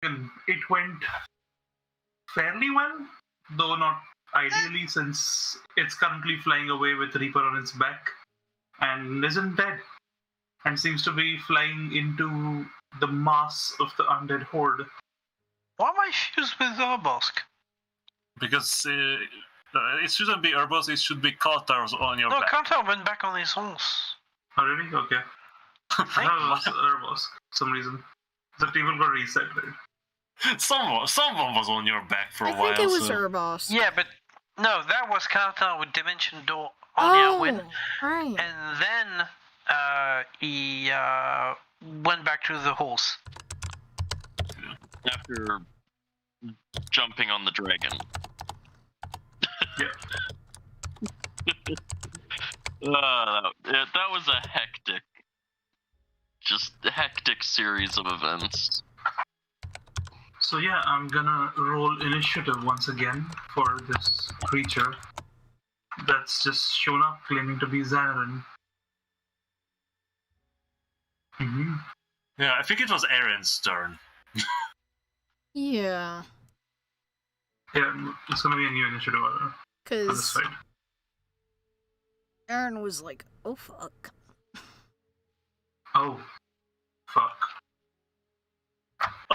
dragon. It went fairly well, though not ideally, since it's currently flying away with Reaper on its back and isn't dead, and seems to be flying into the mass of the undead horde. Why am I fused with Urbosk? Because it shouldn't be Urbos, it should be Katar's on your No, back. Kantar went back on his horse. Oh, really? Okay. I thought it was Urbos for some reason. The table got reset, right? Someone was on your back for a while. I think it was so. Urboss. Yeah, but no, that was Kantar with Dimension Door on the outwind. Right. And then he went back to the horse. After jumping on the dragon. Yeah. That was a hectic series of events. So yeah, I'm gonna roll initiative once again for this creature that's just shown up claiming to be Xanarin. Mm-hmm. Yeah, I think it was Aaron's turn. Yeah. Yeah, it's gonna be a new initiative order for this Because fight. Aaron was like, oh fuck. Oh, fuck.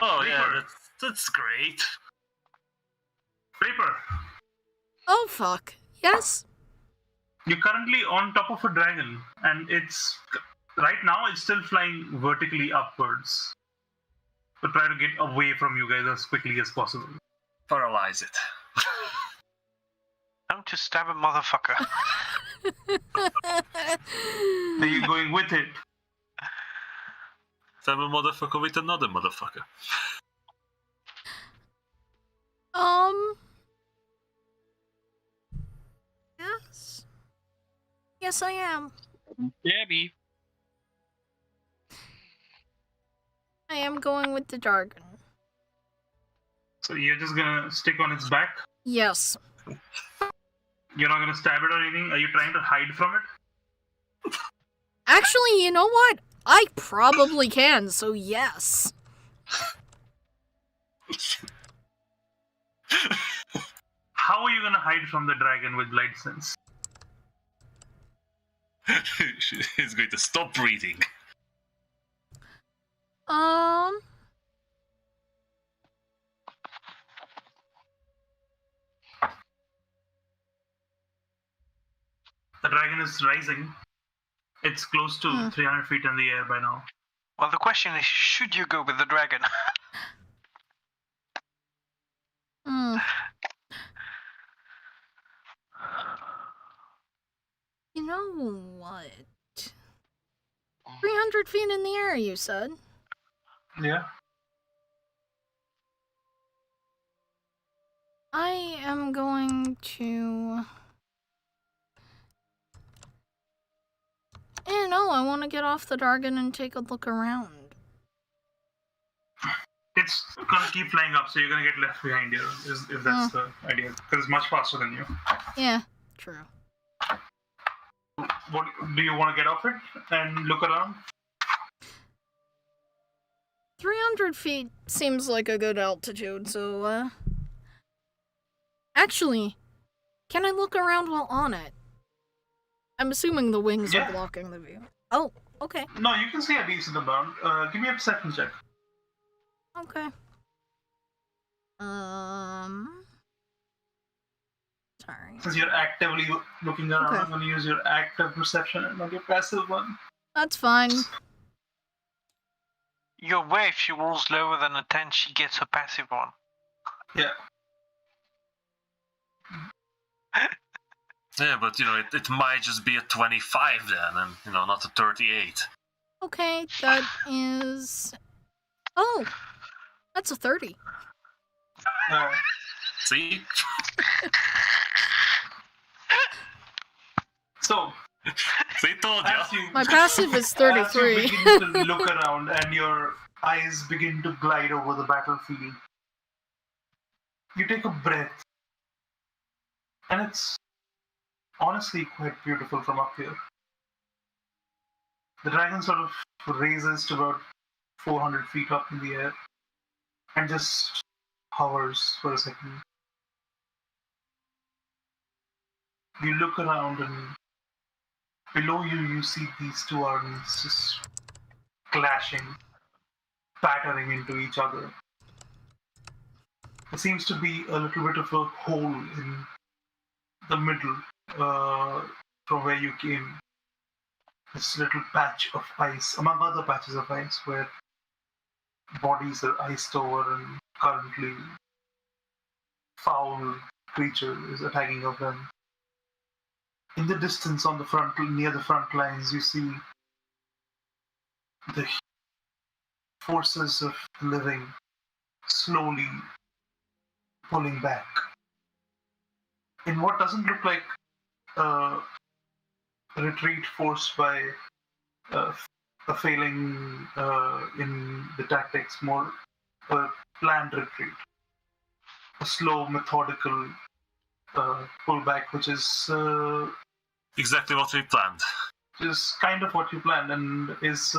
Oh Reaper. yeah, that's great. Reaper, Oh fuck. Yes. you're currently on top of a dragon, and right now it's still flying vertically upwards. But try to get away from you guys as quickly as possible. Paralyze it. Time to stab a motherfucker. Are you going with it? Stab a motherfucker with another motherfucker. Yes. Yes, I am. Gabby. I am going with the dragon. So you're just gonna stick on its back? Yes. You're not gonna stab it or anything? Are you trying to hide from it? Actually, you know what? I probably can, so yes. How are you gonna hide from the dragon with light sense? He's going to stop breathing. The dragon is rising. It's close to 300 feet in the air by now. Well, the question is, should you go with the dragon? You know what? 300 feet in the air, you said? Yeah. I am going to... no, I want to get off the dragon and take a look around. It's gonna keep flying up, so you're gonna get left behind here, if that's the idea. Because it's much faster than you. Yeah, true. What, do you want to get off it and look around? 300 feet seems like a good altitude, so, Actually, can I look around while on it? I'm assuming the wings are blocking the view. Oh, okay. No, you can see a decent amount. Give me a perception check. Okay. Sorry. Since you're actively looking around, Okay. I'm going to use your active perception and not your passive one. That's fine. Your way, if she rolls lower than a 10, she gets her passive one. Yeah. Yeah, but it might just be a 25 then, and not a 38. Okay, that is... Oh! That's a 30. See? So, See, told as ya. you, My passive is as you 33. begin to look around and your eyes begin to glide over the battlefield, you take a breath. And it's honestly quite beautiful from up here. The dragon sort of raises to about 400 feet up in the air. and just hovers for a second. You look around, and below you see these two armies just clashing, battering into each other. There seems to be a little bit of a hole in the middle from where you came. This little patch of ice, among other patches of ice, where bodies are iced over and currently foul creature is attacking of them. In the distance, on the front, near the front lines, you see the forces of living slowly pulling back. In what doesn't look like a retreat forced by a failing in the tactics, more a planned retreat. A slow, methodical pullback, which is Exactly what we planned. kind of what you planned, and is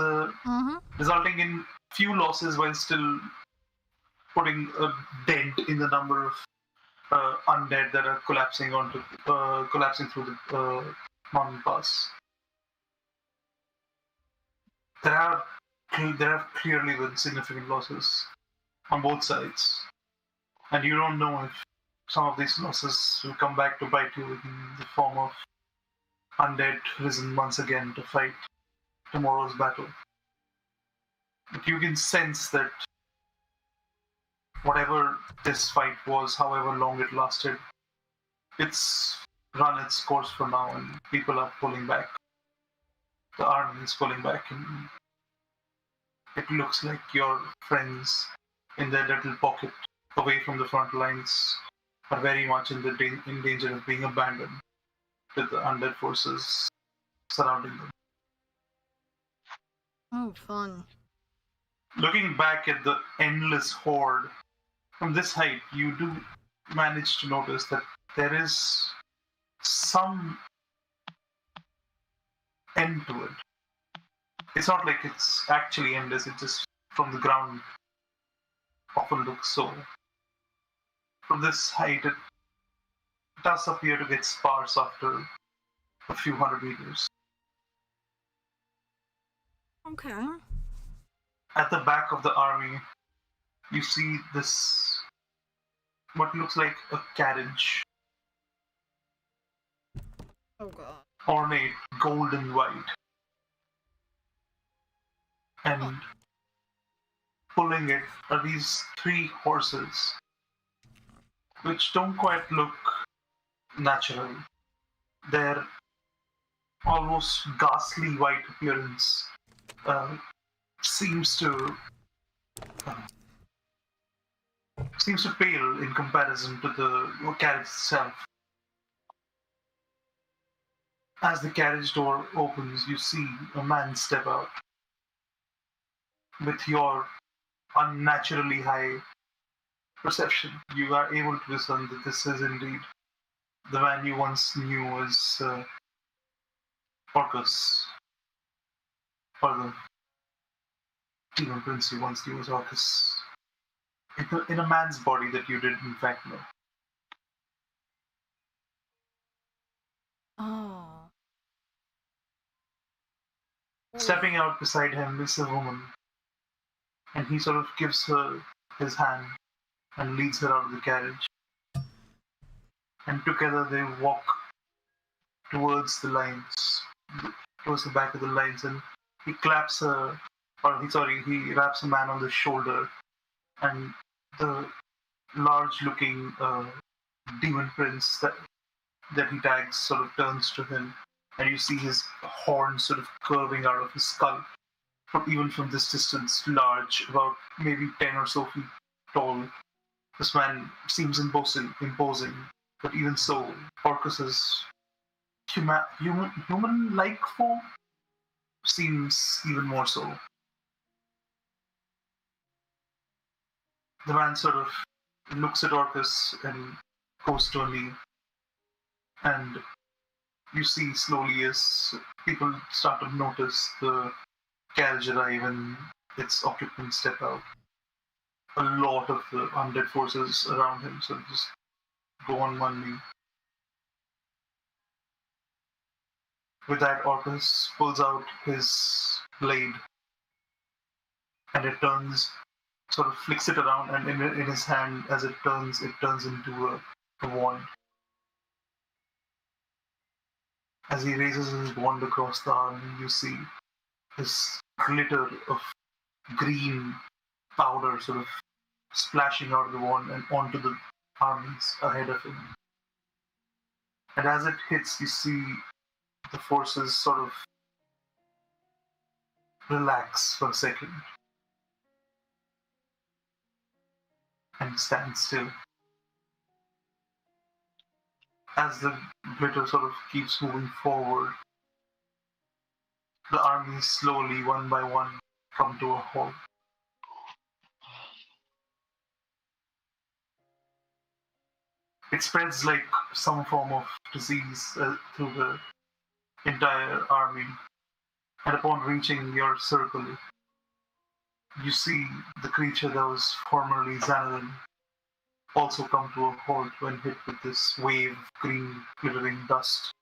resulting in few losses while still putting a dent in the number of undead that are collapsing through the mountain pass. There have clearly been significant losses on both sides, and you don't know if some of these losses will come back to bite you in the form of undead risen once again to fight tomorrow's battle. But you can sense that whatever this fight was, however long it lasted, it's run its course for now, and people are pulling back. The army is pulling back, and it looks like your friends in their little pocket away from the front lines are very much in danger of being abandoned with the undead forces surrounding them. Oh, fun. Looking back at the endless horde, from this height, you do manage to notice that there is some end to it. It's not like it's actually endless, it just from the ground often looks so. From this height, it does appear to get sparse after a few hundred meters. Okay. At the back of the army, you see this, what looks like a carriage, Oh god. ornate, gold and white. And pulling it are these 3 horses, which don't quite look natural. Their almost ghastly white appearance seems to pale in comparison to the carriage itself. As the carriage door opens, you see a man step out. With your unnaturally high perception, you are able to discern that this is indeed the man you once knew as Orcus, or the demon prince you once knew as Orcus, in a man's body that you did in fact know. Oh. Stepping out beside him is a woman, and he sort of gives her his hand and leads her out of the carriage. And together they walk towards the lines, towards the back of the lines, and he wraps a man on the shoulder, and the large-looking demon prince that he tags sort of turns to him, and you see his horns sort of curving out of his skull, even from this distance, large, about maybe 10 or so feet tall. This man seems imposing, but even so, Orcus's human-like form seems even more so. The man sort of looks at Orcus and goes to a knee, and you see slowly as people start to notice the carriage arrive and its occupants step out. a lot of the undead forces around him, so just go on one knee. With that, Orcus pulls out his blade, and it turns, sort of flicks it around, and in his hand, as it turns into a wand. As he raises his wand across the army, you see this glitter of green powder sort of splashing out of the wand and onto the armies ahead of him. And as it hits, you see the forces sort of relax for a second and stand still. As the glitter sort of keeps moving forward, the armies slowly, one by one, come to a halt. It spreads like some form of disease through the entire army. And upon reaching your circle, you see the creature that was formerly Xanarin also come to a halt when hit with this wave of green glittering dust.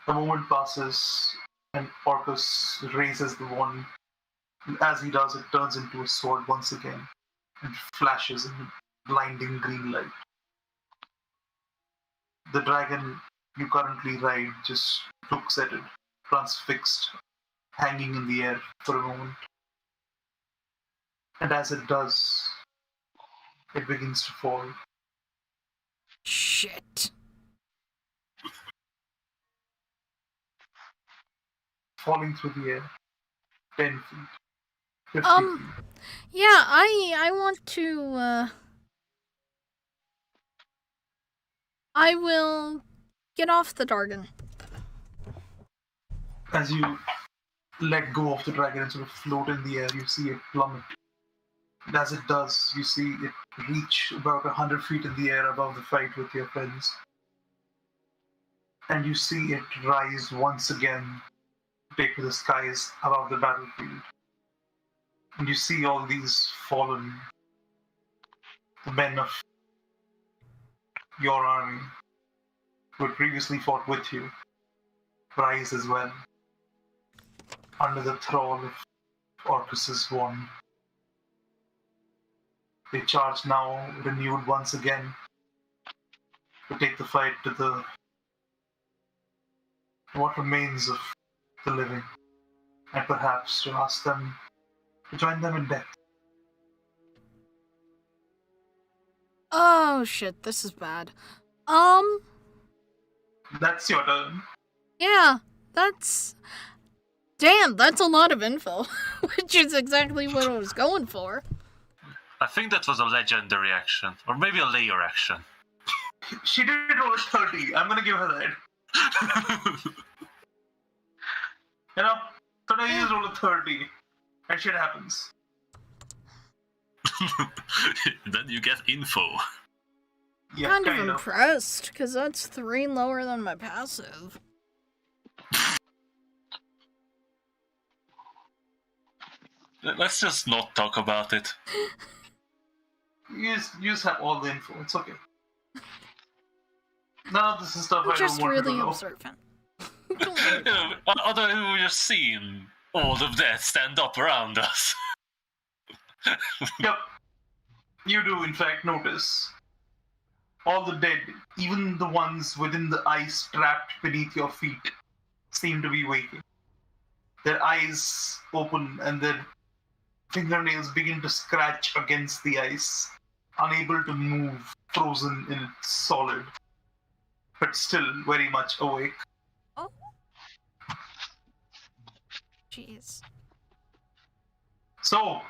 A moment passes, and Orcus raises the wand. And as he does, it turns into a sword once again and flashes in blinding green light. The dragon you currently ride just looks at it, transfixed, hanging in the air for a moment. And as it does, it begins to fall. Shit. Falling through the air. 10 feet. 50 feet. Yeah, I want to, I will get off the dragon. As you let go of the dragon and sort of float in the air, you see it plummet. And as it does, you see it reach about 100 feet in the air above the fight with your friends. And you see it rise once again, take to the skies above the battlefield. And you see all these fallen, the men of your army who had previously fought with you, rise as well, under the thrall of Orcus's wand. They charge now, renewed once again, to take the fight to what remains of the living, and perhaps to ask them to join them in death. Oh shit, this is bad. That's your turn. Yeah, that's... Damn, that's a lot of info, which is exactly what I was going for. I think that was a legendary action, or maybe a layer action. She did roll a 30. I'm gonna give her that. You know, sometimes you just roll a 30, and shit happens. Then you get info. Yeah, Kind of impressed, because that's 3 lower than my passive. Let's just not talk about it. You just have all the info. It's okay. None of this is stuff I'm I just don't want really to know. observant. You know, although we've just seen all of that stand up around us. Yep. You do, in fact, notice all the dead, even the ones within the ice trapped beneath your feet, seem to be waking. Their eyes open and their fingernails begin to scratch against the ice, unable to move, frozen in its solid, but still very much awake. Oh. Jeez. So,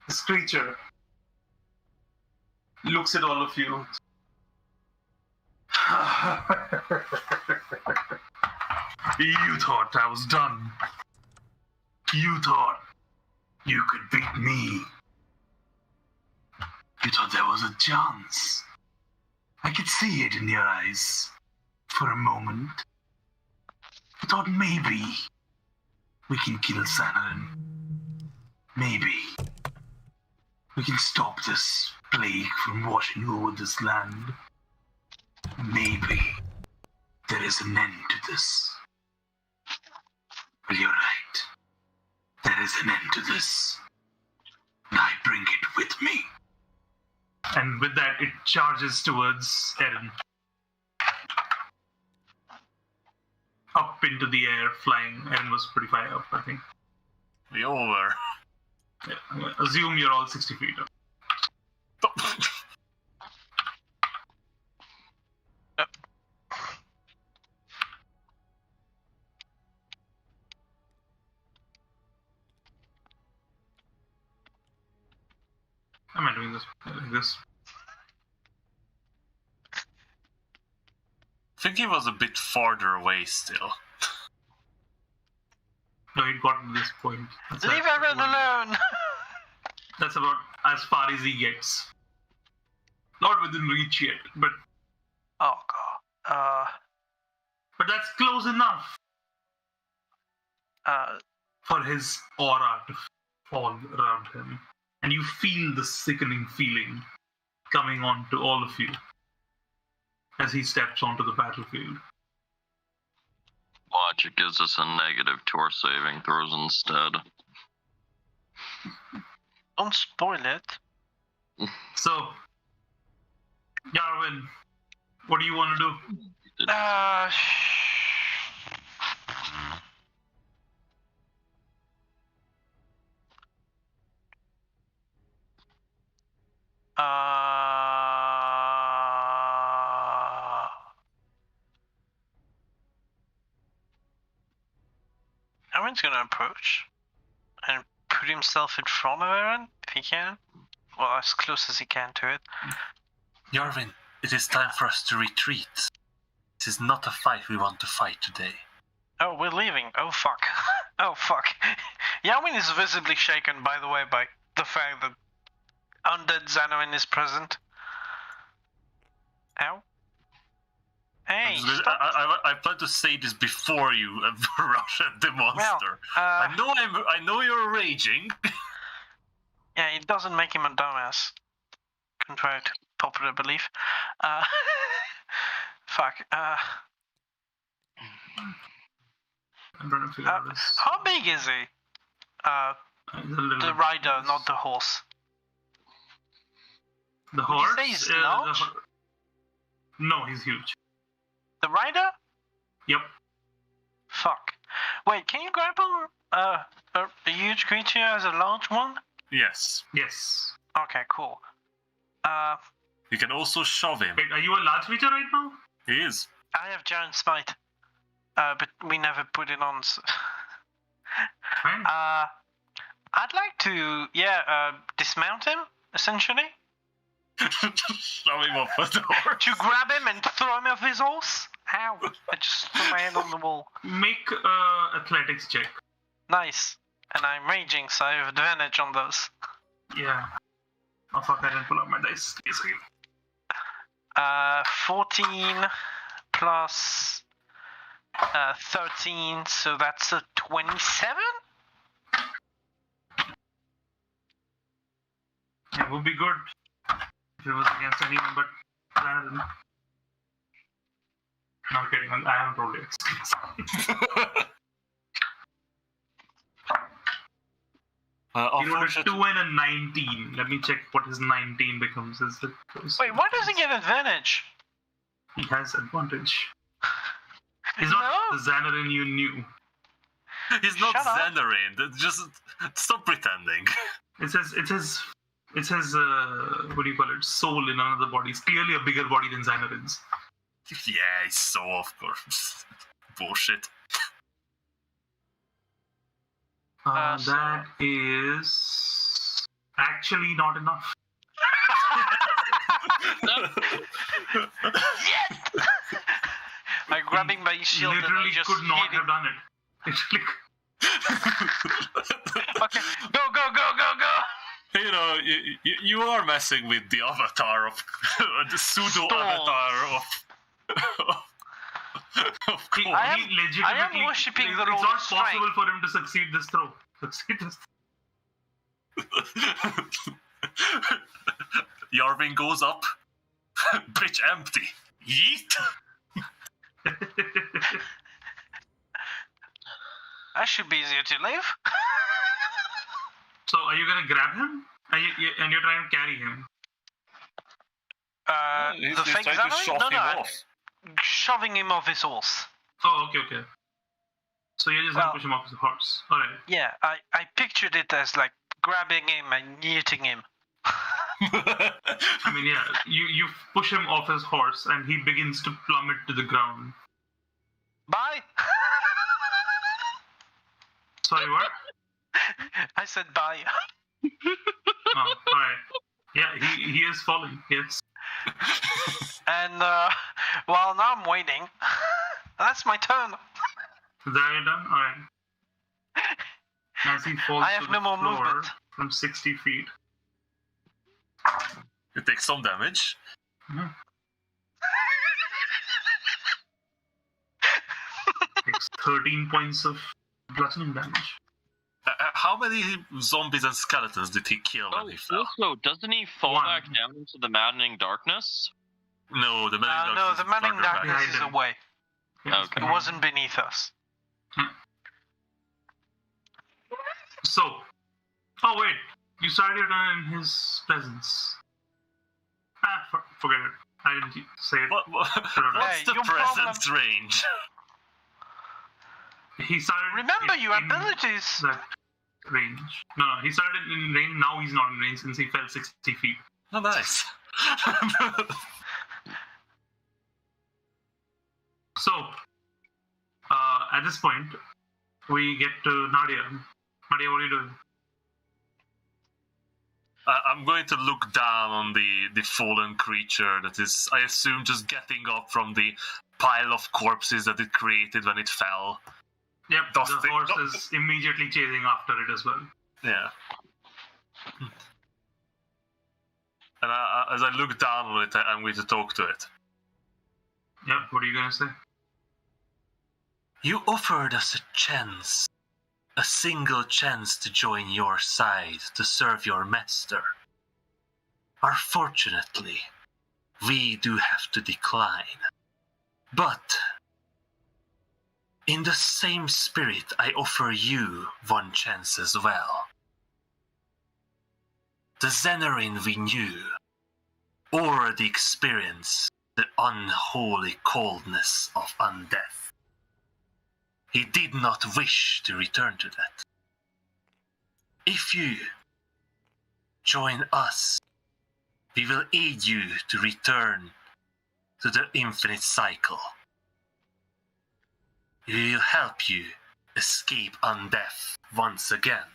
this creature looks at all of you. You thought I was done. You thought you could beat me. You thought there was a chance. I could see it in your eyes for a moment. You thought maybe we can kill Xanarin. Maybe we can stop this plague from washing over this land. Maybe there is an end to this. Well, you're right. There is an end to this. And I bring it with me. And with that, it charges towards Eren. Up into the air, flying. Eren was pretty high up, I think. We all were. Yeah, assume you're all 60 feet up. Am I doing this like this? I think he was a bit farther away still. No, it got to this point. That's Leave like- Eren alone! That's about as far as he gets. Not within reach yet, but Oh god. that's close enough Uh, for his aura to fall around him. And you feel the sickening feeling coming on to all of you as he steps onto the battlefield. Watch, it gives us a negative to our saving throws instead. don't spoil it. So, Yarwin, what do you want to do? Aaron's gonna approach and put himself in front of Aaron if he can. Well, as close as he can to it. Yarvin, it is time for us to retreat. This is not a fight we want to fight today. Oh, we're leaving. Oh, fuck. Oh, fuck. Yawin is visibly shaken, by the way, by the fact that undead Xanarin is present. Ow. Hey, stop. I plan to say this before you rush at the monster. Well, I know you're raging. yeah, it doesn't make him a dumbass. Contrary to popular belief. Fuck. I'm trying to figure out this. How big is he? He's a little The bit- rider, not the horse. The horse? say he's the large? No, he's huge. The rider? Yep. Fuck. Wait, can you grapple a huge creature as a large one? Yes. Yes. Okay, cool. You can also shove him. Wait, are you a large creature right now? He is. I have Giant Smite. But we never put it on. Fine. I'd like to, dismount him, essentially. Shove him off the door. To grab him and throw him off his horse. Ow. I just threw my head on the wall. Make athletics check. Nice. And I'm raging, so I have advantage on those. Yeah. Oh fuck, I didn't pull out my dice. Please again. 14 plus 13, so that's a 27? It would be good if it was against anyone but Brandon. No, I'm kidding. I haven't rolled it. He rolled a 2 and a 19. Let me check what his 19 becomes. Is it close? Wait, why does he get advantage? He has advantage. He's not No. the Xanarin you knew. He's not Shut up. Xanarin. Just stop pretending. It says what do you call it? Soul in another body. It's clearly a bigger body than Xanarin's. Yeah, he's so of course. Bullshit. So- That is actually not enough. Yes! By grabbing my shield and I Literally just could not hit have him. done it. Literally. Okay, go! You know, you are messing with the avatar of the pseudo avatar Of course. I am legitimately, worshipping the it's Lord not of Strength. possible for him to succeed this throw. Yarvin goes up. Bitch empty. Yeet! That should be easier to leave. So, are you gonna grab him? And you're trying to carry him? He's The fake trying to Xanari? shove No, him no, off. shoving him off his horse. Oh, okay. So you're just Well- gonna push him off his horse. Alright. Yeah, I pictured it as like grabbing him and yeeting him. I mean, yeah, you push him off his horse and he begins to plummet to the ground. Bye! Sorry, what? I said bye. Oh, alright. Yeah, he is falling, yes. And, well, now I'm waiting. That's my turn. Is that you done? Alright. As he falls I have to no the more floor movement. from 60 feet. You take some damage. Takes 13 points of bludgeoning damage. How many zombies and skeletons did he kill Oh, when he fell? also, doesn't he fall One. back down into the maddening darkness? No, the Maddening No, Darkness the is Manning further back. Darkness is Behind him. away. Yes, Okay. It wasn't beneath us. So, oh wait, you started your turn in his presence. Forget it. I didn't say it. What's Hey, the your presence range? He started. Remember your in abilities. That range. No, he started in range. Now he's not in range since he fell 60 feet. Oh, nice. So, at this point, we get to Nadia. Nadia, what are you doing? I'm going to look down on the fallen creature that is, I assume, just getting up from the pile of corpses that it created when it fell. Yep, Dusting. the horse is immediately chasing after it as well. Yeah. And as I look down on it, I'm going to talk to it. Yep, what are you gonna say? You offered us a chance. A single chance to join your side, to serve your master. Unfortunately, we do have to decline. But, in the same spirit, I offer you one chance as well. The Xenarin we knew, or the experience, the unholy coldness of undeath. He did not wish to return to that. If you join us, we will aid you to return to the infinite cycle. We will help you escape undeath once again.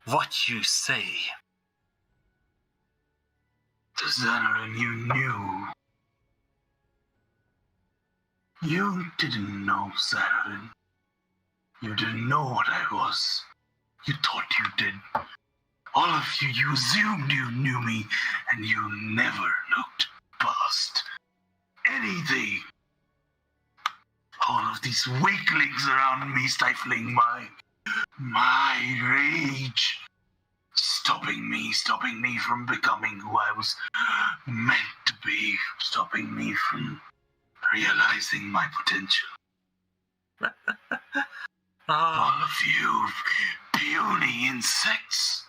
What you say? The Xanarin you knew. You didn't know Xanarin. You didn't know what I was. You thought you did. All of you, you assumed you knew me, and you never looked past anything. All of these weaklings around me stifling my rage. Stopping me from becoming who I was meant to be. Stopping me from realizing my potential. All of you puny insects.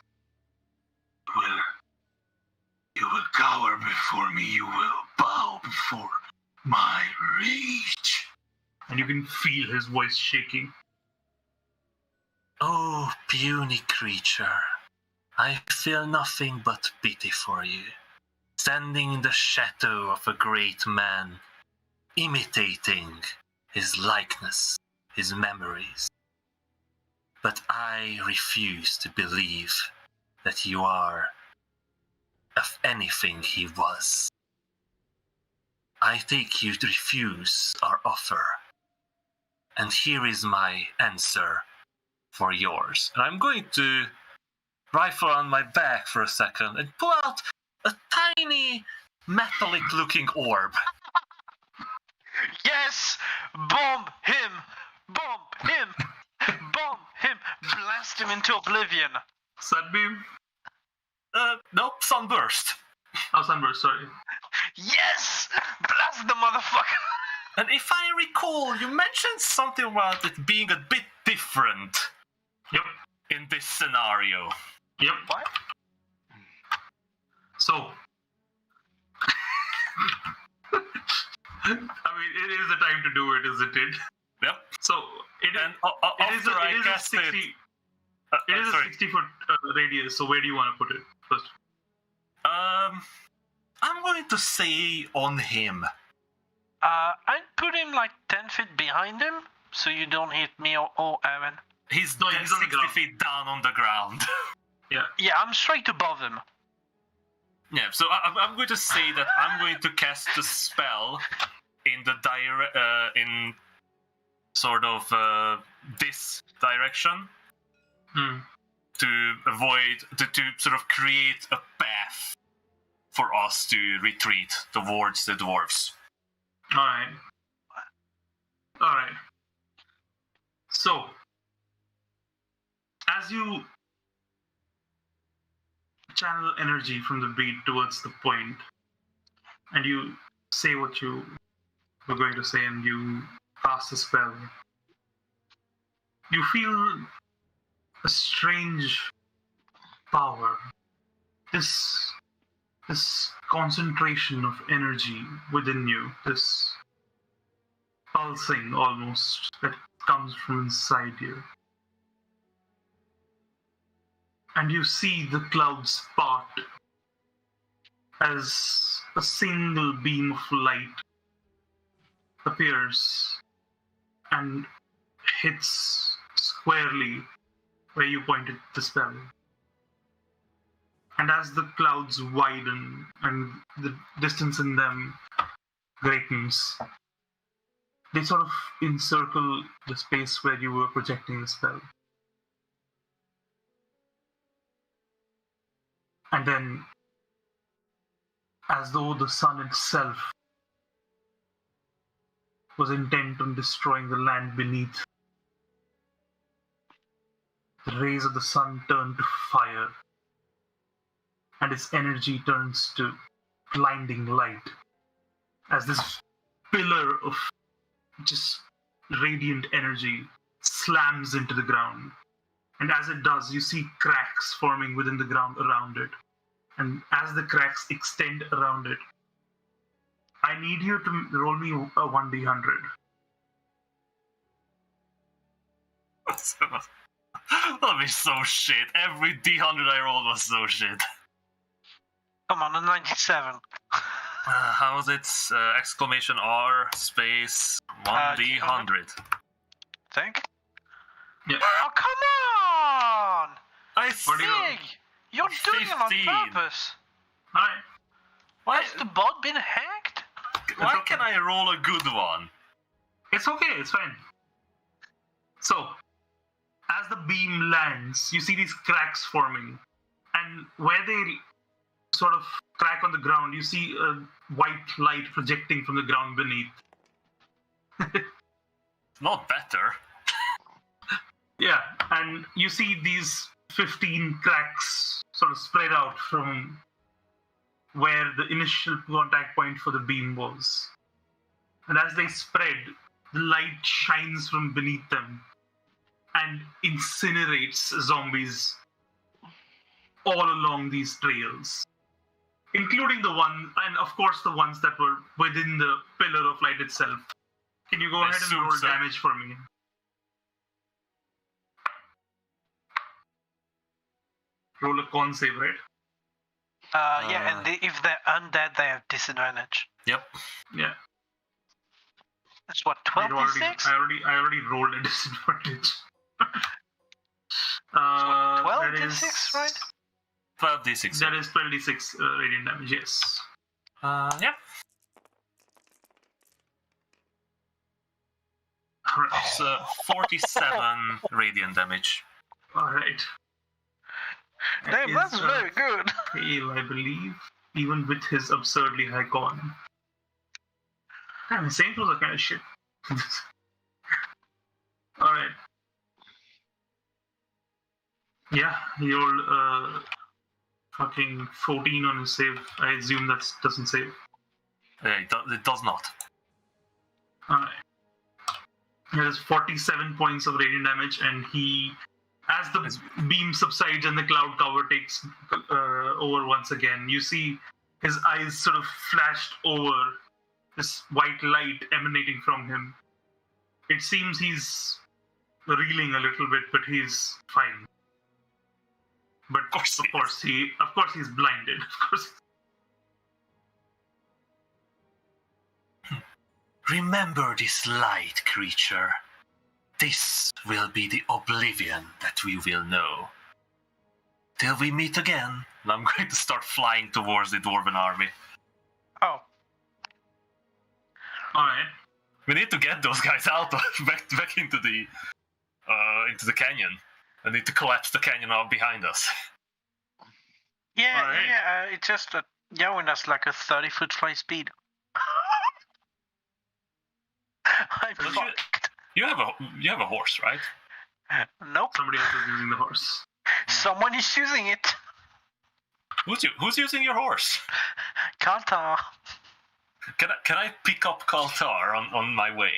You will cower before me. You will bow before my rage. And you can feel his voice shaking. Oh, puny creature, I feel nothing but pity for you, standing in the shadow of a great man, imitating his likeness, his memories. But I refuse to believe that you are of anything he was. I think you refuse our offer. And here is my answer for yours. And I'm going to rifle on my back for a second and pull out a tiny metallic-looking orb. Yes! Bomb him! Bomb him! Bomb him! Blast him into oblivion! Sunbeam? Nope, sunburst. Oh, Sunburst, sorry. Yes! Blast the motherfucker! And if I recall, you mentioned something about it being a bit different Yep. in this scenario. Yep. What? So, I mean, it is the time to do it, isn't it? Yep. So, it And is after I a cast 60, it, it is a sorry. 60-foot radius, so where do you want to put it first? I'm going to say on him. I'd put him like 10 feet behind him, so you don't hit me or Aaron. He's No, then he's on the 60 ground. feet down on the ground. Yeah, I'm straight above him. Yeah, so I'm going to say that I'm going to cast the spell in the in sort of this direction to avoid to sort of create a path for us to retreat towards the dwarves. Alright. Alright. So, as you channel energy from the beat towards the point, and you say what you were going to say, and you cast a spell, you feel a strange power. This concentration of energy within you, this pulsing almost that comes from inside you. And you see the clouds part as a single beam of light appears and hits squarely where you pointed the spell. And as the clouds widen and the distance in them greatens, they sort of encircle the space where you were projecting the spell. And then, as though the sun itself was intent on destroying the land beneath, the rays of the sun turn to fire, and its energy turns to blinding light as this pillar of just radiant energy slams into the ground. And as it does, you see cracks forming within the ground around it. And as the cracks extend around it, I need you to roll me a 1d100. That'll be so shit. Every D100 I rolled was so shit. Come on, a 97. How was it? Exclamation R space 1D100. Think? Yeah. Oh, come on! I What do you roll? Fig! You're doing it 15. on purpose. Alright. Why, Has the bot been hacked? why can I roll a good one? It's okay, it's fine. So, as the beam lands, you see these cracks forming. And where they sort of crack on the ground, you see a white light projecting from the ground beneath. Not better. Yeah, and you see these 15 cracks sort of spread out from where the initial contact point for the beam was. And as they spread, the light shines from beneath them and incinerates zombies all along these trails, including the one, and of course the ones that were within the pillar of light itself. Can you go ahead and assume roll so. damage for me? Roll a con save, right? Yeah, and if they're undead, they have disadvantage. Yep. Yeah. That's what, 12 d6? I already rolled a disadvantage. 12 that d6, is- right? 12d6. That is 12d6 radiant damage, yes. Yeah. Alright. It's 47 radiant damage. Alright. Damn, that's very good. Fail, I believe. even with his absurdly high con. Damn, his saving throws are kind of shit. Alright. Yeah, he rolled fucking 14 on his save. I assume that doesn't save. It does not. Alright. He has 47 points of radiant damage, and he, as the beam subsides and the cloud cover takes over once again, you see his eyes sort of flashed over, this white light emanating from him. It seems he's reeling a little bit, but he's fine. But of course he's blinded. Of course. Remember this light, creature. This will be the oblivion that we will know. Till we meet again. And I'm going to start flying towards the dwarven army. Oh. Alright. We need to get those guys out back into the canyon. I need to collapse the canyon out behind us. Yeah, Alright. yeah. It's just that Yowen has like a 30-foot fly speed. I'm Don't you- fucked. You have a horse, right? Nope. Somebody else is using the horse. Someone is using it. Who's using your horse? Kanta. Can I pick up Kaltar on my way?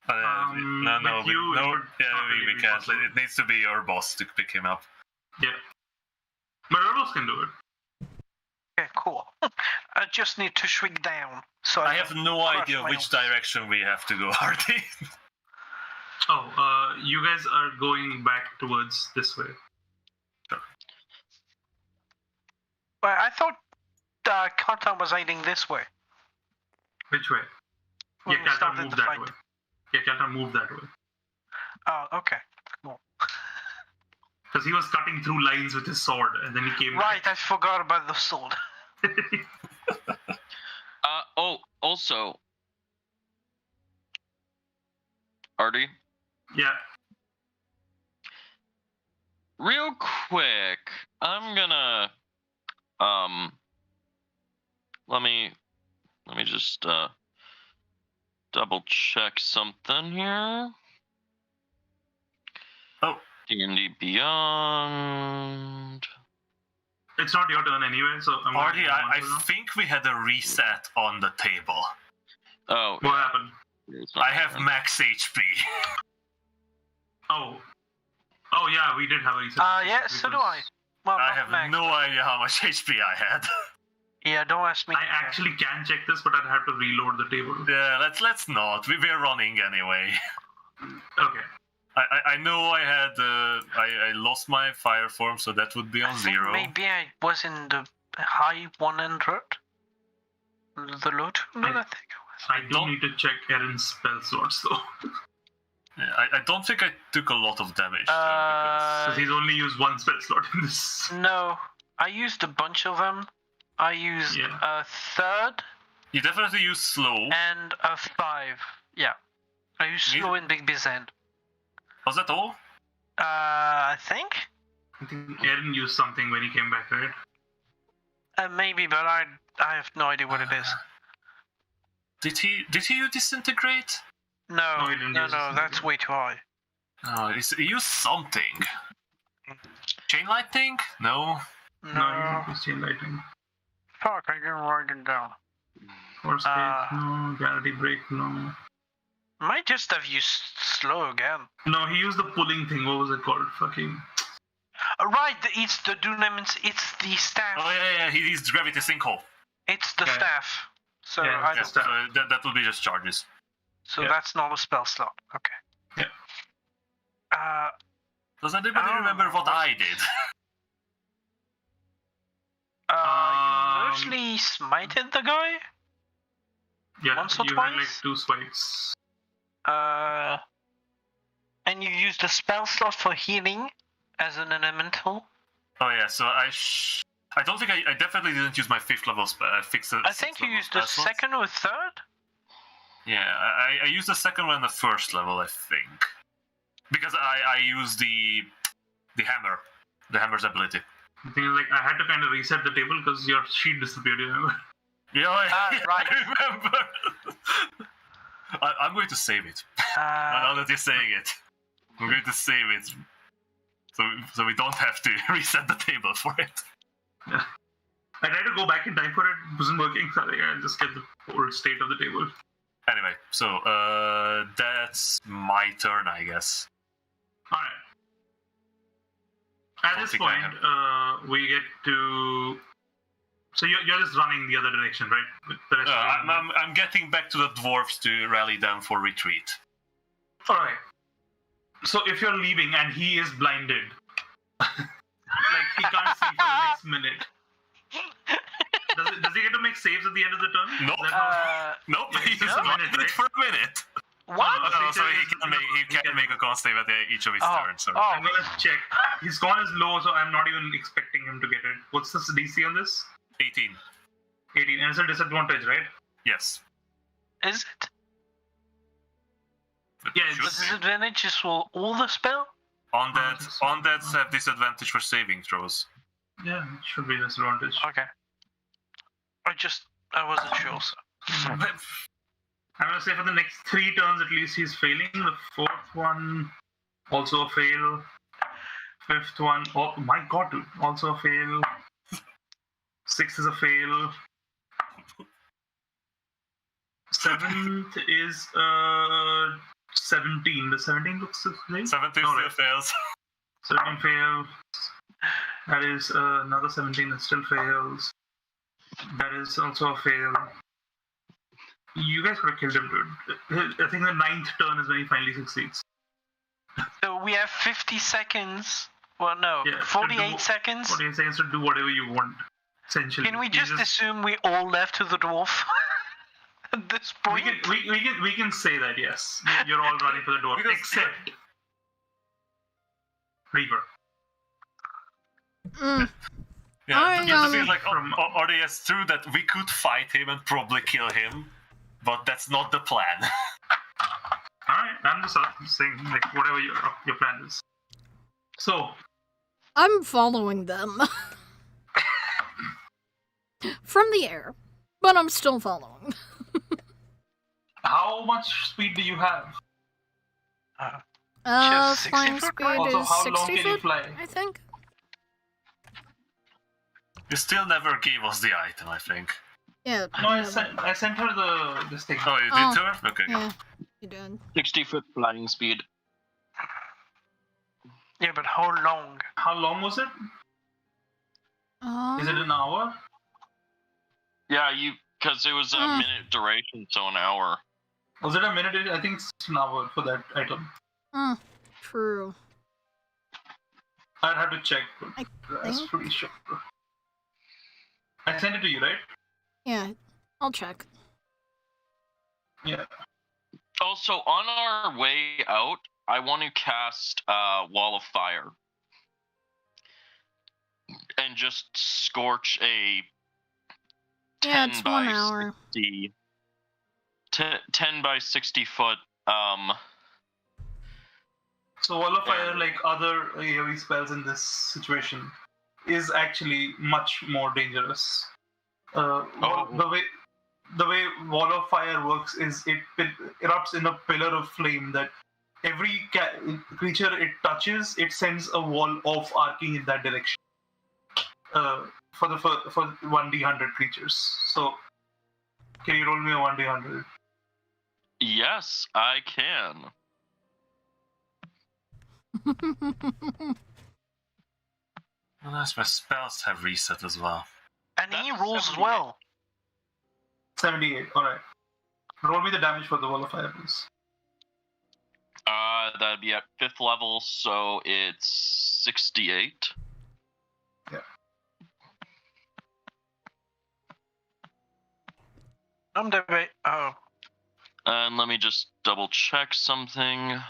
No, with you, it would not really we be can't. possible. It needs to be your boss to pick him up. Yeah. But Rebels can do it. Okay, cool. I just need to shrink down. So I have no crush idea my which horse. direction we have to go, Artie. Oh, you guys are going back towards this way. Well, I thought Kanta was hiding this way. Which way? When Yeah, we Kaltar started moved the that fight. way. Yeah, Kaltar moved that way. Oh, okay. Cool. Because he was cutting through lines with his sword, and then he came Right, I forgot about the sword. back. Also, Artie, Yeah. real quick, I'm gonna let me just double check something here. Oh. D&D Beyond. It's not your turn anyway, so I'm Artie, gonna I think we had a reset on the table. Oh, What happened? it's not I have there. max HP. Oh, yeah, we did have a reset. Yeah, so do I. Well, I not have max. no idea how much HP I had. Yeah, don't ask me. I actually can check this, but I'd have to reload the table. Yeah, let's not. We're running anyway. Okay. I know I had I lost my fire form, so that would be I on think 0. maybe I was in the high 100. The low 200, I think I was. I do need to check Erin's spell slots though, Yeah, I don't think I took a lot of damage. because because he's only used one spell slot in this. No, I used a bunch of them. I used Yeah. a third you definitely use slow. and a 5. Yeah. I used You- slow in Big B's end. Was that all? I think? I think Erin used something when he came back, right? Maybe, but I have no idea what it is. Did he use disintegrate? No, he didn't no, use no, this that's way too high. No, he used something. Chain lightning? No. No, he No. didn't use chain lightning. Fuck, I didn't write it down. Force cage, no. Gravity break, no. Might just have used slow again. No, he used the pulling thing. What was it called? Fucking. Right, it's the Dunamans, it's the staff. Oh yeah, he used gravity sinkhole. It's the Yeah. staff. So Yeah, I that's don't, staff. So that will be just charges. so Yeah. that's not a spell slot. Okay. Yeah. Does anybody Oh, remember what was- I did? You Um, mostly smited the guy? Yeah, Once or you had like twice? 2 swipes. And you used a spell slot for healing as an elemental? Oh yeah, so I don't think I definitely didn't use my 5th level fix. I think you used the second or third? Yeah, I used the second one and the 1st level, I think, because I used the hammer, the hammer's ability. The thing is, like, I had to kind of reset the table because your sheet disappeared, you remember? Yeah, right. I remember. I'm going to save it. Now that you're saying it, I'm going to save it, so we don't have to reset the table for it. Yeah. I tried to go back in time for it, wasn't working, so I think I'll just get the old state of the table. Anyway, so that's my turn, I guess. Alright. At Don't this think I point, we get to. So you're just running the other direction, right? With the rest of the I'm getting back to the dwarves to rally them for retreat. Alright. So if you're leaving and he is blinded, like he can't see for the next minute, does he get to make saves at the end of the turn? Nope. Is that how- Nope, Yeah, he's just a minute, blinded right? for a minute. What? Oh, so he can make a con save at each of his turns. So. I'm gonna check. His con is low, so I'm not even expecting him to get it. What's the DC on this? 18. 18. And it's a disadvantage, right? Yes. Is it? Yeah, Should The it's be. disadvantage is for all the spell? Undeads have disadvantage for saving throws. Yeah, it should be disadvantage. Okay. I wasn't sure. So. I'm gonna say for the next 3 turns at least he's failing. The 4th one, also a fail. 5th one, oh my god, dude, also a fail. 6th is a fail. 7th is 17. The 17 looks to fail. 17 No, still right. fails. 17 fails. That is another 17 that still fails. That is also a fail. You guys could have killed him, dude. I think the 9th turn is when he finally succeeds. So we have 50 seconds. Well, no, Yeah, 48 seconds. 48 seconds to do whatever you want, essentially. Can we You just assume we all left to the dwarf at this we point? we can say that, yes. You're all running for the door, Because- except Reaper. Yeah, I, the thing is, like, from- it's true that we could fight him and probably kill him, but that's not the plan. Alright, I'm just saying, like, whatever your plan is. So, I'm following them. From the air. But I'm still following. how much speed do you have? Just 60 Flying foot, speed right? Also, is how long 60 can you foot, fly? I think. You still never gave us the item, I think. Yeah. No, I yeah, sent her this thing. Oh, you Oh. did to her? Okay. Yeah, you did. 60-foot flying speed. Yeah, but how long? How long was it? Is it an hour? Yeah, because it was a Hmm. minute duration, so an hour. Was it a minute? I think it's an hour for that item. True. I'd have to check, but I that's think- pretty sure. I sent it to you, right? Yeah, I'll check. Yeah. Also, on our way out, I want to cast Wall of Fire. And just scorch a Yeah, 10 it's by 1 hour. 60, 10 by 60 foot, So Wall of Fire, like other AoE spells in this situation, is actually much more dangerous. The way Wall of Fire works is it erupts in a pillar of flame that every creature it touches, it sends a wall of arcing in that direction. For 1d100 creatures. So, can you roll me a 1d100? yes, I can. Unless my spells have reset as well. And he That's rolls as 78. well. 78. All right. Roll me the damage for the Wall of Fire, please. That'd be at 5th level, so it's 68. I'm debating. Oh, And let me just double check something.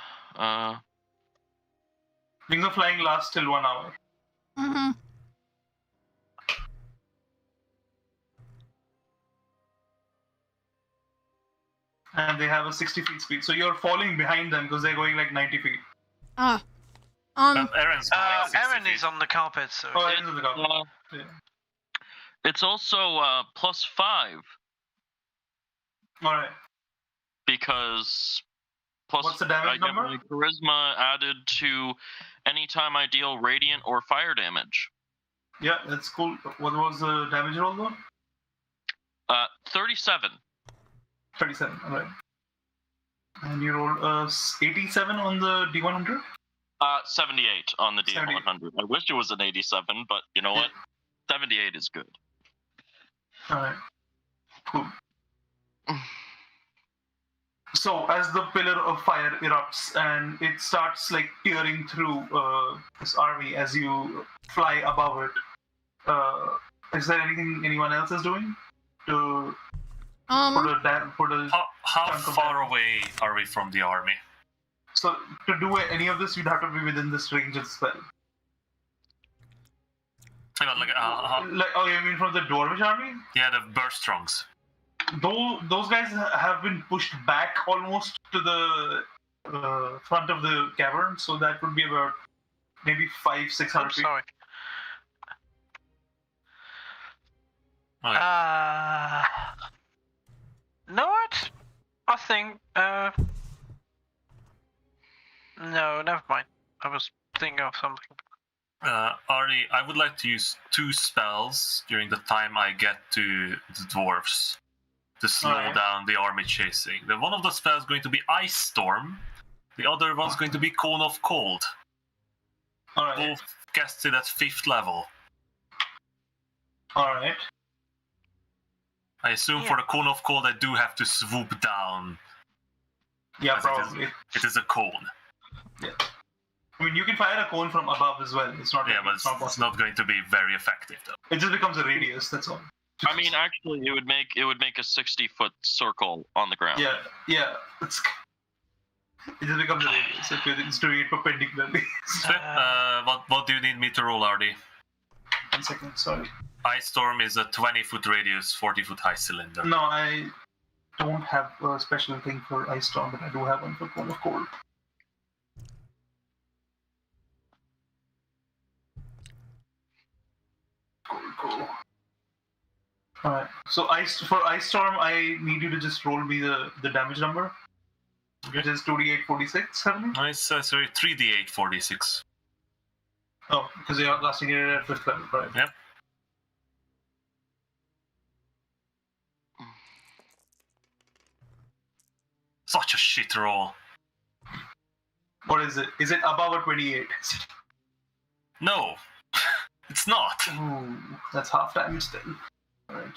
Wings of Flying lasts till 1 hour. Mm-hmm. And they have a 60 feet speed. So you're falling behind them because they're going like 90 feet. Ah, Aaron's going 60 Aaron feet. is on the carpet, so. Oh, into the carpet. Yeah. It's also +5 All right. because plus What's the damage I get number? my charisma added to anytime I deal radiant or fire damage. Yeah, that's cool. What was the damage roll though? 37. 37. All right. And you rolled 87 on the D100. 78 on the 78. D100. I wish it was an 87, but you know what? 78 is good. All right. Cool. So as the pillar of fire erupts and it starts like tearing through this army as you fly above it, is there anything anyone else is doing to put a How chunk of far damage? away are we from the army? So to do any of this, you'd have to be within this range of spell. Hang on, Oh, you mean from the Dwarvish army? yeah, the Burstrongs. Those guys have been pushed back almost to the front of the cavern, so that would be about maybe 500-600 I'm feet. sorry. Okay. Know what? I think. No, never mind. I was thinking of something. Arnie, I would like to use 2 spells during the time I get to the dwarves to slow Alright. down the army chasing. One of the spells is going to be Ice Storm. The other one's going to be Cone of Cold. All right. Both casted at 5th level. All right. I assume for the Cone of Cold I do have to swoop down. Yeah, As it is. probably. It is a cone. I mean, you can fire a cone from above as well. It's not. Yeah, but it's not it's possible. not going to be very effective though. It just becomes a radius. That's all. I mean, actually, it would make a 60-foot circle on the ground. Yeah. It just becomes a radius if it's doing it perpendicularly. So, what do you need me to roll, Arnie? 1 second. Sorry. Ice Storm is a 20-foot radius, 40-foot high cylinder. No, I don't have a special thing for Ice Storm, but I do have one for Cone of Cold. Cool. Alright. So for Ice Storm, I need you to just roll me the damage number. Which is 2d846, haven't you? Nice, sorry, 3d8 46. Oh, because you're casting it at 5th level, right? Yep. Such a shit roll. What is it? Is it above a 28? No, it's not. Ooh, that's half damage then. Alright.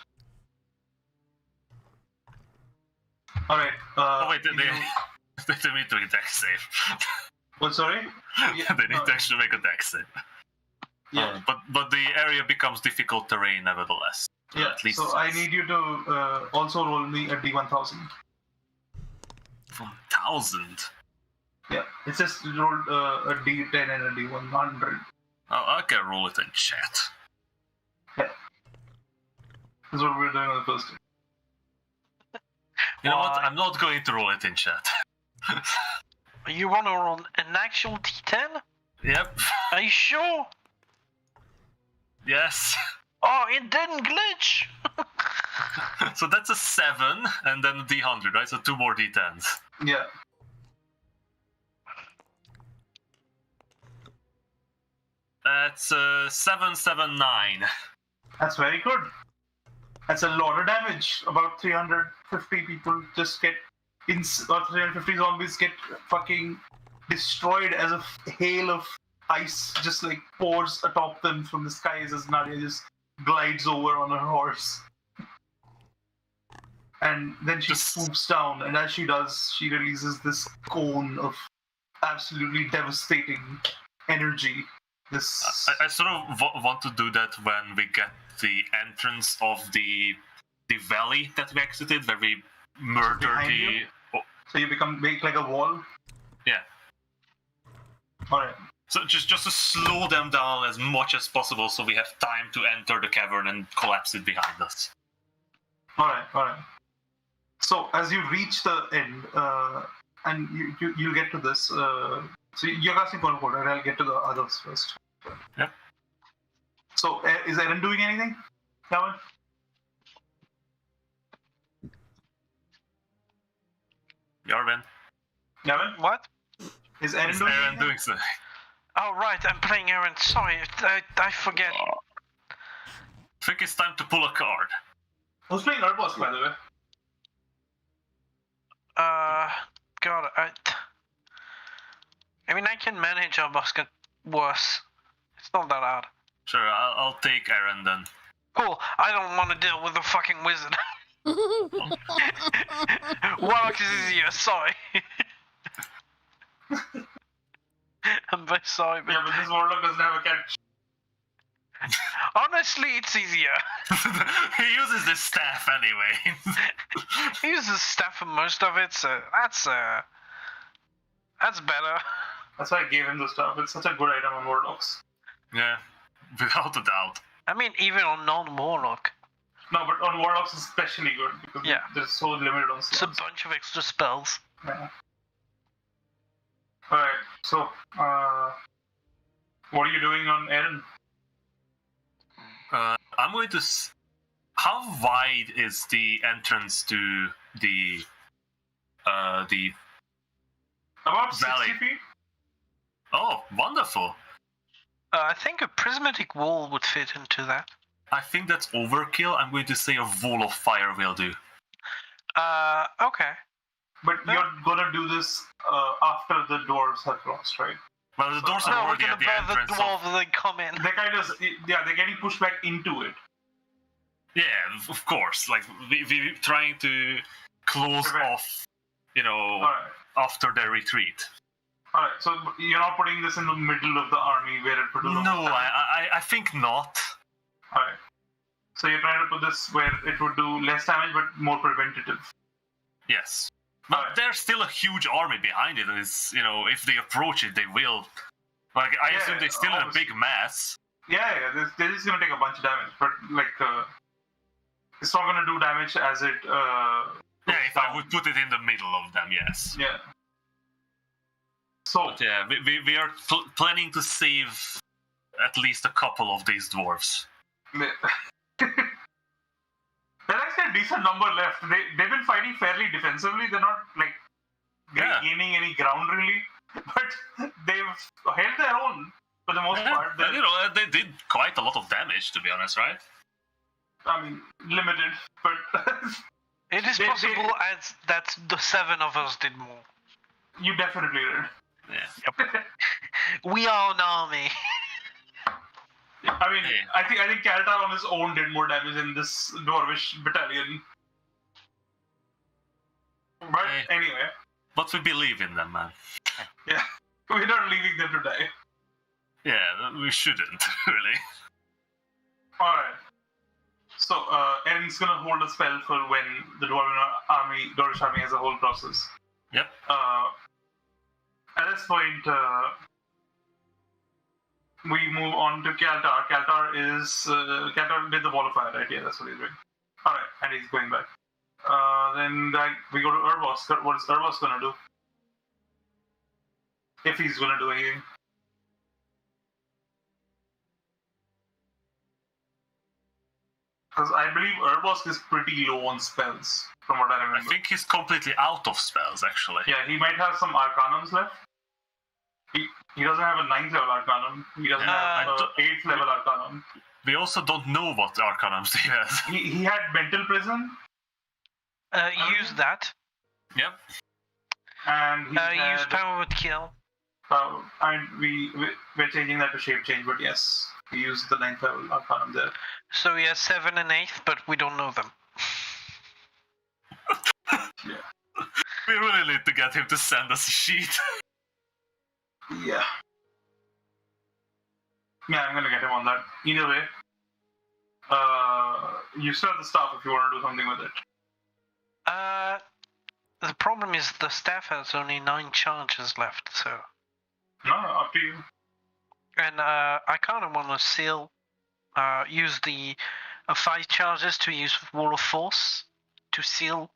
Alright. Oh wait, they need to make a dex save. What, sorry? Yeah, they need to actually make a dex save. Yeah. But the area becomes difficult terrain nevertheless. Yeah, At least so I need you to also roll me a d1000. 1,000. Yeah, it's just rolled a d10 and a d100. Oh, I can roll it in chat. That's what we're doing on the first day. You know what? Why? I'm not going to roll it in chat. You want to roll an actual D10? Yep. Are you sure? Yes. Oh, it didn't glitch. So that's a 7 and then a D100, right? So 2 more D10s. Yeah. That's 779. That's very good. That's a lot of damage. About 350 people just get or 350 zombies get fucking destroyed as a hail of ice just like pours atop them from the skies as Nadia just glides over on her horse. And then she swoops down, and as she does, she releases this cone of absolutely devastating energy. This I sort of want to do that when we get the entrance of the valley that we exited, where we murder Behind the. you? Oh, so you make like a wall. yeah. All right. So just to slow them down as much as possible, so we have time to enter the cavern and collapse it behind us. All right. So as you reach the end, and you'll get to this. So you're casting Call of Order, and I'll get to the others first. Yep. So is Eren doing anything? Gavin? Yarvin, Gavin? What? Is Eren is doing Eren anything? doing something? Oh, right, I'm playing Aaron. Sorry, I forget. I think it's time to pull a card. Who's playing Urboss, by the way? God, I mean, I can manage our basket worse. It's not that hard. Sure, I'll take Eren then. Cool, I don't want to deal with the fucking wizard. Warlock is easier, sorry. I'm very sorry, but Yeah, but this Warlock doesn't have a catch. honestly, it's easier. He uses the staff anyway. He uses staff for most of it, so that's better. That's why I gave him the stuff. It's such a good item on Warlocks. Yeah, without a doubt. I mean, even on non-warlock, No, but on Warlocks it's especially good because Yeah. they're so limited on it's a slots. bunch of extra spells. Yeah. Alright, so what are you doing on Eren? I'm going to. How wide is the entrance to the About Valley. 60 feet? Oh, wonderful! I think a prismatic wall would fit into that. I think that's overkill. I'm going to say a wall of fire will do. Okay. But No. you're gonna do this after the dwarves have crossed, right? Well, the doors are No, we're already gonna at the buy the entrance. dwarves and they come in. They kind of, they're getting pushed back into it. Yeah, of course. Like we trying to close Correct. off, you know, Alright. after their retreat. Alright, so you're not putting this in the middle of the army where it would do No, I think not. Alright. So you're trying to put this where it would do less damage but more preventative. Yes. But Alright. there's still a huge army behind it. It's, you know, if they approach it, they will. Like, I Yeah, assume they still have a big mass. Yeah, they're just gonna take a bunch of damage, but like it's not gonna do damage as it Yeah, if I would put it in the middle of them, yes. Yeah. So But yeah, we are planning to save at least a couple of these dwarves. there's actually a decent number left. They've been fighting fairly defensively. They're not like Yeah. gaining any ground really, but they've held their own for the most part. And, you know, they did quite a lot of damage, to be honest, right? I mean, limited, but It is They- possible as that the 7 of us did more. you definitely did. Yeah. We are an army. I mean, Yeah. I think Kaltar on his own did more damage in this dwarvish battalion. But Hey. anyway, But we believe in them, man. we're not leaving them to die. Yeah, we shouldn't, really. Alright. So, Eren's gonna hold a spell for when the Dwarvish army has a whole process. Yep. At this point, we move on to Kaltar. Kaltar did the wall of fire, right? Yeah, that's what he's doing. Alright, and he's going back. Then we go to Urboss. What is Urboss gonna do? If he's gonna do anything. Because I believe Urboss is pretty low on spells, from what I I remember. think he's completely out of spells, actually. Yeah, he might have some Arcanums left. He doesn't have a 9th level Arcanum. He doesn't have I an 8th level Arcanum. We also don't know what Arcanums he has. He had Mental Prison, Use that. Yep. and he Use had... power with kill. and we're changing that to Shape Change, but yes, he used the 9th level Arcanum there. So he has 7 and 8th, but we don't know them. We really need to get him to send us a sheet. Yeah. Yeah, I'm gonna get him on that. Either way, you still have the staff if you want to do something with it. The problem is the staff has only 9 charges left, so... No, up to you. And I kind of want to seal, use the 5 charges to use Wall of Force to seal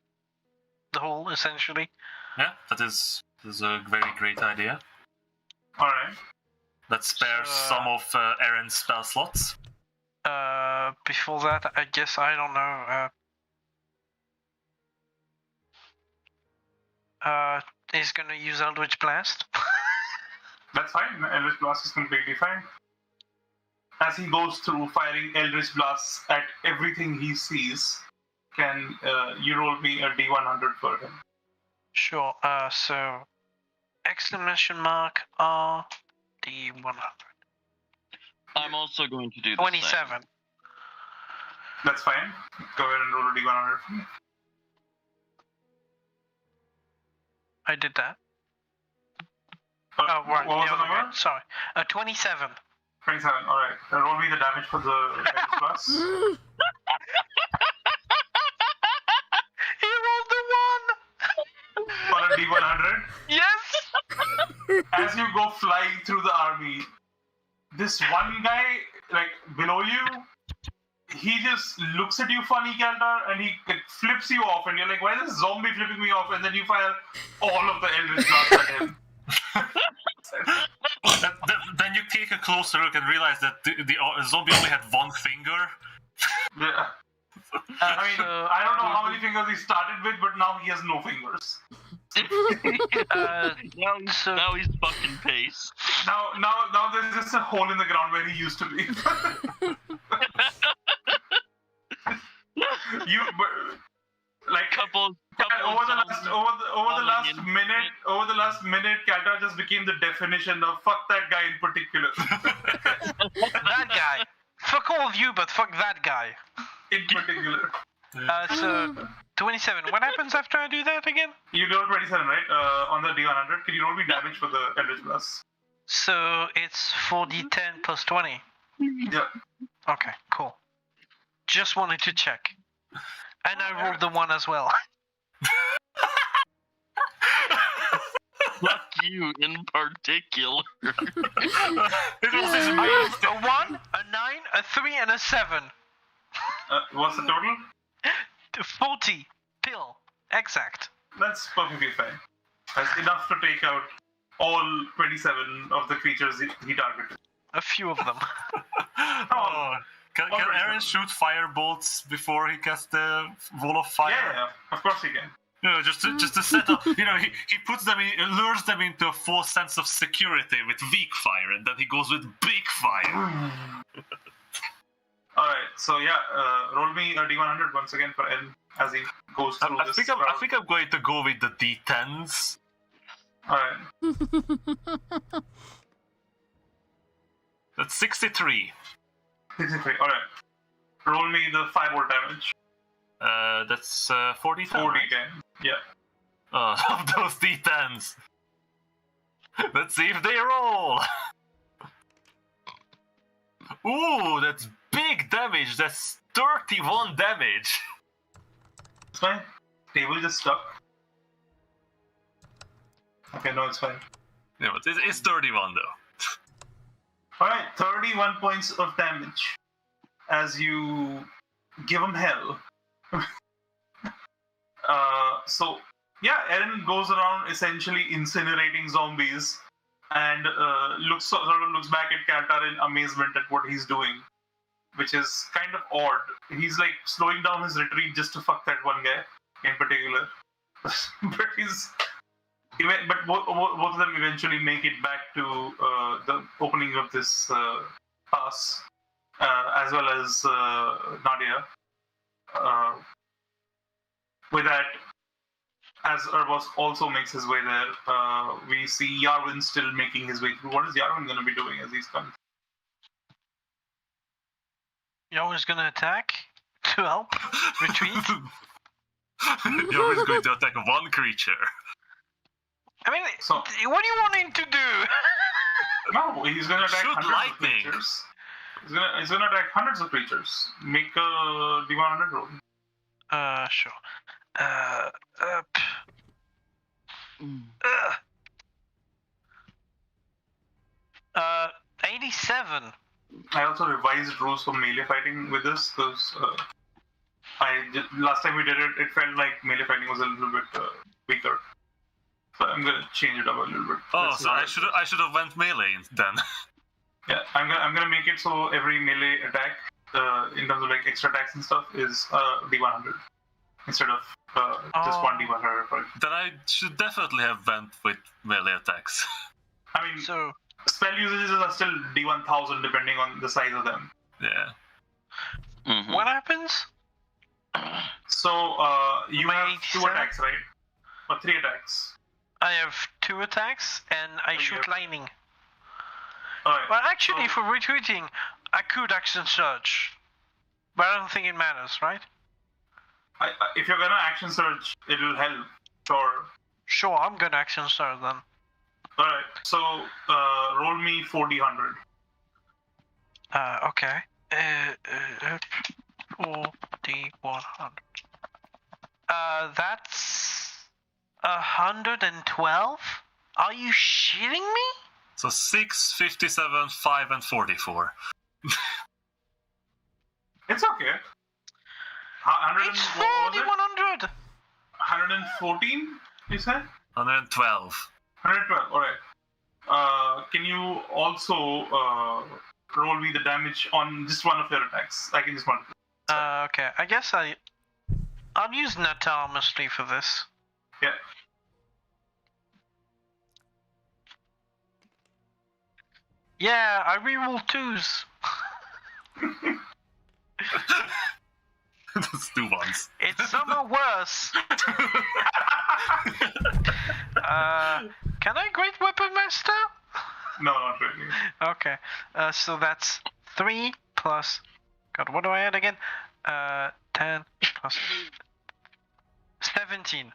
the hole, essentially. Yeah, that is a very great idea. Alright. That spares some of Aaron's spell slots. Before that, I guess I don't know. He's gonna use Eldritch Blast. That's fine. Eldritch Blast is completely fine. As he goes through firing Eldritch Blasts at everything he sees, can you roll me a D100 for him? Sure. So exclamation mark R D100. I'm also going to do the 27. same. That's fine. Go ahead and roll a D100 for me. I did that. Oh, Right. What was yeah, the number? okay, sorry. 27. 27. Alright. Roll me the damage for the Eldritch Blast. He rolled the 1! On a D100. Yes! As you go flying through the army, this one guy, like, below you, he just looks at you funny, Kaldar, and he like, flips you off, and you're like, why is this zombie flipping me off? And then you fire all of the Eldritch Blasts at him. Then you take a closer look and realize that the zombie only had one finger. Yeah. I mean, I don't know how many fingers he started with, but now he has no fingers. Now he's fucking pace. Now there's just a hole in the ground where he used to be. Over the last minute, Kata just became the definition of fuck that guy in particular. That guy. Fuck all of you, but fuck that guy. In particular. So 27. What happens after I do that again? You roll 27, right? On the D100. Can you roll me damage for the Eldritch Blast? So it's 4d10 plus 20. Yeah. Okay, cool. Just wanted to check. And I rolled the 1 as well. Fuck you in particular. It was his I main rolled a 1, a 9, a 3, and a 7. What's the total? 40. Pill. Exact. That's perfectly fine. That's enough to take out all 27 of the creatures he targeted. A few of them. Oh, can Aaron shoot fire bolts before he casts the wall of fire? Yeah, of course he can. You know, just to set up. You know, he puts them in, lures them into a false sense of security with weak fire, and then he goes with big fire. Alright, so yeah, roll me a D100 once again for N as he goes through this. I think I'm going to go with the D10s. Alright. That's 63. 63, alright. Roll me the 5 volt damage. That's 40. 40 yeah. Of those D10s. Let's see if they roll. Ooh, that's big damage. That's 31 damage. It's fine. Table just stuck. Okay, no, it's fine. Yeah, but it's 31 though. Alright, 31 points of damage as you give him hell. So, yeah, Eren goes around essentially incinerating zombies and sort of looks back at Kaltar in amazement at what he's doing, which is kind of odd. He's like slowing down his retreat just to fuck that one guy in particular. But both of them eventually make it back to the opening of this pass, as well as Nadia. With that, as Urbos also makes his way there, we see Yarwin still making his way through. What is Yarwin going to be doing as he's coming? Yarwin's gonna attack to help retreat. Yarwin's going to attack one creature. I mean, So- what do you want him to do? No, he's going to attack Shoot hundreds lightning. of creatures. He's going to attack hundreds of creatures. Make a D100 roll. Sure. 87. I also revised rules for melee fighting with this because last time we did it, it felt like melee fighting was a little bit weaker. So I'm gonna change it up a little bit. Oh, Let's so see how I should have went melee then. Yeah, I'm gonna make it so every melee attack, in terms of like extra attacks and stuff, is D100 instead of just one D100. Then I should definitely have went with melee attacks. I mean, So, spell usages are still D1000 depending on the size of them. Yeah. Mhm. what happens? So you My have 2 87? attacks, right? Or 3 attacks. I have 2 attacks, and I Oh, shoot yeah. lightning. Alright. Well, actually, so, for retweeting, I could action surge. But I don't think it matters, right? if you're gonna action search, it'll help. Sure. Sure, I'm gonna action surge then. Alright. So roll me 4D100. Okay. 4D100. That's 112? Are you shitting me? So 6, 57, 5, and 44. It's okay. 100 It's what was it? 4D100! 114, you said? 112. 112, alright. Can you also roll me the damage on just one of your attacks? I can just one. Okay. I guess I'll use Natal mostly for this. Yeah. Yeah, I reroll 2s. That's 2 ones. It's somehow worse. Can I Great Weapon Master? No, not really. Okay. So that's 3 plus. God, what do I add again? 10 plus 17.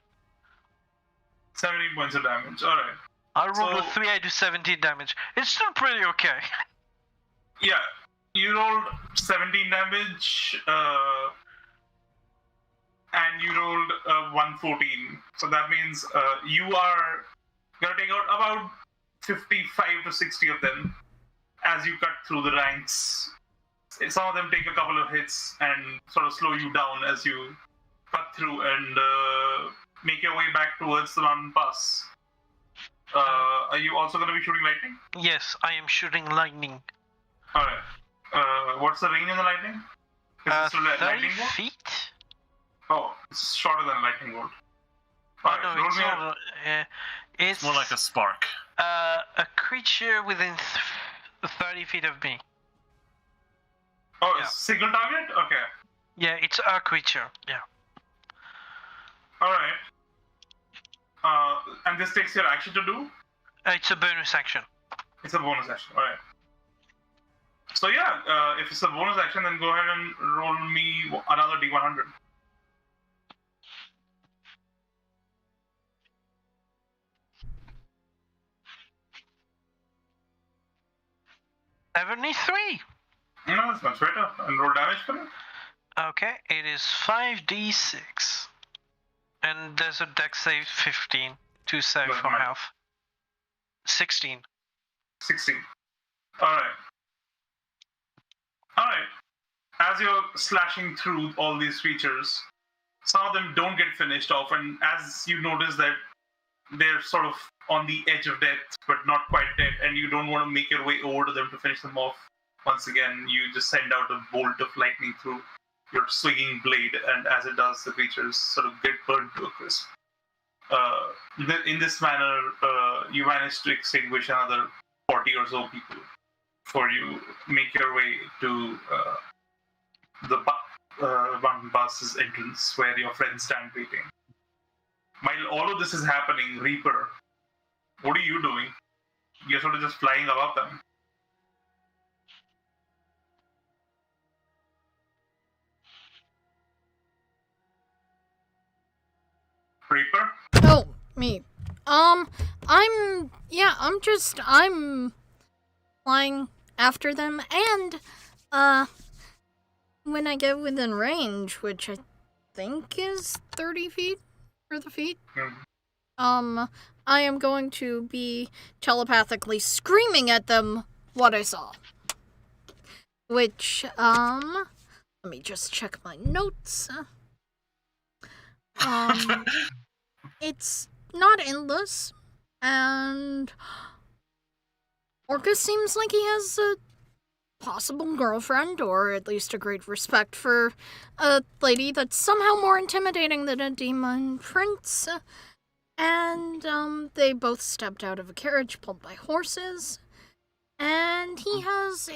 17 points of damage. Alright. I rolled a So- 3, I do 17 damage. It's still pretty okay. Yeah. You rolled 17 damage, and you rolled 114. So that means you are gonna take out about 55 to 60 of them as you cut through the ranks. Some of them take a couple of hits and sort of slow you down as you cut through and make your way back towards the mountain pass. Are you also going to be shooting lightning? Yes, I am shooting lightning. Alright. What's the range on the lightning? Is it still a 30 lightning bolt? feet? Oh, it's shorter than a lightning bolt. Oh Alright, no, roll it's me a- not. It's More like a spark. a creature within 30 feet of me. Oh, yeah. single target? Okay. Yeah, it's a creature. Yeah. Alright. And this takes your action to do? It's a bonus action. It's a bonus action. Alright. So yeah, if it's a bonus action, then go ahead and roll me another D100. $73. No, that's much better. And roll damage for me. Okay, it is 5d6. And there's a dex save 15 to save Doesn't for matter. health. 16. 16. Alright. Alright. As you're slashing through all these creatures, some of them don't get finished off, and as you notice that they're sort of on the edge of death, but not quite dead, and you don't want to make your way over to them to finish them off, once again, you just send out a bolt of lightning through your swinging blade, and as it does, the creatures sort of get burned to a crisp. In this manner, you manage to extinguish another 40 or so people before you make your way to the mountain pass's entrance where your friends stand waiting. While all of this is happening, Reaper, what are you doing? You're sort of just flying above them. Reaper? Oh, me. I'm flying after them, and, when I get within range, which I think is 30 feet for the feet, I am going to be telepathically screaming at them what I saw. Which, let me just check my notes. It's not endless. And Orcus seems like he has a possible girlfriend, or at least a great respect for a lady that's somehow more intimidating than a demon prince. And they both stepped out of a carriage pulled by horses. And he has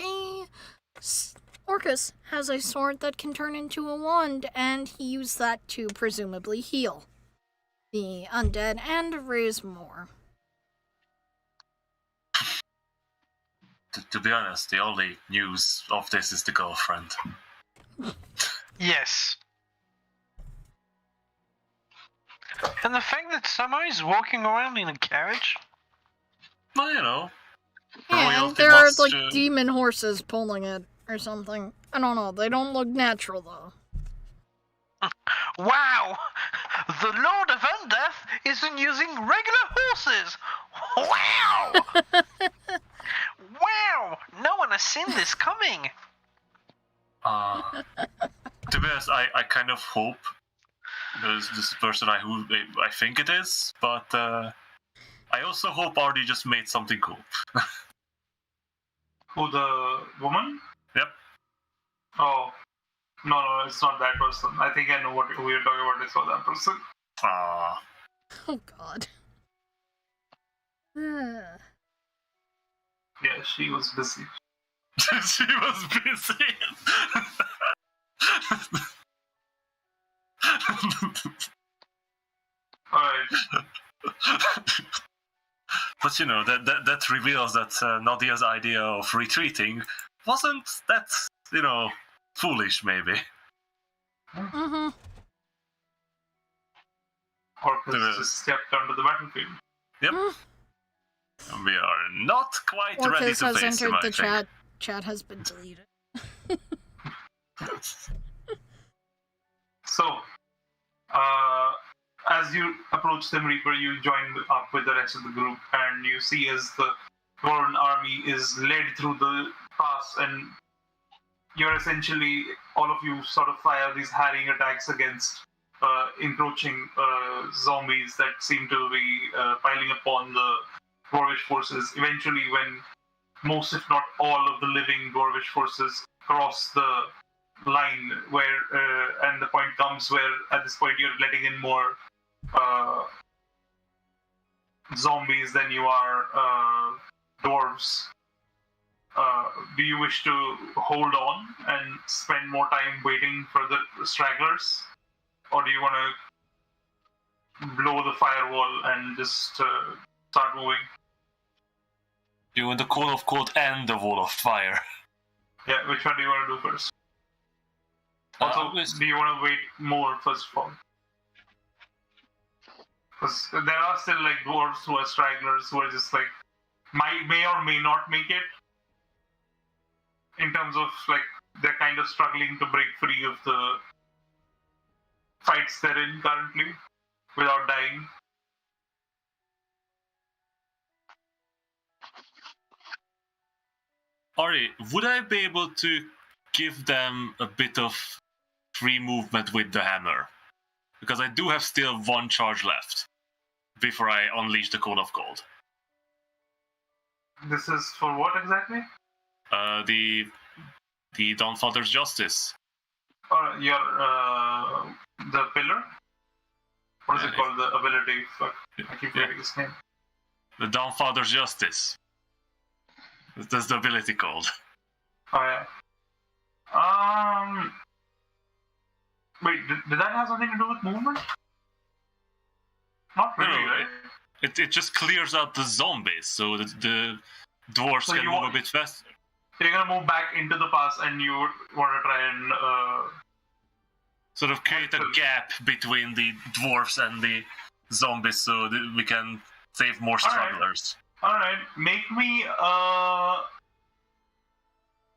Orcus has a sword that can turn into a wand, and he used that to presumably heal the undead and raise more. To be honest, the only news of this is the girlfriend. Yes. And the fact that somehow he's walking around in a carriage? Well, you know. Yeah, and royalty there are must, like demon horses pulling it or something. I don't know. They don't look natural though. Wow! The Lord of Undeath isn't using regular horses! Wow! Wow! No one has seen this coming! To be honest, I kind of hope there's this person who I think it is, but I also hope Artie just made something cool. Who, the woman? Yep. Oh. No, it's not that person. I think I know who you're talking about. It's not that person. Ah. Oh god. Yeah, she was busy. She was busy. Alright. But you know, that reveals that Nadia's idea of retreating wasn't that, foolish, maybe. Mm-hmm. Orcus just stepped onto the battlefield. Yep. We are not quite ready Orcus to has face him, entered I the think. chat. Chat has been deleted. So, as you approach the Reaper, you join up with the rest of the group, and you see as the Goron army is led through the pass, and you're essentially, all of you sort of fire these harrying attacks against encroaching zombies that seem to be piling upon the Dwarvish forces. Eventually, when most, if not all, of the living Dwarvish forces cross the line, where and the point comes where at this point you're letting in more zombies than you are dwarves. Do you wish to hold on and spend more time waiting for the stragglers, or do you want to blow the firewall and just start moving? You want the Call of Cold and the Wall of Fire. Yeah, which one do you want to do first? Also, do you want to wait more first of all? Because there are still like dwarves who are stragglers who are just like may or may not make it. In terms of like they're kind of struggling to break free of the fights they're in currently without dying. Ari, would I be able to give them a bit of free movement with the hammer? Because I do have still one charge left before I unleash the Call of Gold. This is for what exactly? The Dawnfather's Justice. Your the pillar? What is it called? The ability? Fuck, I keep forgetting his name. The Dawnfather's Justice. That's the ability called. Oh yeah. Wait, did that have something to do with movement? Not really, No, right? It just clears out the zombies, so the dwarves So can you move want- a bit faster. You're gonna move back into the pass, and you want to try and Sort of create a gap between the dwarves and the zombies, so that we can save more strugglers. Alright, make me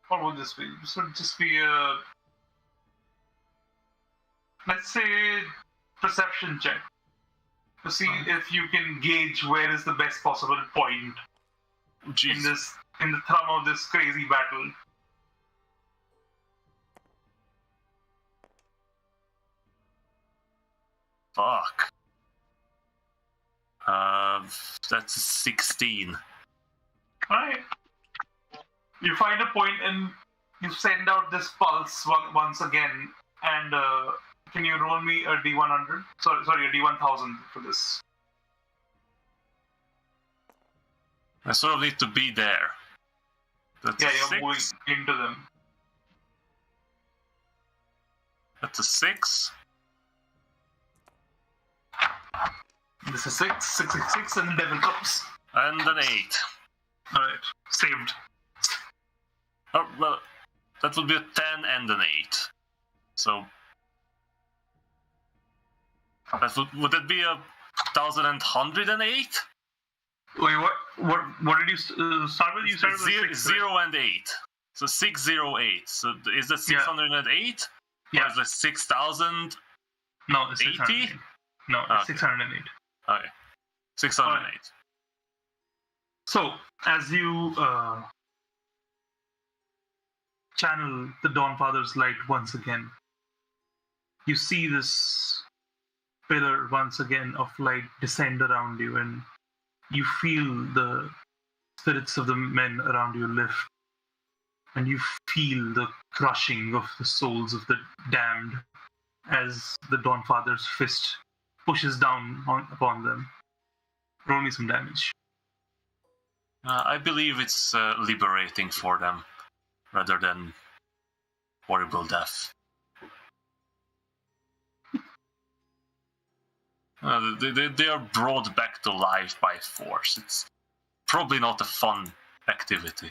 what would this be? This would just be a, let's say, perception check to see if you can gauge where is the best possible point Jeez. in the thrum of this crazy battle. Fuck. That's 16. Alright. You find a point and you send out this pulse once again. And can you roll me a D100? Sorry, a D1000 for this. I sort of need to be there. That's Yeah, a you're 6. moving into them. That's a 6. This is 6, and the devil comes. And an 8. Alright, saved. Oh, well, that would be a 10 and an 8. So, would that be a 1,108? Wait, what did you start with? You started with 6, 0 and 8. So 608. So is that 608? Yeah. Or is that 6,000? No, it's 80? 608. No, it's Okay. 608. Okay. 608. So, as you channel the Dawnfather's light once again, you see this pillar once again of light descend around you, and you feel the spirits of the men around you lift, and you feel the crushing of the souls of the damned as the Dawnfather's fist pushes down upon them. Roll me some damage. I believe it's liberating for them, rather than horrible death. They are brought back to life by force. It's probably not a fun activity.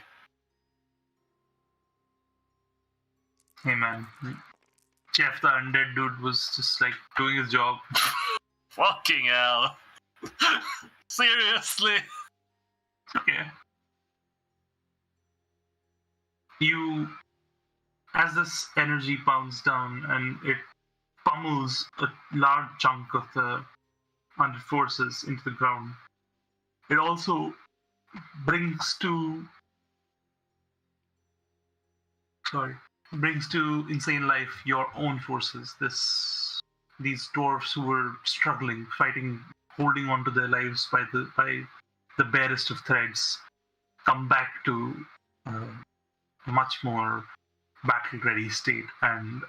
Hey man, Jeff the undead dude was just like doing his job. Fucking hell! Seriously? Okay. As this energy pounds down and it pummels a large chunk of the undead forces into the ground, it also brings to insane life your own forces. These dwarves who were struggling, fighting, holding on to their lives by the barest of threads, come back to a much more battle-ready state, and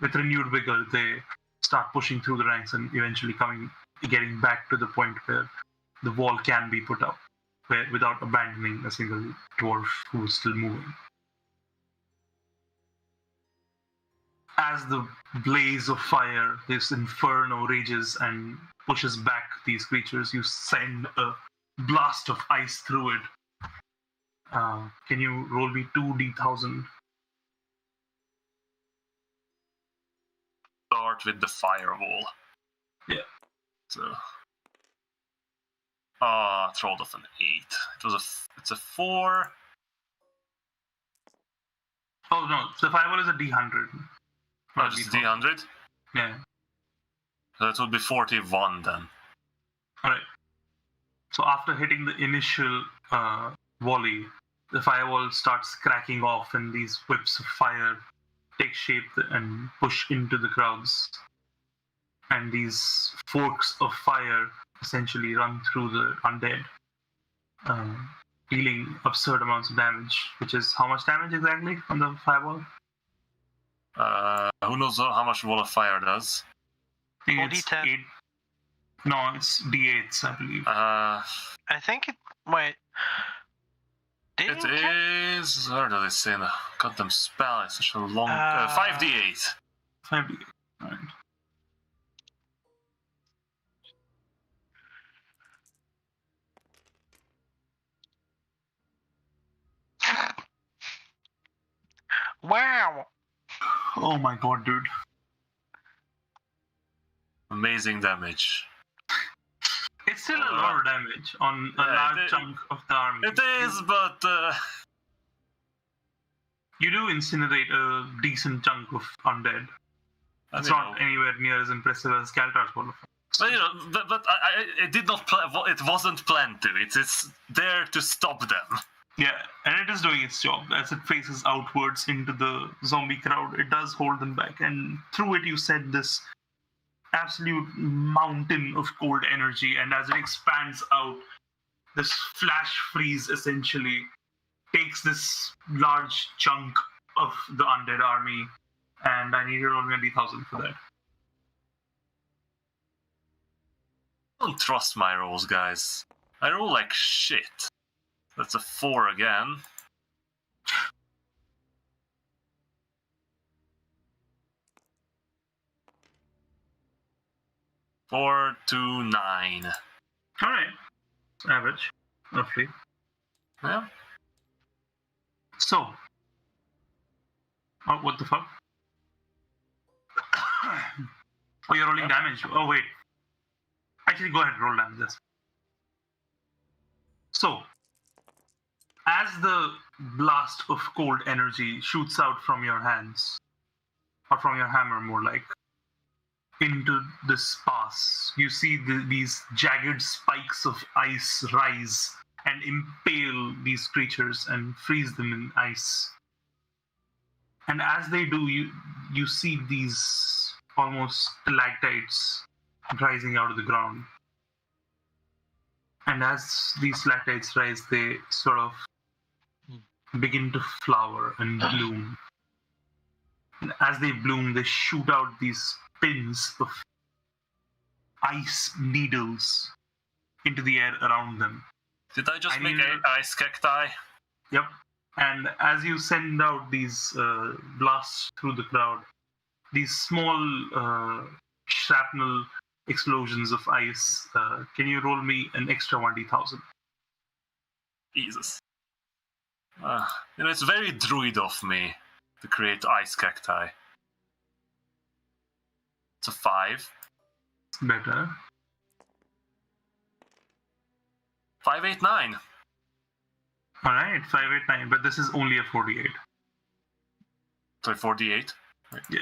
with renewed vigor, they start pushing through the ranks and eventually getting back to the point where the wall can be put up, without abandoning a single dwarf who is still moving. As the blaze of fire, this inferno rages and pushes back these creatures, you send a blast of ice through it. Can you roll me 2d1000? Start with the firewall. Yeah. So. I rolled off an 8. It's a 4. Oh no, the firewall is a d100. Oh, just D100? Yeah. That would be 41 then. Alright. So after hitting the initial volley, the firewall starts cracking off, and these whips of fire take shape and push into the crowds. And these forks of fire essentially run through the undead, dealing absurd amounts of damage. Which is how much damage exactly on the firewall? Who knows how much wall of fire does? I think it's 4d10. 8. No, it's d8s, I believe. I think it. Wait. It is. Where does it say in the goddamn spell? It's such a long. 5d8. 5d8. Alright. Wow. Oh my god, dude. Amazing damage. It's still a lot of damage on a large chunk of the army. It is, but You do incinerate a decent chunk of undead. It's not anywhere near as impressive as Kaltar's wall of fire. But you know, it did not. It wasn't planned to. It's there to stop them. Yeah, and it is doing its job. As it faces outwards into the zombie crowd, it does hold them back. And through it, you said this absolute mountain of cold energy, and as it expands out, this flash freeze essentially takes this large chunk of the undead army, and I need you to roll me a d1000 for that. I don't trust my rolls, guys. I roll like shit. That's a 4 again. Four to 9. All right, average, roughly. Yeah. So, oh, what the fuck? Oh, you're rolling damage. Oh, wait. Actually, go ahead, roll damage. Yes. So, as the blast of cold energy shoots out from your hands, or from your hammer, more like, into this pass, you see these jagged spikes of ice rise and impale these creatures and freeze them in ice. And as they do, you see these almost stalactites rising out of the ground. And as these stalactites rise, they sort of begin to flower and bloom. And as they bloom, they shoot out these pins of ice needles into the air around them. Did I just I make need- ice cacti? Yep. And as you send out these blasts through the crowd, these small shrapnel explosions of ice, can you roll me an extra 1d1000? Jesus. It's very druid of me to create ice cacti. It's a 5. Better. 5, 8, 9. Alright, 589, but this is only a 48. Sorry, 48. Yeah.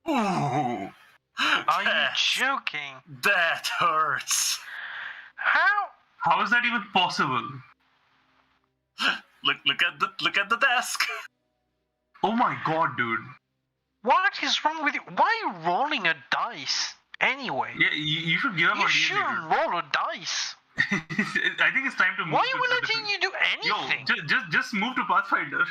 Ooh! Are you that, joking? that hurts. How? How is that even possible? Look at the desk. Oh my god, dude. What is wrong with you? Why are you rolling a dice anyway? Yeah, you should give up You on shouldn't D&D, roll a dice. dude. I think it's time to move Why to are we a letting different- you do anything? Yo, just move to Pathfinder.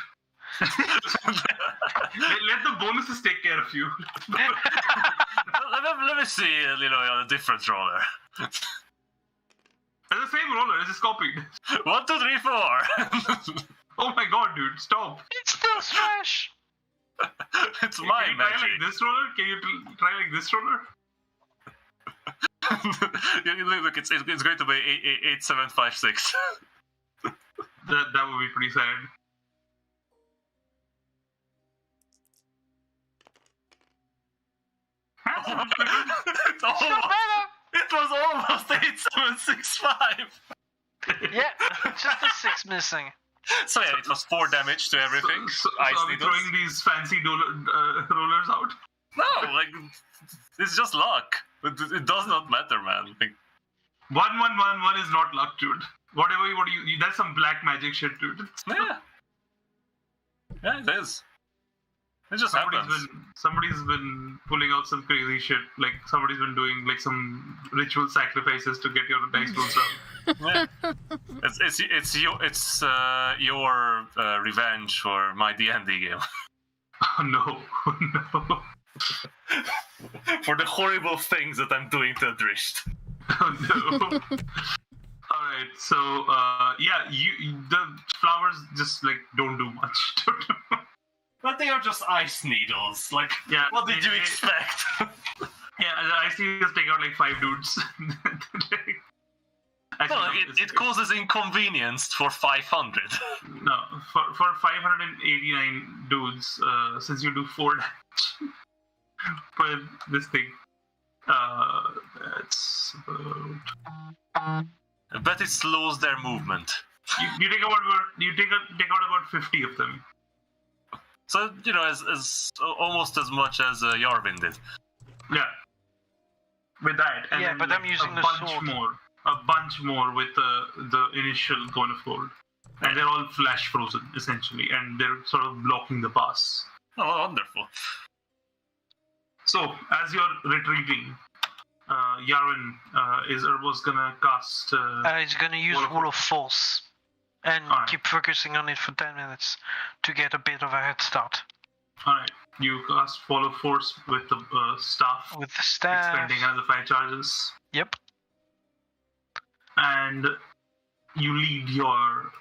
let the bonuses take care of you. let me see, on a different roller. It's the same roller, it's just copied. 1, 2, 3, 4. Oh my god, dude, stop. It's still trash. It's my Can you try magic. like this roller? Can you try like this roller? Look, it's going to be 8, 7, 5, 6. That would be pretty sad. It's almost, it was almost 8, 7, 6, 5. Yeah, just the 6 missing. So yeah, it was 4 damage to everything. So Ice are we needles. throwing these fancy rollers out? No, like it's just luck. It does not matter, man. Like, 1-1-1-1 is not luck, dude. Whatever you that's some black magic shit, dude. yeah, it is. It just happens. Somebody's been pulling out some crazy shit. Like somebody's been doing like some ritual sacrifices to get your dice rolls out. Yeah. It's your revenge for my D&D game. Oh no, no. For the horrible things that I'm doing to Adrisht. Oh no. Alright, so yeah, the flowers just like don't do much. But they are just ice needles. Like, Yeah, what did you they- expect? Yeah, I see just take out like 5 dudes. Actually, Well, no, it causes inconvenience for 500. No, for 589 dudes, since you do 4 damage per this thing, that's I bet it slows their movement. you take out about 50 of them. So, as almost as much as Yarvin did. Yeah, with that, and Yeah, then, but I'm using a the bunch sword. more, with the initial cone of gold. And they're all flash frozen, essentially, and they're sort of blocking the pass. Oh, wonderful. So, as you're retreating, Yarwin, is Urbos gonna cast... He's gonna use Wall of Force and Alright. keep focusing on it for 10 minutes to get a bit of a head start. Alright, you cast Wall of Force with the staff, With the staff. expending another 5 charges, Yep. and you lead your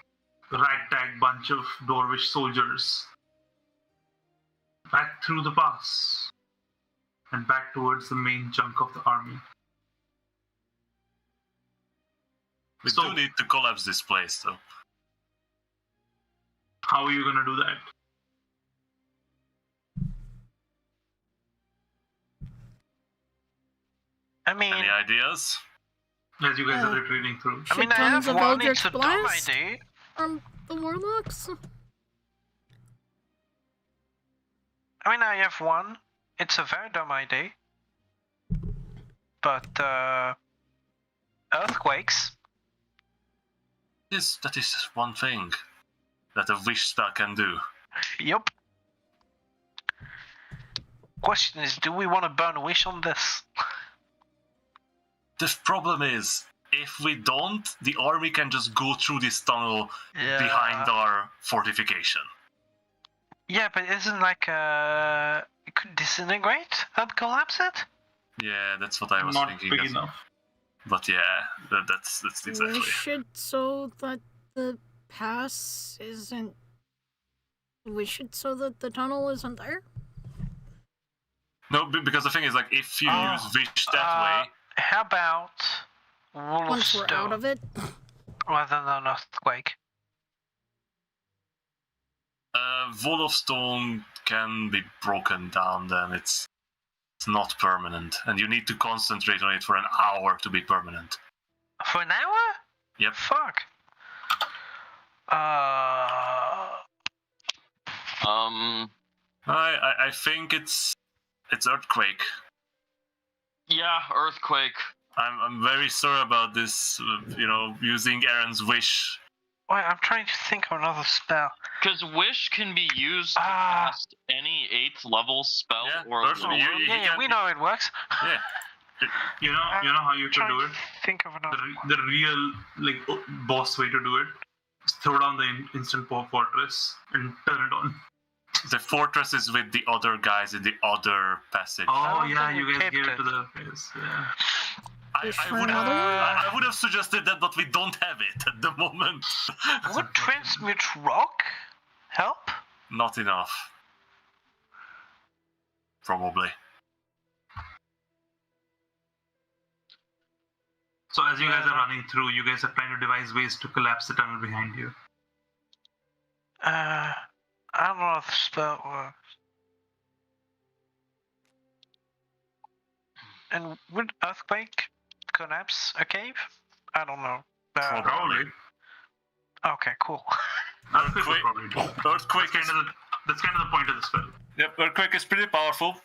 ragtag bunch of Dwarvish soldiers back through the pass and back towards the main chunk of the army. We So- do need to collapse this place, though. How are you gonna do that? I mean, Any ideas? As you guys are retreating through. I mean, Shit I tons have of one. Eldritch It's a dumb Blast? idea. From the warlocks? I mean, I have one. It's a very dumb idea. But, earthquakes. That is one thing that a wish star can do. Yup. Question is, do we want to burn a wish on this? The problem is, if we don't, the army can just go through this tunnel Yeah. behind our fortification. Yeah, but isn't like it could disintegrate and collapse it? Yeah, that's what I was Not thinking. big as- enough. But yeah, that's exactly. Wish it so that the pass isn't. Wish it so that the tunnel isn't there? No, because the thing is, like, if you Oh, use wish that way, How about Wall of Once we're out Stone of it. rather than earthquake? Wall of Stone can be broken down. Then it's not permanent, and you need to concentrate on it for an hour to be permanent. For an hour? Yep. Fuck. I think it's earthquake. Yeah, earthquake. I'm very sorry about this. Using Aaron's wish. Wait, I'm trying to think of another spell. Because wish can be used to cast any 8th level spell Yeah, or perfect. lower. You Yeah, can- we know it works. Yeah. You know how you could do it? Think of another. The real boss way to do it is throw down the instant fortress and turn it on. The fortress is with the other guys in the other passage. Oh don't yeah, think you we guys kept gave it it. to the face. Yeah. Wish I for would another one? I would have suggested that, but we don't have it at the moment. Would transmute rock help? Not enough. Probably. So as you guys are running through, you guys are trying to devise ways to collapse the tunnel behind you. I don't know if the spell works. And would earthquake collapse a cave? I don't know. Probably. Okay, cool. Earthquake will Earthquake- probably do that. Earthquake is. That's kind of the point of the spell. Yep, earthquake is pretty powerful.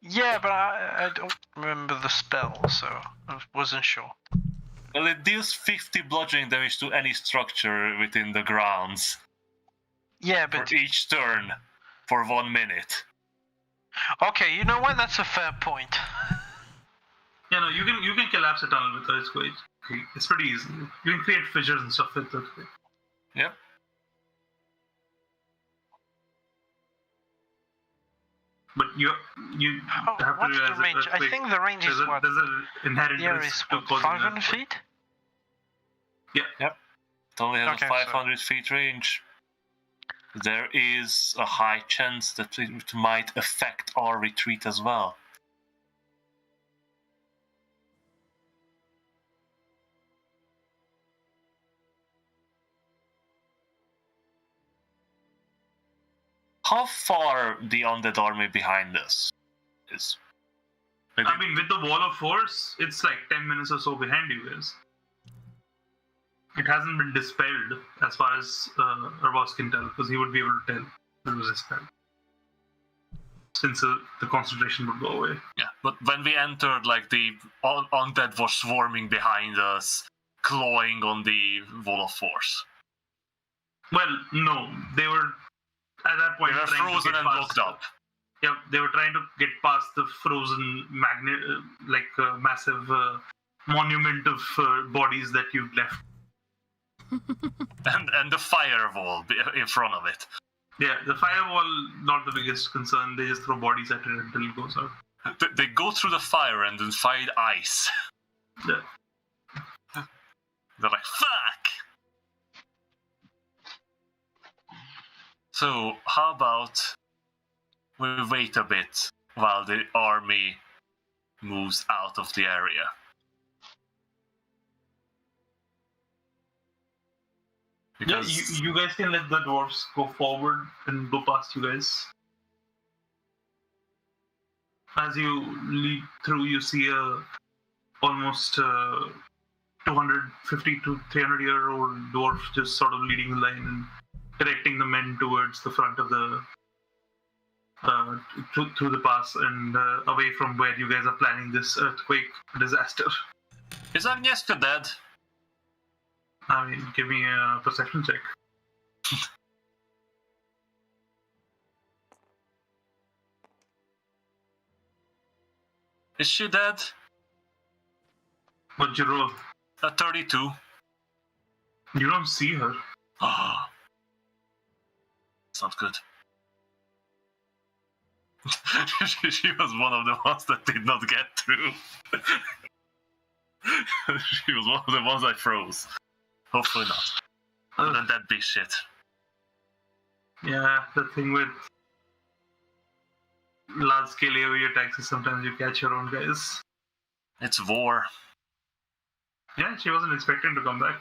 Yeah, but I don't remember the spell, so I wasn't sure. Well, it deals 50 bludgeoning damage to any structure within the grounds Yeah, for but each turn for 1 minute. okay, you know what? That's a fair point. Yeah, no, you can collapse a tunnel with earthquake. It's pretty easy. You can create fissures and stuff with earthquake. Yep. But you How, have to what's realize the range? I think the range is what? there's an inherent Here risk is to what, causing 500 earthquake. feet? It only has Okay, a 500 feet range. There is a high chance that it might affect our retreat as well. How far the undead army behind us is? I mean, with the wall of force, it's like 10 minutes or so behind you guys. It hasn't been dispelled as far as Urbos can tell, because he would be able to tell that it was dispelled. Since the concentration would go away. Yeah, but when we entered, like, the undead was swarming behind us, clawing on the wall of force. Well, no, they were at that point They were trying to frozen get and past blocked up. Yeah, they were trying to get past the frozen magnet, massive monument of bodies that you've left. And the firewall in front of it. Yeah, the firewall not the biggest concern. They just throw bodies at it until it goes out. They go through the fire and then find ice. Yeah. They're like, fuck! So, how about we wait a bit while the army moves out of the area? Because Yeah, you guys can let the dwarves go forward and go past you guys. As you lead through, you see a almost 250 to 300-year-old dwarf just sort of leading the line and directing the men towards the front of the through the pass and away from where you guys are planning this earthquake disaster. is Agnieszka dead? I mean, give me a perception check. Is she dead? What'd you roll? A 32. You don't see her. It's not good. She was one of the ones that did not get through. She was one of the ones I froze. Hopefully not. Other than that big shit. Yeah, the thing with large-scale AoE attacks is sometimes you catch your own guys. It's war. Yeah, she wasn't expecting to come back.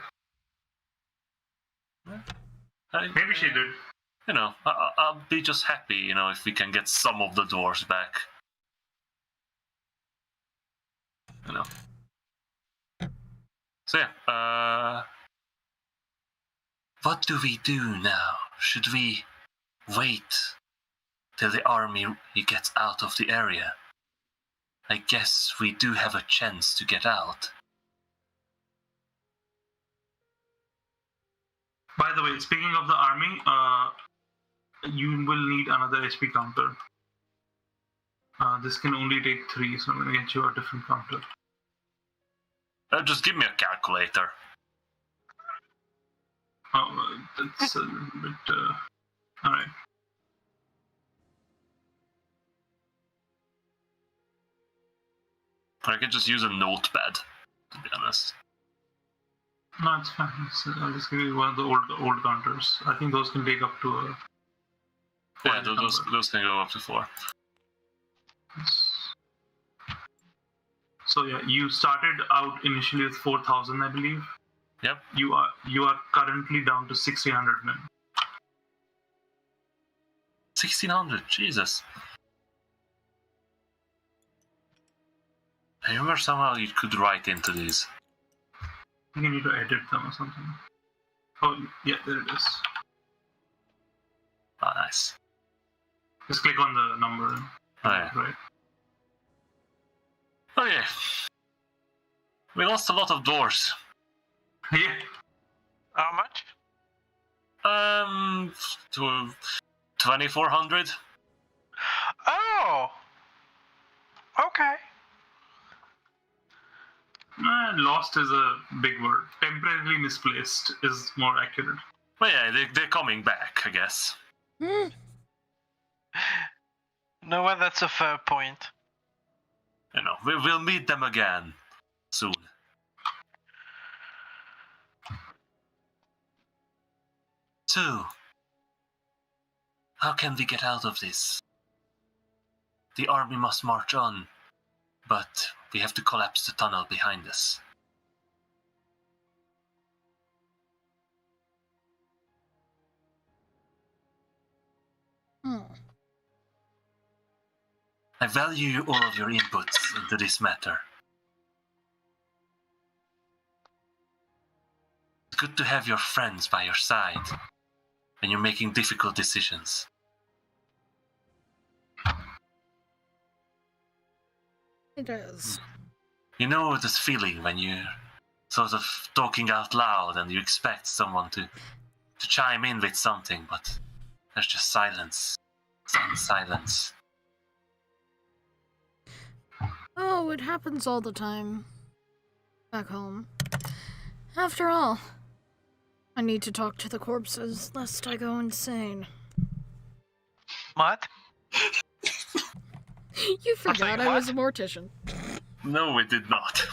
Maybe she did. You know, I'll be just happy, you know, if we can get some of the doors back. You know. So yeah, what do we do now? Should we wait till the army gets out of the area? I guess we do have a chance to get out. By the way, speaking of the army, you will need another HP counter. This can only take 3, so I'm going to get you a different counter. Just give me a calculator. Oh, that's a little bit... Alright. I can just use a notepad, to be honest. No, it's fine. I'll just give you one of the old counters. I think those can take up to a... Yeah, those can go up to 4. So yeah, you started out initially with 4,000, I believe. Yep. You are currently down to 1,600 men. 1,600, Jesus. I remember somehow you could write into these. I think you need to edit them or something. Oh, yeah, there it is. Oh, nice. Just click on the number. Oh, yeah. Right. Okay. We lost a lot of doors. Yeah. How much? To 2,400. Oh! Okay. Lost is a big word. Temporarily misplaced is more accurate. Well, yeah, they're coming back, I guess. No, well, that's a fair point. You know, we'll meet them again soon. So, how can we get out of this? The army must march on, but we have to collapse the tunnel behind us. I value all of your inputs into this matter. It's good to have your friends by your side when you're making difficult decisions. It is. You know this feeling when you're sort of talking out loud and you expect someone to to chime in with something, but there's just silence. Some silence. Oh, it happens all the time. Back home. After all, I need to talk to the corpses, lest I go insane. What? You forgot I was a what? mortician. No, we did not.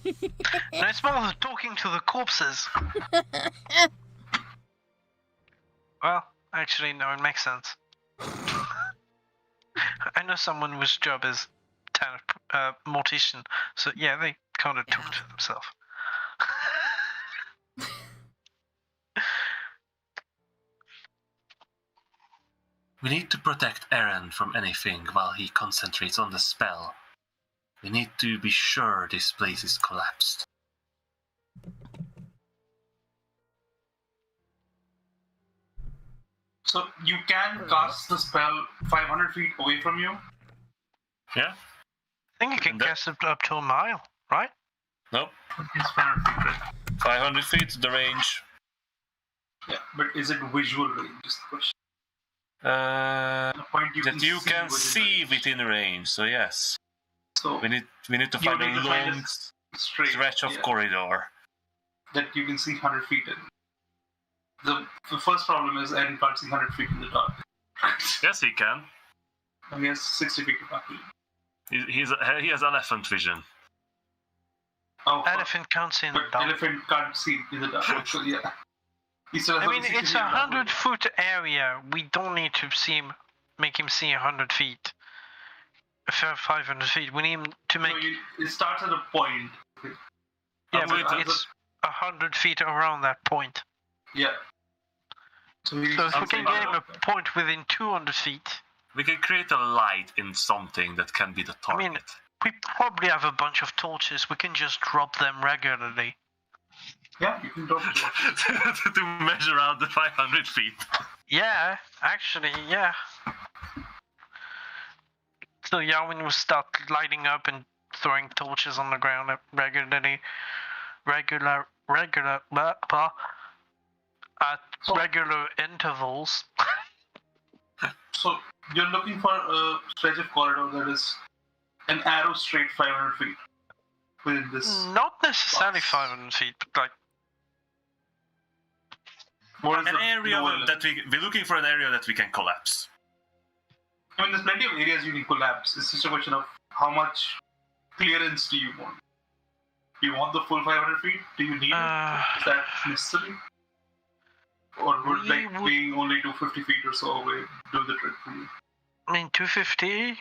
No, it's more of talking to the corpses. Well, actually, no, it makes sense. I know someone whose job is mortician, so yeah, they kind of talk to themselves. We need to protect Eren from anything while he concentrates on the spell. We need to be sure this place is collapsed. So you can cast the spell 500 feet away from you? Yeah? I think you can And that- cast it up to a mile, right? Nope. It's 500 feet, right? 500 feet, the range. Yeah, but is it visual range is the question. The point That you can within see range. within range, so yes. So We need to you find a need to find long a straight stretch of corridor. that you can see 100 feet in. The first problem is Eren can't see 100 feet in the dark. Yes, he can. And he has 60 feet of vision. He has elephant vision. Oh, fuck. Elephant can't see in the But dark. elephant can't see in the dark, so yeah. He still has I mean, only 60 it's feet in the dark. 100-foot area. We don't need to make him see 100 feet. 500 feet. We need him to make. It starts at a point. Yeah, So but it's 100 feet around that point. Yeah. So So if we can get him a point within 200 feet, We can create a light in something that can be the I target. mean, we probably have a bunch of torches. We can just drop them regularly. Yeah, you can drop it. to measure out the 500 feet. Yeah, actually, yeah. So Yarwin will start lighting up and throwing torches on the ground regularly, at regular intervals. So you're looking for a stretch of corridor that is an arrow straight 500 feet within this. Not necessarily box. 500 feet, but like What is An the area lower level? that we're looking for an area that we can collapse. I mean, there's plenty of areas you can collapse. It's just a question of how much clearance do you want? Do you want the full 500 feet? Do you need it? Is that necessary? Or would We would- being only 250 feet or so away do the trick for you? I mean 250.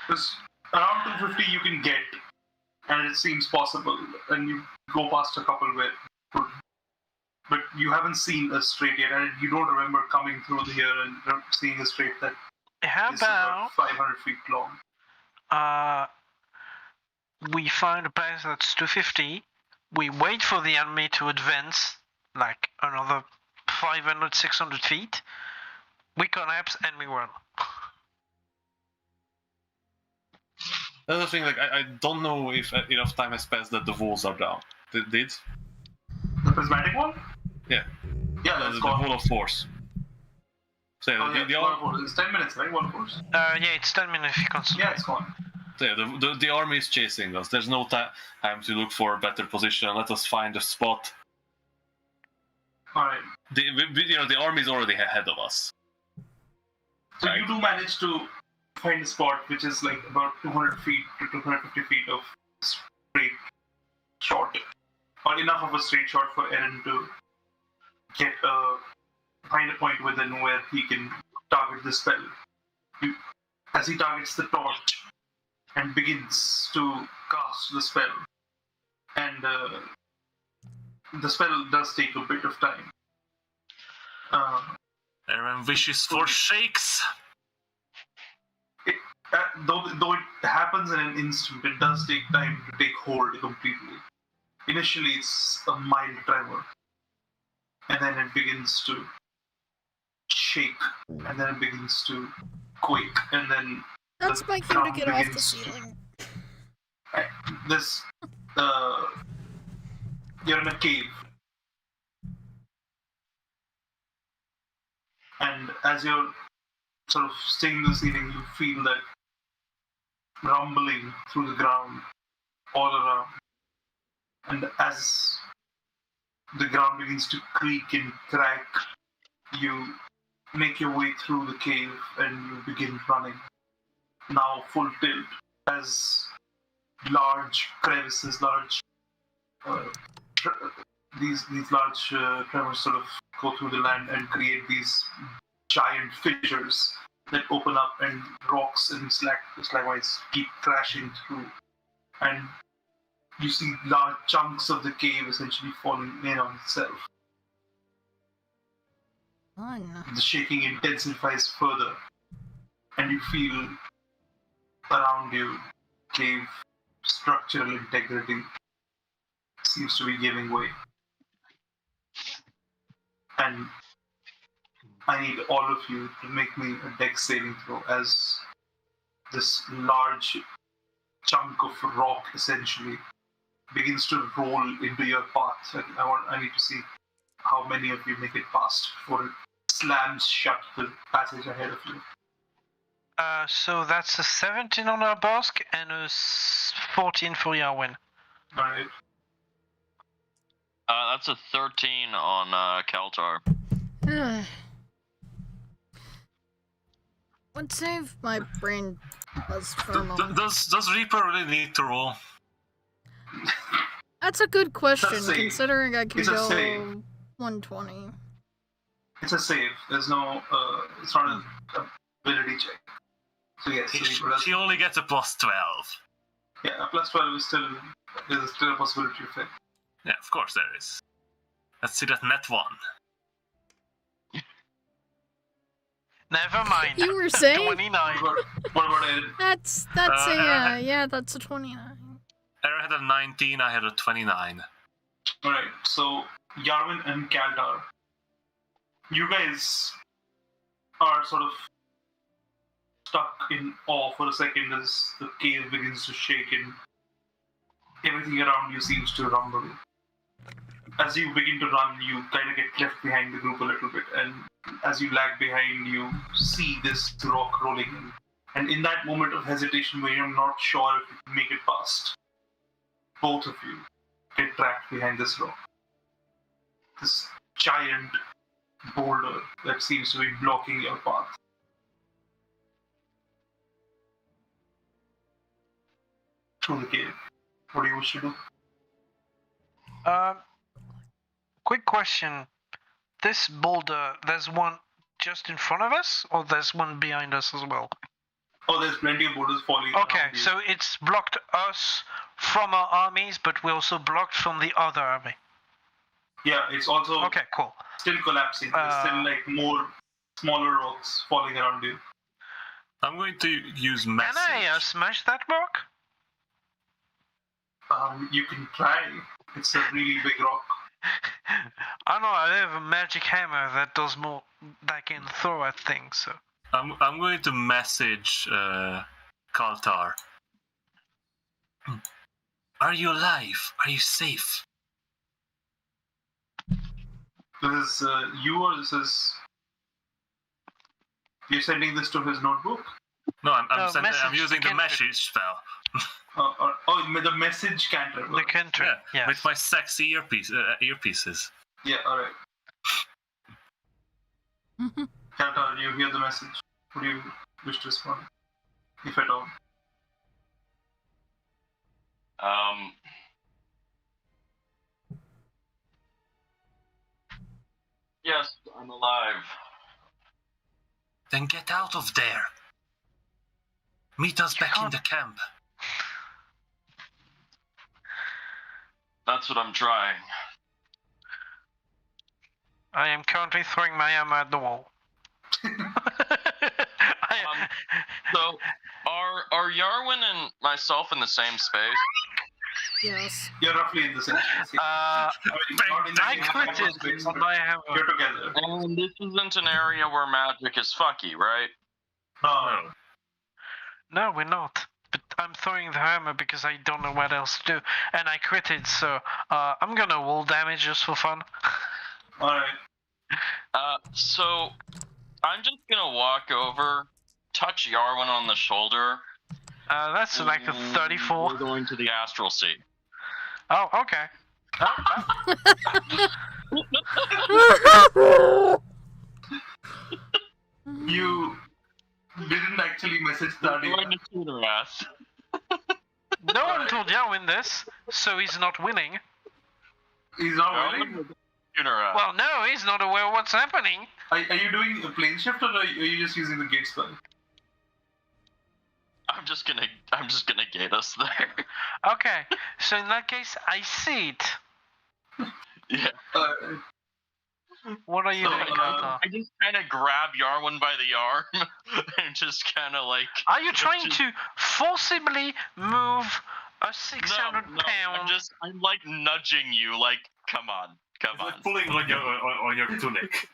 Because around 250 you can get, and it seems possible, and you go past a couple where, but you haven't seen a straight yet, and you don't remember coming through here and seeing a straight that How is about about 500 feet long. we find a place that's 250. We wait for the enemy to advance like another 500, 600 feet. We collapse and we run. Another thing, like I don't know if enough time has passed that the walls are down. Did? The prismatic wall? Yeah. Yeah, The, that's the gone. wall of force. So Oh, yeah, the wall of force. It's 10 minutes, right? Wall of force? Yeah, it's 10 minutes if you concentrate. Yeah, it's gone. the army is chasing us. There's no time to look for a better position. Let us find a spot. Alright. The army is already ahead of us. So Right. you do manage to find a spot which is like about 200 feet to 250 feet of straight shot, or enough of a straight shot for Eren to get find a point within where he can target the spell. As he targets the torch and begins to cast the spell, and the spell does take a bit of time. Eren wishes for shakes. Though it happens in an instant, it does take time to take hold completely. Initially, it's a mild tremor, and then it begins to shake, and then it begins to quake, and then That's my cue to ground get off the begins ceiling. this. You're in a cave, And as you're sort of staying in the ceiling, you feel that rumbling through the ground all around. And as the ground begins to creak and crack, you make your way through the cave and you begin running. Now full tilt as large crevices, these large tremors sort of go through the land and create these giant fissures that open up, and rocks and slagwise keep crashing through. And you see large chunks of the cave essentially falling in on itself. Fun. The shaking intensifies further, and you feel around you cave structural integrity seems to be giving way. And I need all of you to make me a dex saving throw as this large chunk of rock essentially begins to roll into your path. I need to see how many of you make it past before it slams shut the passage ahead of you. So that's a 17 on our Bosk and a 14 for Yarwin. Alright. That's a 13 on Kaltar. Would save my brain buzz for a moment. Does Reaper really need to roll? That's a good question, It's a save. considering I can It's a go save. 120. It's a save. There's no, it's not an ability check. So yes, She only gets a plus 12. yeah, a plus 12 is still, there's still a possibility of it. Yeah, of course there is. Let's see that net 1. Never mind. You were saying? 29. What about Ed? That's that's a 29. Aaron had a 19, I had a 29. Alright, so Yarwin and Kaltar, you guys are sort of stuck in awe for a second as the cave begins to shake and everything around you seems to rumble. As you begin to run, you kind of get left behind the group a little bit, and as you lag behind, you see this rock rolling in. And in that moment of hesitation where you're not sure if you can make it past, both of you get trapped behind this rock. This giant boulder that seems to be blocking your path. Through the cave. What do you wish to do? Quick question. This boulder, there's one just in front of us, or there's one behind us as well? Oh, there's plenty of boulders falling Okay, around you. so it's blocked us from our armies, but we're also blocked from the other army. Yeah, it's also Okay, cool. still collapsing. There's still like more smaller rocks falling around you. I'm going to use message. Can I smash that rock? You can try. It's a really big rock. I know I have a magic hammer that does more, that can throw at things, so. I'm going to message Kaltar. Are you alive? Are you safe? This is you, or this is... You're sending this to his notebook? No, I'm message using the cantrip. message spell. The message cantrip. The cantrip, Yeah, yes. with my sexy earpieces. Yeah, alright. Kaltar, you hear the message. What do you wish to respond? If at all. Yes, I'm alive. Then get out of there. Meet us back in the camp. That's what I'm trying. I am currently throwing my hammer at the wall. So, are Yarwin and myself in the same space? Yes. You're roughly in the same space. I space, critted but my hammer. you're together. And this isn't an area where magic is fucky, right? No. No, we're not. But I'm throwing the hammer because I don't know what else to do. And I critted, so I'm gonna roll damage just for fun. So I'm just gonna walk over, touch Yarwin on the shoulder. That's like a 34. We're going to the astral sea. Oh, okay. You didn't actually message We're Nadia. going to shoot her ass. No one told Yarwin this, so he's not winning. He's not willing. Shoot her ass. Well, no, he's not aware of what's happening. Are you doing a plane shift or are you just using the gate spell? I'm just gonna gate us there. Okay, so in that case, I see it. Yeah. What are you So, doing, Kaltar? I just kind of grab Yarwin by the arm and just kind of like. Are you trying to forcibly move a 600 No, pound? I'm like nudging you, like, come on. Like pulling on your tunic.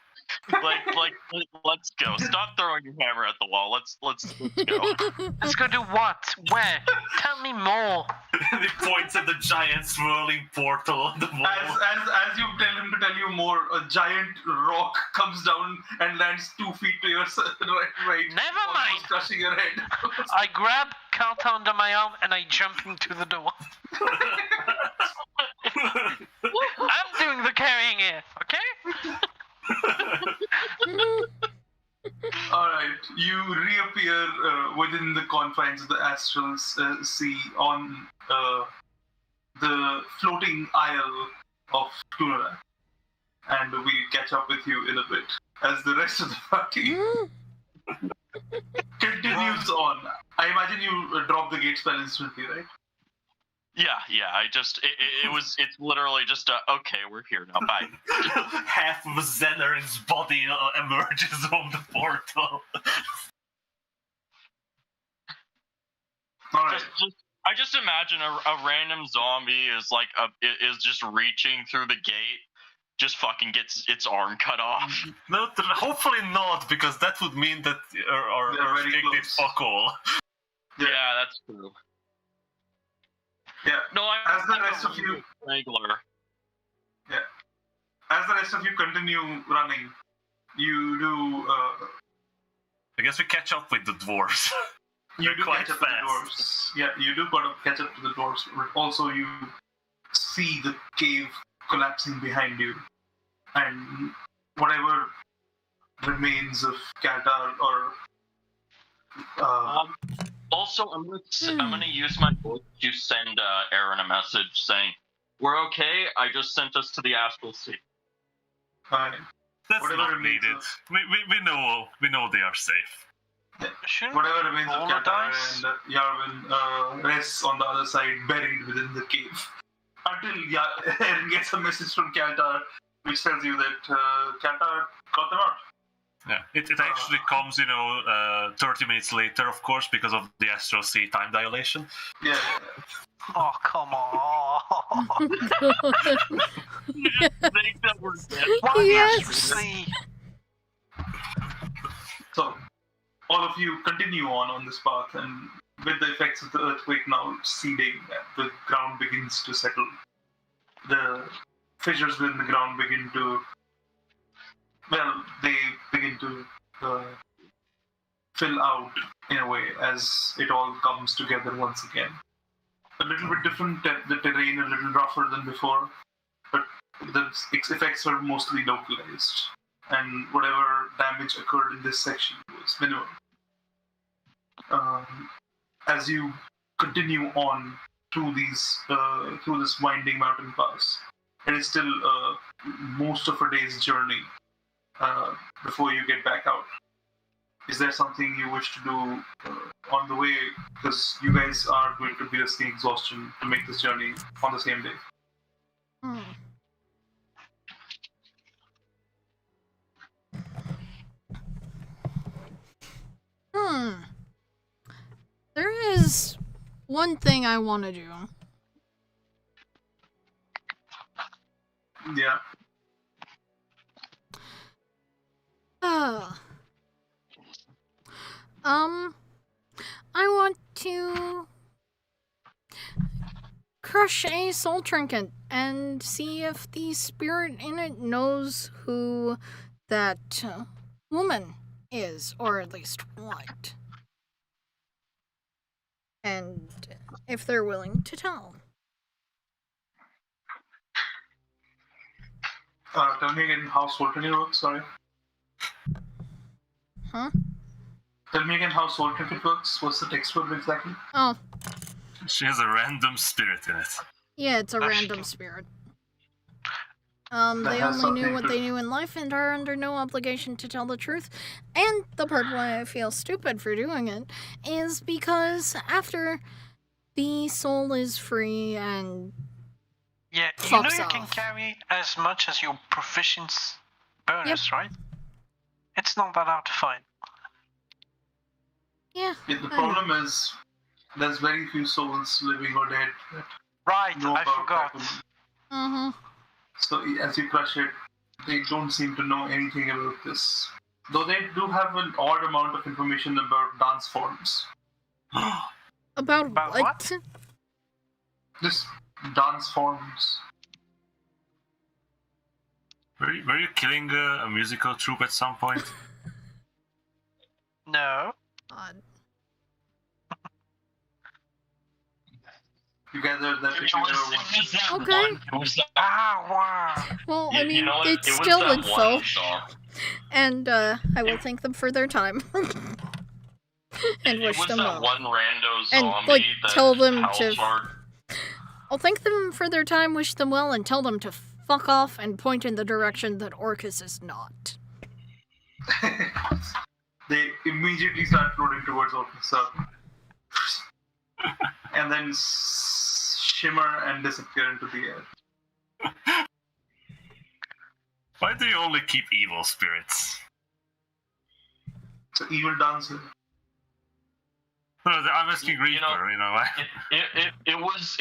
like, let's go. Stop throwing your hammer at the wall. Let's go. Let's go do what? Where? Tell me more. And he points at the giant swirling portal on the wall. As you tell him to tell you more, a giant rock comes down and lands 2 feet to your right. Never almost mind. crushing your head. I grab Kaltar under my arm and I jump into the door. I'm doing the carrying here, okay? Alright, you reappear within the confines of the astral sea on the floating isle of Tunara. And we catch up with you in a bit as the rest of the party continues on. I imagine you drop the gate spell instantly, right? Yeah. It's literally just okay, we're here now. Bye. Half of Zenarin's body emerges from the portal. Alright. I just imagine a random zombie is like is just reaching through the gate, just fucking gets its arm cut off. No, hopefully not, because that would mean that our They're very thing did close. fuck all. Yeah, that's true. Yeah. No, As the rest of you regular. As the rest of you continue running, you do I guess we catch up with the dwarves. you They're do quite catch up to the fast. dwarves. Yeah, you do kind of catch up to the dwarves. But also, you see the cave collapsing behind you, and whatever remains of Kaltar or Also, I'm gonna use my voice to send Aaron a message saying, "We're okay. I just sent us to the astral sea." That's Whatever not remains needed. of- We know they are safe. Shouldn't whatever remains of roll the Kaltar dice? and Yarvin rests on the other side, buried within the cave. Until Aaron gets a message from Kaltar, which tells you that Kaltar got them out. Yeah, it actually comes, 30 minutes later, of course, because of the Astral Sea time dilation. Yeah. Oh, come on. You just think that we're dead. Why Yes. see? So, all of you continue on this path, and with the effects of the earthquake now receding, the ground begins to settle. The fissures within the ground begin to, they begin to fill out in a way as it all comes together once again. A little bit different, the terrain a little rougher than before, but the effects are mostly localized, and whatever damage occurred in this section was minimal. As you continue on through this winding mountain pass, it is still most of a day's journey before you get back out. Is there something you wish to do on the way? Because you guys are going to be risking exhaustion to make this journey on the same day. There is one thing I want to do. Yeah. I want to crush a soul trinket and see if the spirit in it knows who that woman is, or at least what. And if they're willing to tell. Tell me again how Soul Ticket works, sorry. Huh? Tell me again how Soul Ticket works. What's the text word exactly? Oh, She has a random spirit in it. yeah, it's a Gosh. random spirit. They has only knew something what to- they knew in life and are under no obligation to tell the truth. And the part why I feel stupid for doing it is because after the soul is free and Yeah, you know Fucks you can off. carry as much as your proficiency bonus, right? It's not that hard to find. yeah, Yeah, the I know. problem is there's very few souls living or dead that Right, know I about forgot. that. Uh-huh. So as you crush it, they don't seem to know anything about this. Though they do have an odd amount of information about dance forms. About About what? what? Just dance forms. Were you killing a musical troupe at some point? No. Odd. You gather that if It you was, ever it want was that Okay. one. It was that. Ah, wow. Well, I You mean, know what? it's It was still that info, one song. and I will thank them for their time. And It wish was them that well. one rando And, zombie like, that tell them to- Halfard- I'll thank them for their time, wish them well, and tell them to fuck off and point in the direction that Orcus is not. they immediately start floating towards Orcus. And then shimmer and disappear into the air. Why do you only keep evil spirits? It's an evil dancer. No, I'm asking Reaper, You know- why? It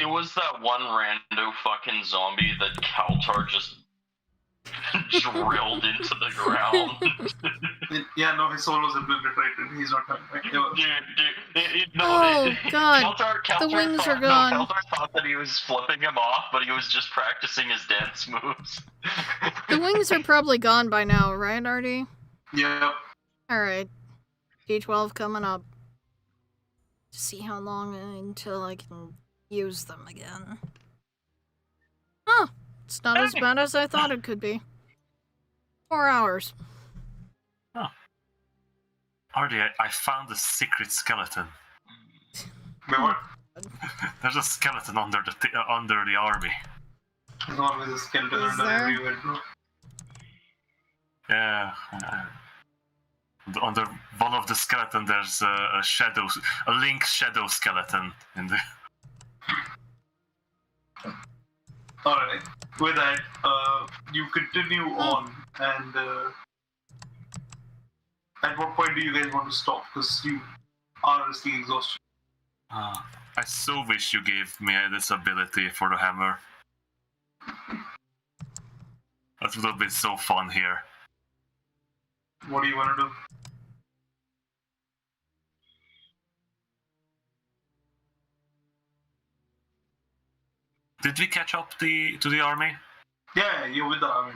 was that one rando fucking zombie that Kaltar just drilled into the ground. Yeah, no, his soul was obliterated. He's not coming back. Oh, God. Kaltar The wings thought, are gone. No, Kaltar thought that he was flipping him off, but he was just practicing his dance moves. The wings are probably gone by now, right, Artie? Yep. Alright. D12 coming up. To see how long until I can use them again. Oh, it's not as bad as I thought it could be. 4 hours. Artie, I found a secret skeleton. Wait, what? There's a skeleton under the army. There's always a skeleton Is under there? everywhere, bro. Yeah. Under one of the skeleton, there's a link shadow skeleton in the. Alright. With that, you continue on, and at what point do you guys want to stop? Because you are honestly exhausted. I so wish you gave me this ability for the hammer. That would have been so fun here. What do you want to do? Did we catch up to the army? Yeah, you're with the army.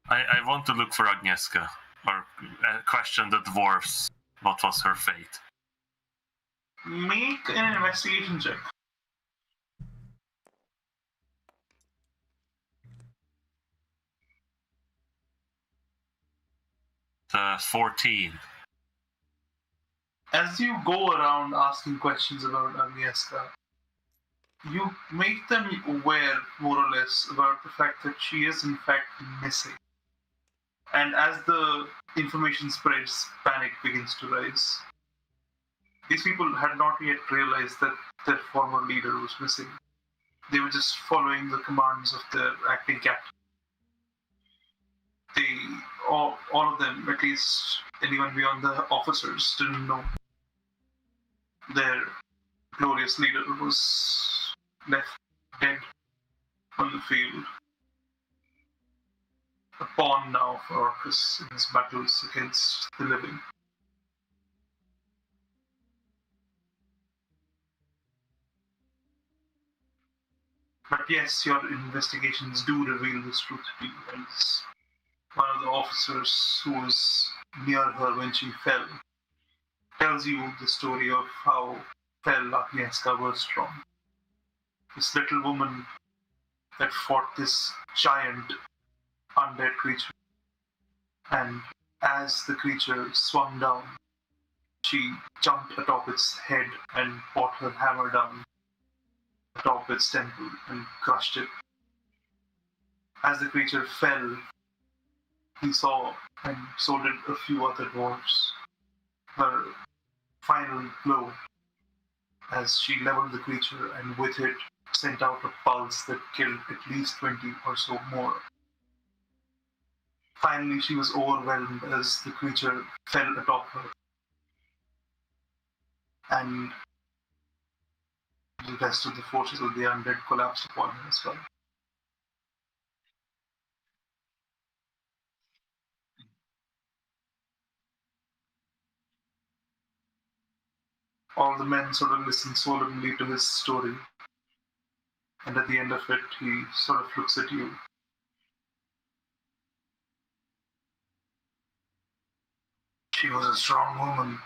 I want to look for Agnieszka, or question the dwarves. What was her fate? Make an investigation check. The 14. As you go around asking questions about Agnieszka, you make them aware, more or less, about the fact that she is in fact missing. And as the information spreads, panic begins to rise. These people had not yet realized that their former leader was missing. They were just following the commands of their acting captain. All of them, at least anyone beyond the officers, didn't know their glorious leader was left dead on the field. A pawn now for Orcus in his battles against the living. But yes, your investigations do reveal this truth to you, as one of the officers who was near her when she fell tells you the story of how fell Agnieszka Bergstrom. This little woman that fought this giant undead creature. And as the creature swung down, she jumped atop its head and brought her hammer down atop its temple and crushed it. As the creature fell, he saw, and so did a few other dwarves, her final blow as she leveled the creature and with it sent out a pulse that killed at least 20 or so more. Finally, she was overwhelmed as the creature fell atop her. And the rest of the forces of the undead collapsed upon her as well. All the men sort of listen solemnly to his story. And at the end of it, he sort of looks at you. She was a strong woman.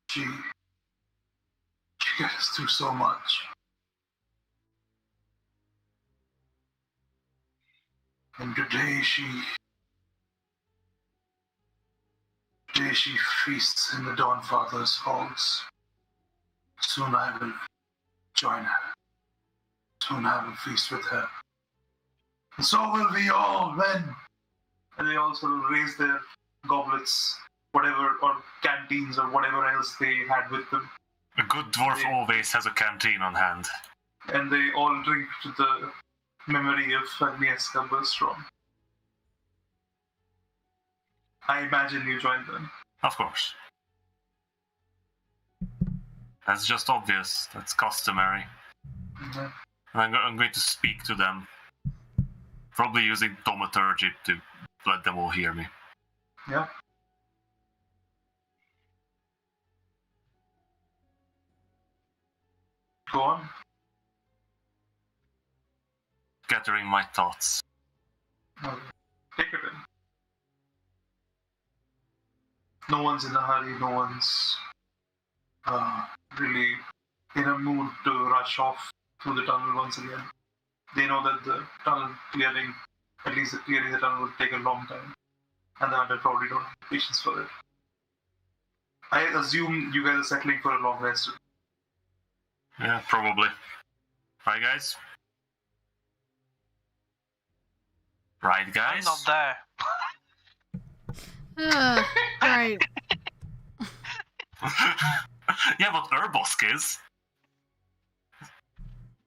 She got us through so much. And today she feasts in the Dawnfather's halls. Soon I will join her. Soon I will feast with her. And so will we all, men. And they all sort of raise their goblets, whatever, or canteens, or whatever else they had with them. A good dwarf always has a canteen on hand. And they all drink to the memory of Agnieszka Bergstrom. I imagine you joined them. Of course. That's just obvious. That's customary. Mm-hmm. And I'm going to speak to them. Probably using thaumaturgy to let them all hear me. Yeah. Go on. Gathering my thoughts. Okay. Take it in. No one's in a hurry, no one's really in a mood to rush off through the tunnel once again. They know that the tunnel clearing, at least clearing the tunnel, will take a long time. And the hunter probably don't have patience for it. I assume you guys are settling for a long rest. Yeah, probably. Right, guys? Right, I'm guys? not there. Right. Yeah, but Urbosk is.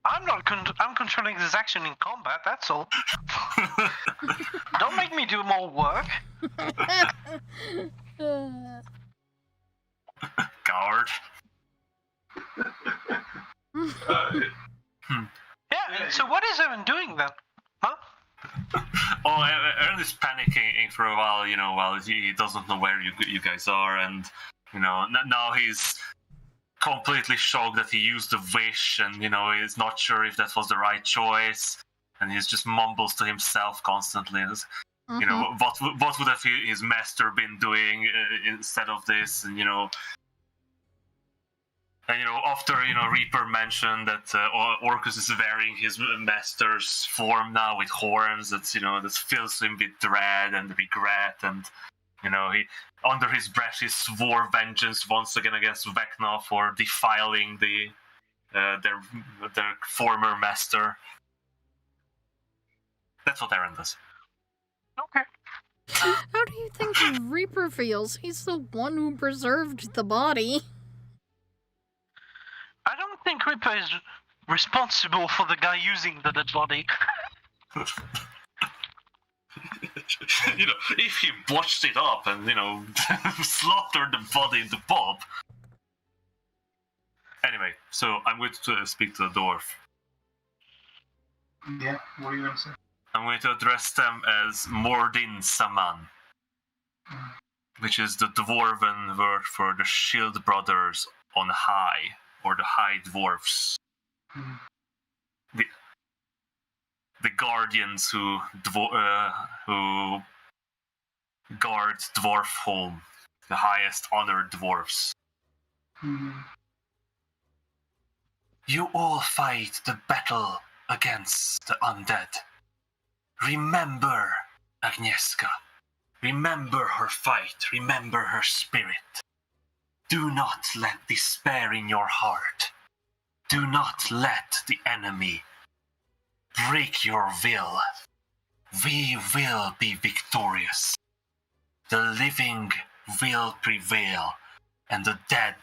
I'm not. I'm controlling this action in combat. That's all. Don't make me do more work. Coward. Yeah. So what is Evan doing then? Huh? Oh, Aaron is panicking for a while, while he doesn't know where you guys are, and, now he's completely shocked that he used the wish, and, he's not sure if that was the right choice, and he just mumbles to himself constantly. What would have his master been doing instead of this, and, after Reaper mentioned that Orcus is wearing his master's form now with horns, that fills him with dread and regret, and he under his breath he swore vengeance once again against Vecna for defiling their former master. That's what Aaron does. Okay. How do you think the Reaper feels? He's the one who preserved the body. I don't think Reaper is responsible for the guy using the dead body. If he botched it up and slaughtered the body in the pub. Anyway, so I'm going to speak to the dwarf. Yeah, what are you going to say? I'm going to address them as Mordin Saman, which is the dwarven word for the Shield Brothers on High, or the High Dwarfs. The guardians who guard dwarf home, the highest honored dwarves. You all fight the battle against the undead. Remember Agnieszka. Remember her fight. Remember her spirit. Do not let despair in your heart. Do not let the enemy break your will. We will be victorious. The living will prevail, and the dead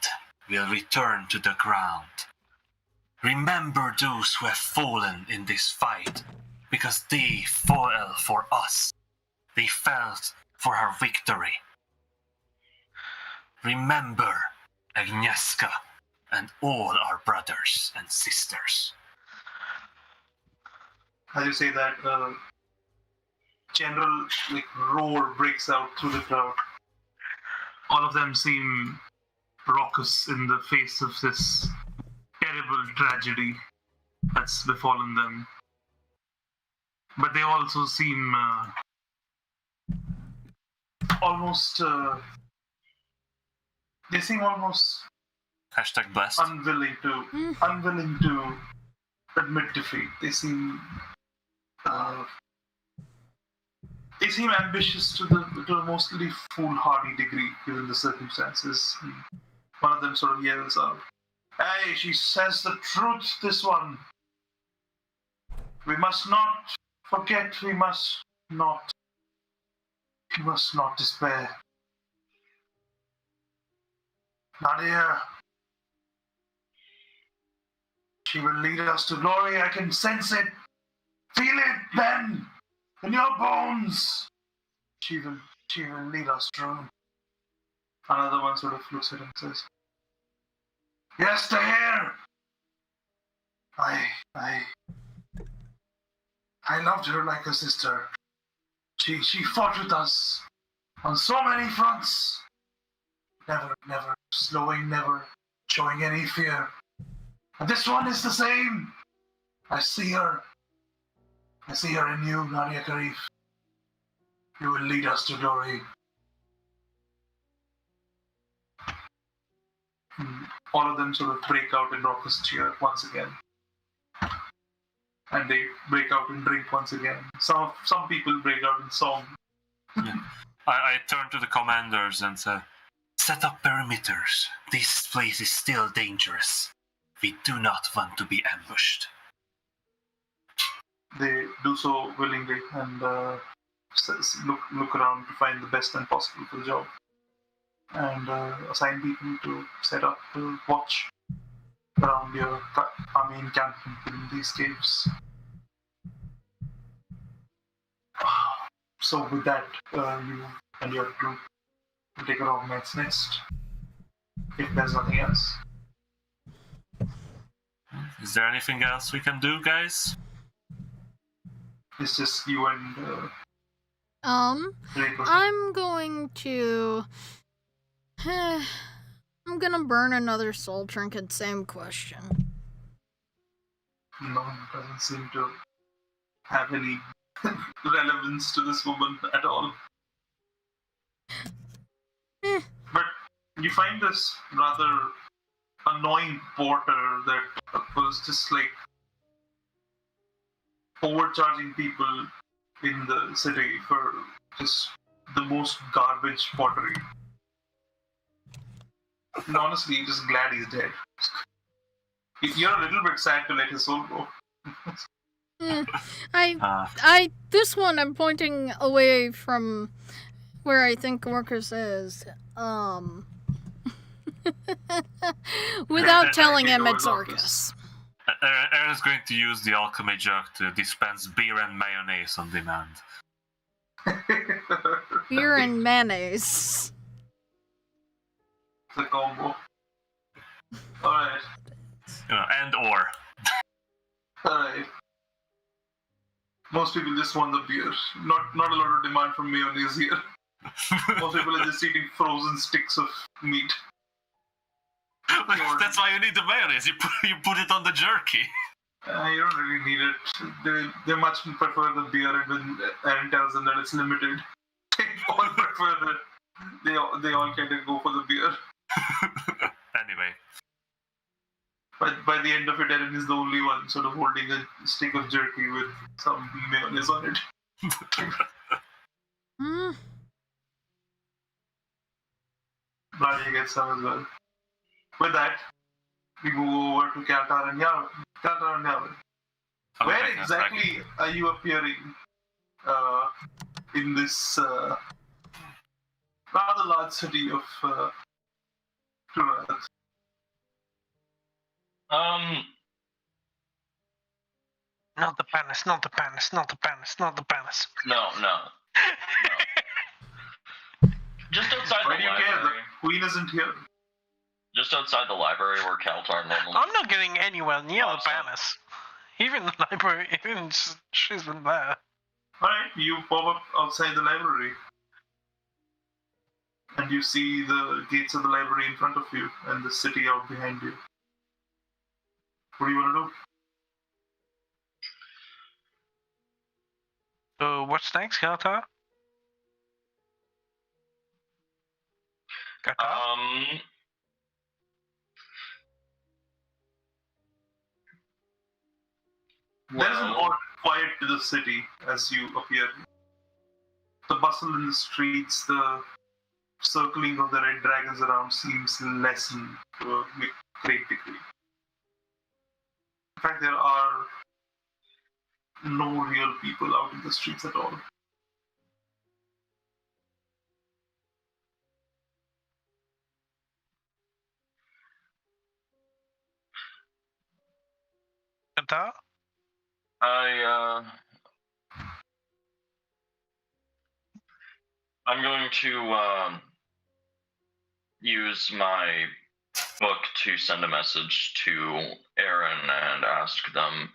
will return to the ground. Remember those who have fallen in this fight, because they fell for us. They fell for our victory. Remember Agnieszka and all our brothers and sisters. As you say that, general roar breaks out through the crowd. All of them seem raucous in the face of this terrible tragedy that's befallen them. But they also seem Almost, they seem almost Hashtag blessed. unwilling to admit defeat. They seem ambitious to a mostly foolhardy degree given the circumstances. And one of them sort of yells out, "Hey, she says the truth, this one. We must not forget, we must not despair. Nadia, she will lead us to glory. I can sense it. Feel it, Ben, in your bones. She will lead us through." Another one sort of looks at him and says, "Yes, to hear. I loved her like a sister. She fought with us on so many fronts. Never slowing, never showing any fear. And this one is the same. I see her in you, Nadia Karif. You will lead us to glory." All of them sort of break out in raucous cheer once again. And they break out in drink once again. Some people break out in song. I turn to the commanders and say, "Set up perimeters. This place is still dangerous. We do not want to be ambushed." They do so willingly and look around to find the best man possible for the job. And assign people to set up to watch around your army encampment in these caves. So with that, you and your group will take a long night's rest, if there's nothing else. Is there anything else we can do, guys? It's just you and Rainbow. I'm going to. I'm gonna burn another soul trinket. Same question. No, it doesn't seem to have any relevance to this woman at all. But you find this rather annoying porter that was just overcharging people in the city for just the most garbage pottery. And honestly, just glad he's dead. You're a little bit sad to let his soul go. This one I'm pointing away from where I think Orcus is. Without telling him it's Orcus. Aaron's going to use the alchemy jug to dispense beer and mayonnaise on demand. Beer and mayonnaise. It's a combo. Alright. And/or. Alright. Most people just want the beer. Not a lot of demand for mayonnaise here. Most people are just eating frozen sticks of meat. That's why you need the mayonnaise. You put it on the jerky. You don't really need it. They much prefer the beer, and when Aaron tells them that it's limited, take all the part where they all kind of go for the beer. Anyway, But by the end of it, Eren is the only one sort of holding a stick of jerky with some mayonnaise on it. Hmm. Nadia gets some as well. With that, we go over to Kaltar and Yavin. Where exactly are you appearing in this rather large city of Trunath? Not the palace, not the palace, not the palace, not the palace. No. Just outside Why the do you care? The library. queen isn't here. Just outside the library where Kaltar normally. I'm not getting anywhere near the Awesome. palace. Even the library, even she's been there. Alright, you pop up outside the library. And you see the gates of the library in front of you and the city out behind you. What do you want to do? So what's next, Kaltar? There is an odd quiet to the city as you appear. The bustle in the streets, the circling of the red dragons around seems lessened to a great degree. In fact, there are no real people out in the streets at all. Kaltar? I'm going to use my book to send a message to Eren and ask them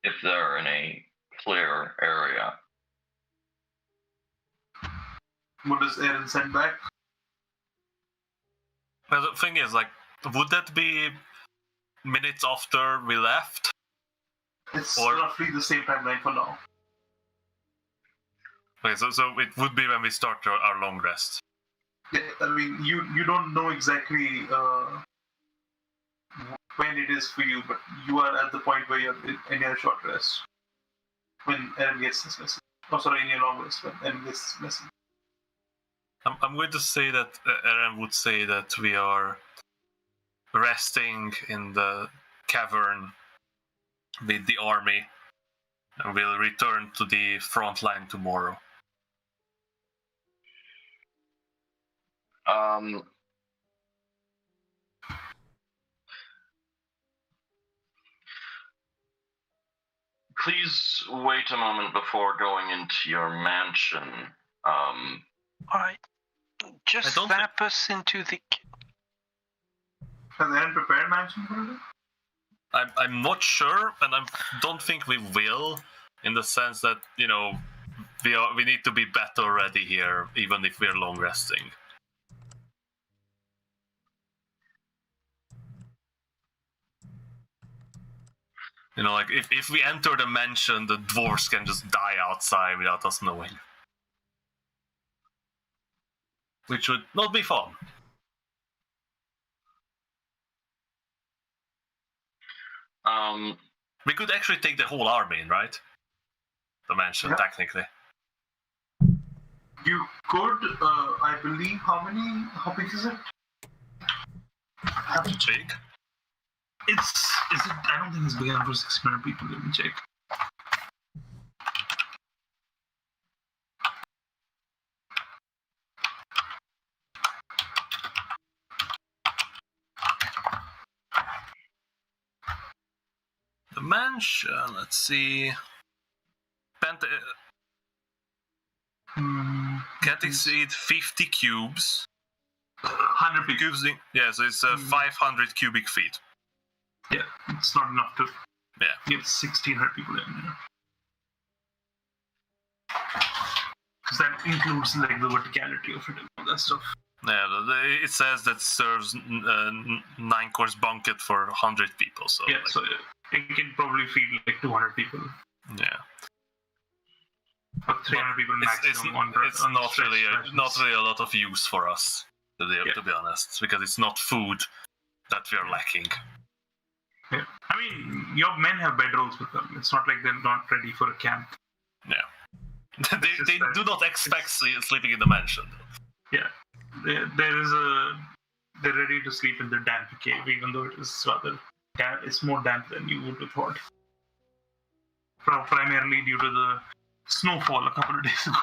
if they're in a clear area. What does Eren send back? well, the thing is, like, would that be minutes after we left? It's Or- roughly the same timeline for now. Okay, so it would be when we start our long rest. Yeah, I mean, you don't know exactly when it is for you, but you are at the point where you're in your short rest. When Eren gets this message. Oh, sorry, in your long rest, when Eren gets this message. I'm going to say that Eren would say that we are resting in the cavern with the army, and we'll return to the front line tomorrow. Please wait a moment before going into your mansion. Alright. Just I don't slap us into the... Has Eren prepared mansion for it? I'm not sure, and I don't think we will, in the sense that, you know, we need to be better ready here, even if we're long resting. You know, like, if we enter the mansion, the dwarves can just die outside without us knowing. Which would not be fun. We could actually take the whole army in, right? The mansion, Yeah. technically. You could, I believe, how big is it? Big? Is it? I don't think it's big enough for 600 people. Let me check. The mansion, let's see. Can't exceed 50 cubes. 100 people. Cubes, yeah, so it's 500 cubic feet. Yeah, it's not enough to Yeah. get 1,600 people in there. Because that includes like the verticality of it and all that stuff. Yeah, it says that serves 9-course banquet for 100 people. So Yeah, like, so it can probably feed like 200 people. yeah. But 300 people maximum on it's not really a lot of use for us, to be honest, because it's not food that we are lacking. Yeah. I mean, your men have bedrolls with them. It's not like they're not ready for a camp. Yeah. they do not expect sleeping in the mansion. Yeah. They're ready to sleep in the damp cave, even though it is rather damp. It's more damp than you would have thought. Primarily due to the snowfall a couple of days ago.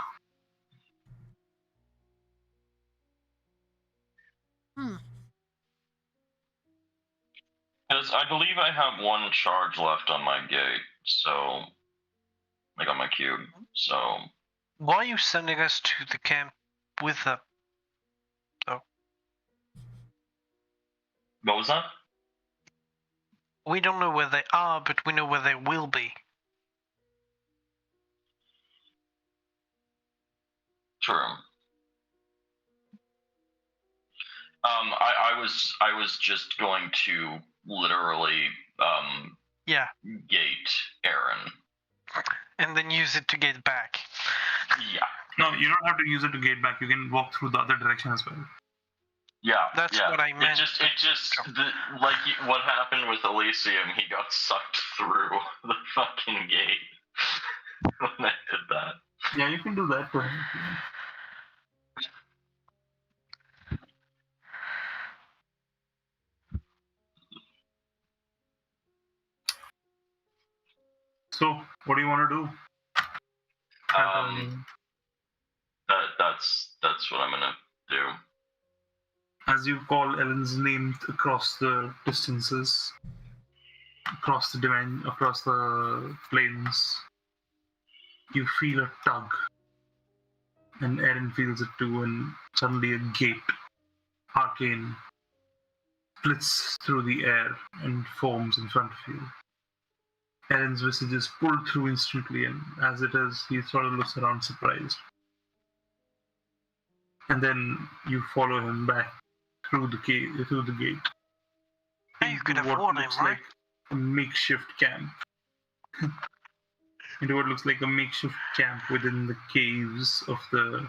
Because I believe I have one charge left on my gate, so like on my cube. So Why are you sending us to the camp with them? what was that? We don't know where they are, but we know where they will be. True. I was just going to literally Yeah, gate Aaron. and then use it to get back. Yeah. No, you don't have to use it to gate back. You can walk through the other direction as well. Yeah, That's what I meant. Like what happened with Elysium, he got sucked through the fucking gate when I did that. Yeah, you can do that. Go ahead. So, what do you want to do? That's what I'm gonna do. As you call Ellen's name across the distances, across the plains, you feel a tug, and Eren feels it too, and suddenly a gate, arcane, splits through the air and forms in front of you. Eren's visage is pulled through instantly, and as it is, he sort of looks around surprised. And then you follow him back through the gate. Hey, you could have what warned him, looks right? like a makeshift camp. Into what looks like a makeshift camp within the caves of the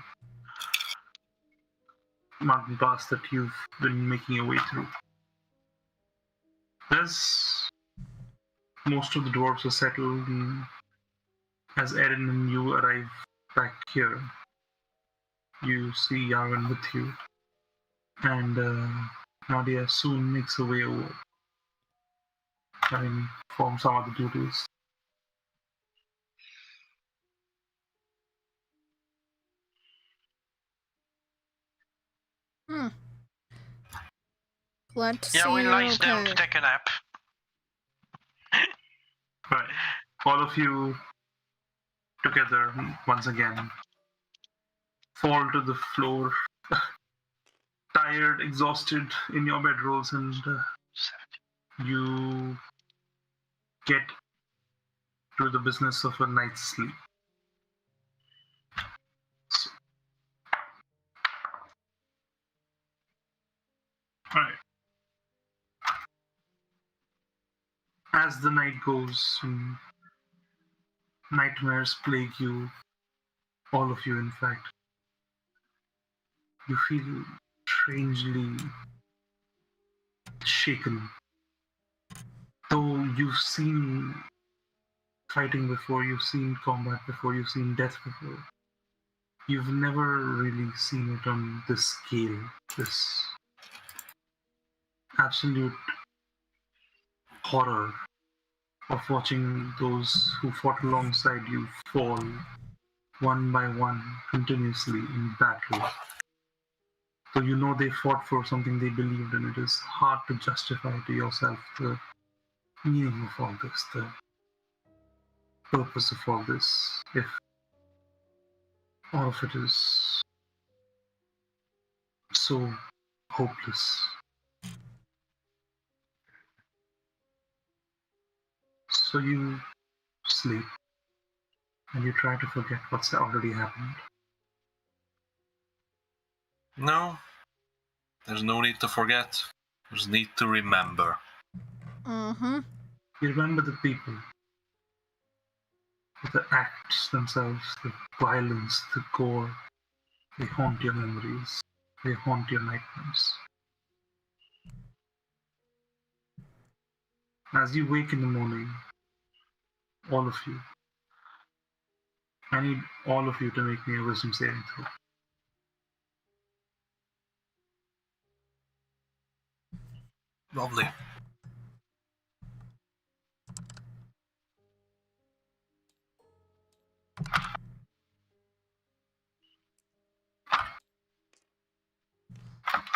mountain pass that you've been making your way through. As most of the dwarves are settled, and as Eren and you arrive back here, you see Yarvin with you, and Nadia soon makes her way over, having performed some of the duties. Glad to see Yeah, we you lies down to okay. take a nap. Right. All of you together once again fall to the floor, tired, exhausted in your bedrolls, and you get to the business of a night's sleep. So, alright. As the night goes, nightmares plague you, all of you in fact. You feel strangely shaken. Though you've seen fighting before, you've seen combat before, you've seen death before, you've never really seen it on this scale, this absolute horror of watching those who fought alongside you fall one by one continuously in battle. So you know they fought for something they believed in. It is hard to justify to yourself the meaning of all this, the purpose of all this, if all of it is so hopeless. So you sleep, and you try to forget what's already happened. No, there's no need to forget. There's need to remember. Mm-hmm. You remember the people The acts themselves, the violence, the gore, they haunt your memories. They haunt your nightmares. As you wake in the morning, all of you, I need all of you to make me a wisdom saving throw. Lovely.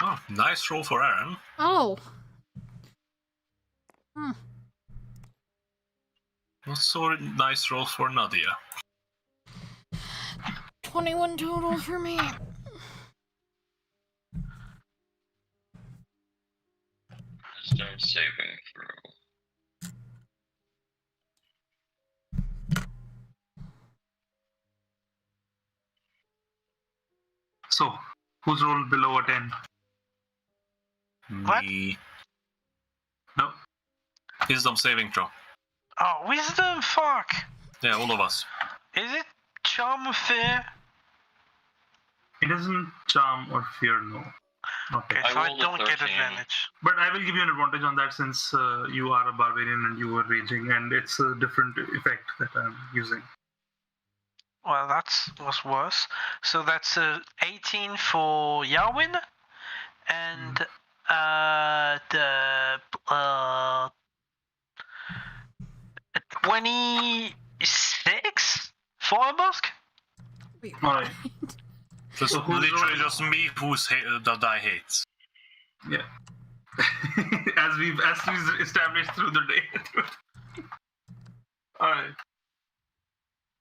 Oh, nice roll for Aaron. Oh. Not so nice roll for Nadia. 21 total for me. Wisdom saving throw. So, who's rolled below a 10? What? Me. No? Wisdom saving throw. Oh, wisdom, fuck. Yeah, all of us. Is it charm or fear? It isn't charm or fear, no. Not Okay, yet. so I rolled a don't get 13. advantage. But I will give you an advantage on that since you are a barbarian and you were raging, and it's a different effect that I'm using. Well, that was worse. So that's 18 for Yarwin, and the 26 for Musk. Wait, Alright. Just So who's literally rolling? just me that I hate. Yeah. as we've established through the day. Alright.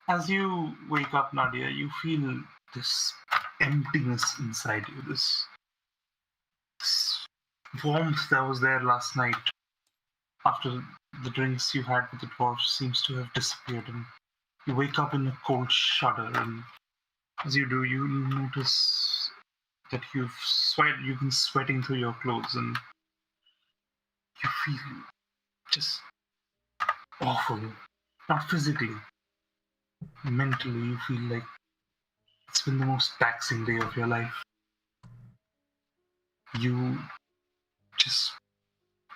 As you wake up, Nadia, you feel this emptiness inside you, this warmth that was there last night after the drinks you had with the dwarves seems to have disappeared, and you wake up in a cold shudder, and as you do, you notice that you've been sweating through your clothes, and you feel just awful. Not physically. Mentally, you feel like it's been the most taxing day of your life. You just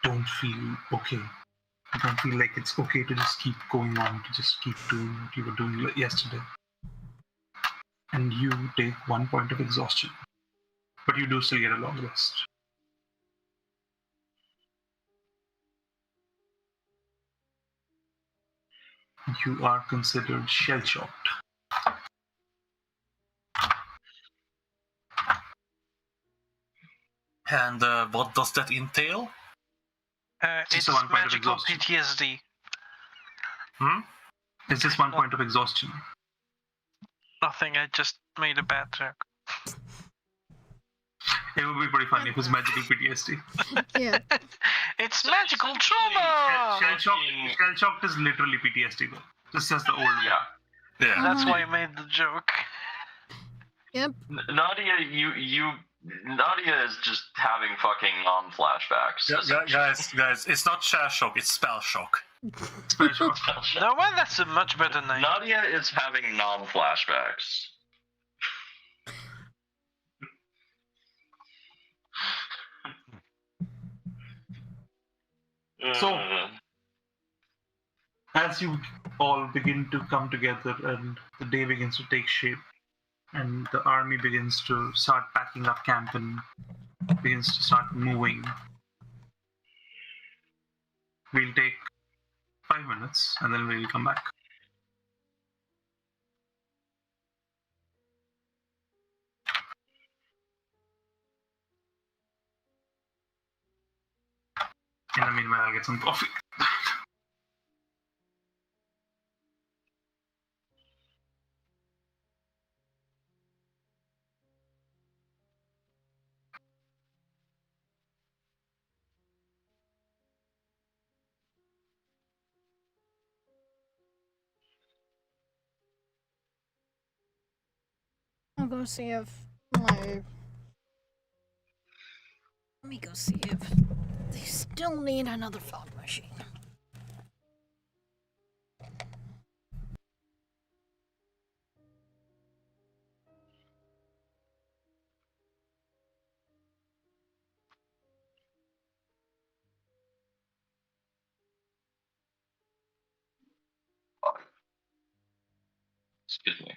don't feel okay. You don't feel like it's okay to just keep going on, to just keep doing what you were doing yesterday. And you take 1 point of exhaustion. But you do still get a long rest. You are considered shell-shocked. And what does that entail? Just It's a 1 point of magical exhaustion. PTSD. It's just 1 point of exhaustion. Nothing, I just made a bad joke. It would be pretty funny if it was magical PTSD. yeah. It's magical trauma! Shell-shocked is literally PTSD though. This is the old one. Yeah. Yeah. That's why I made the joke. Yep. Nadia, Nadia is just having fucking non-flashbacks. Guys, it's not shell shock, it's spell shock. Special. No, well, that's a much better name. Nadia is having non-flashbacks. So- As you all begin to come together and the day begins to take shape, and the army begins to start packing up camp and begins to start moving, we'll take 5 minutes and then we'll come back. In the meanwhile, I'll get some coffee. I'll go see if my. Let me go see if they still need another fog machine. Excuse me.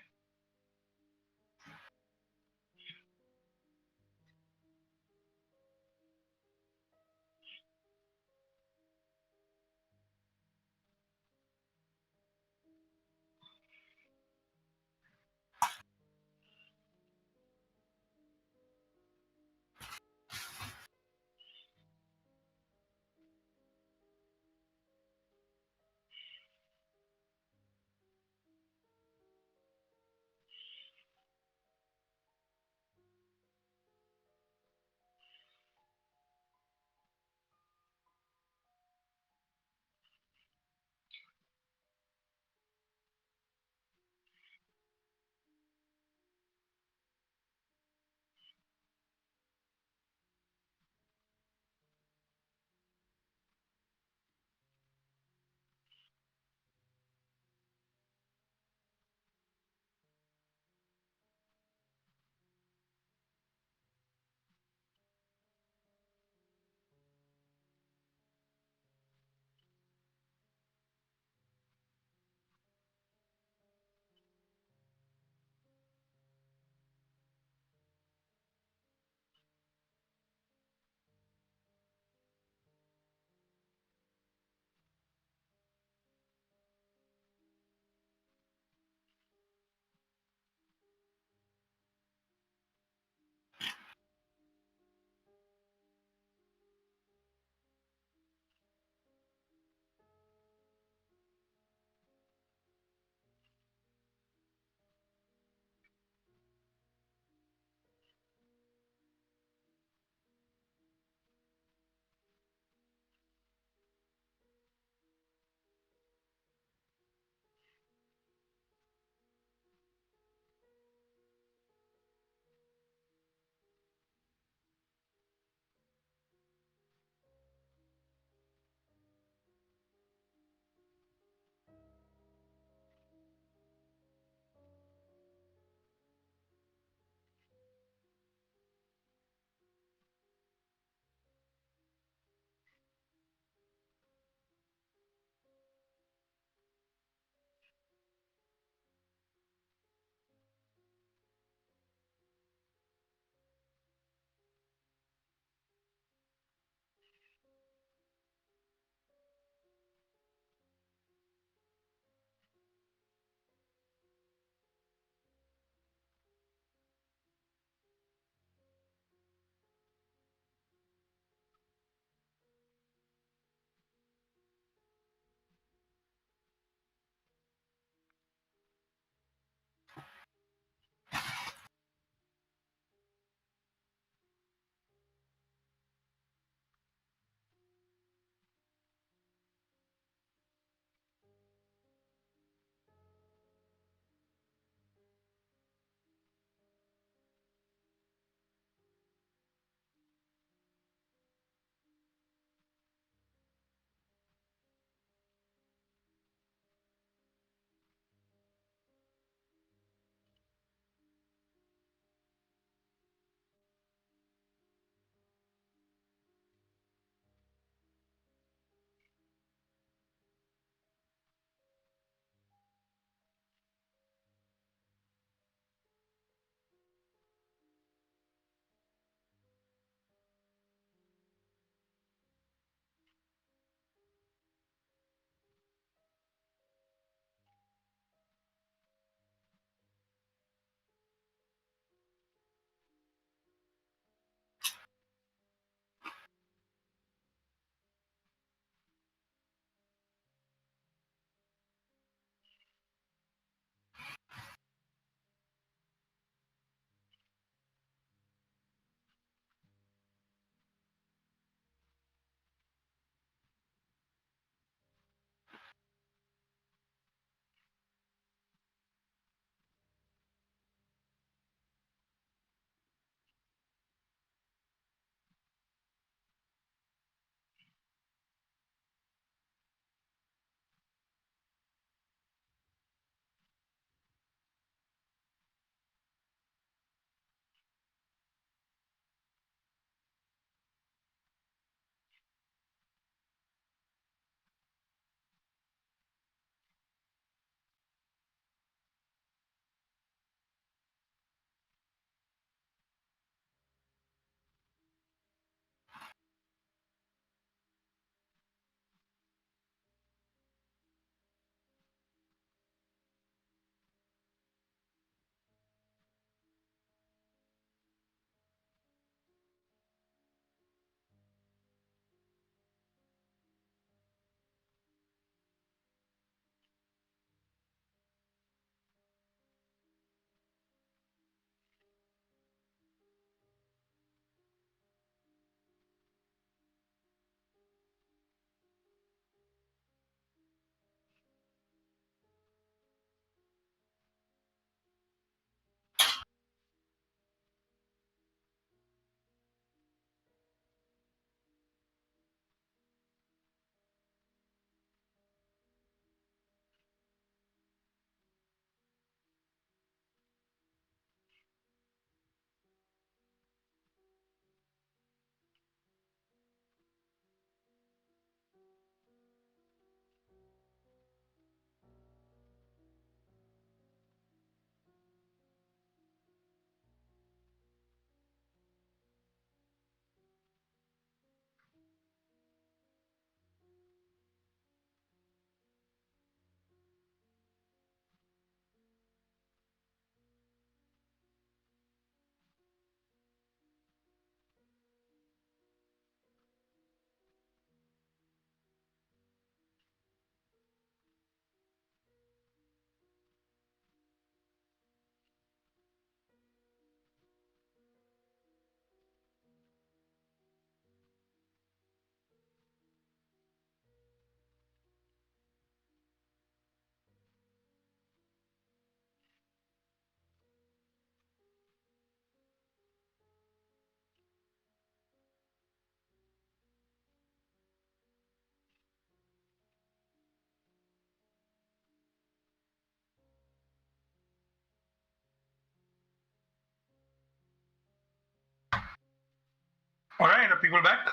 All right, are people back?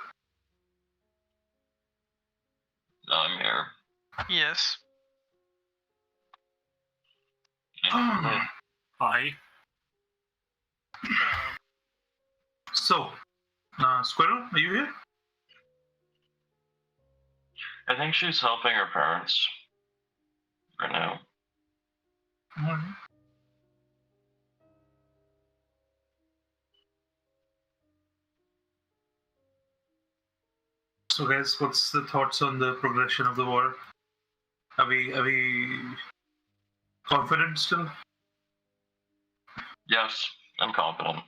I'm here. Yes. Hi. So, Squirrel, are you here? I think she's helping her parents right now. Mhm. So, guys, what's the thoughts on the progression of the war? Are we confident still? Yes, I'm confident.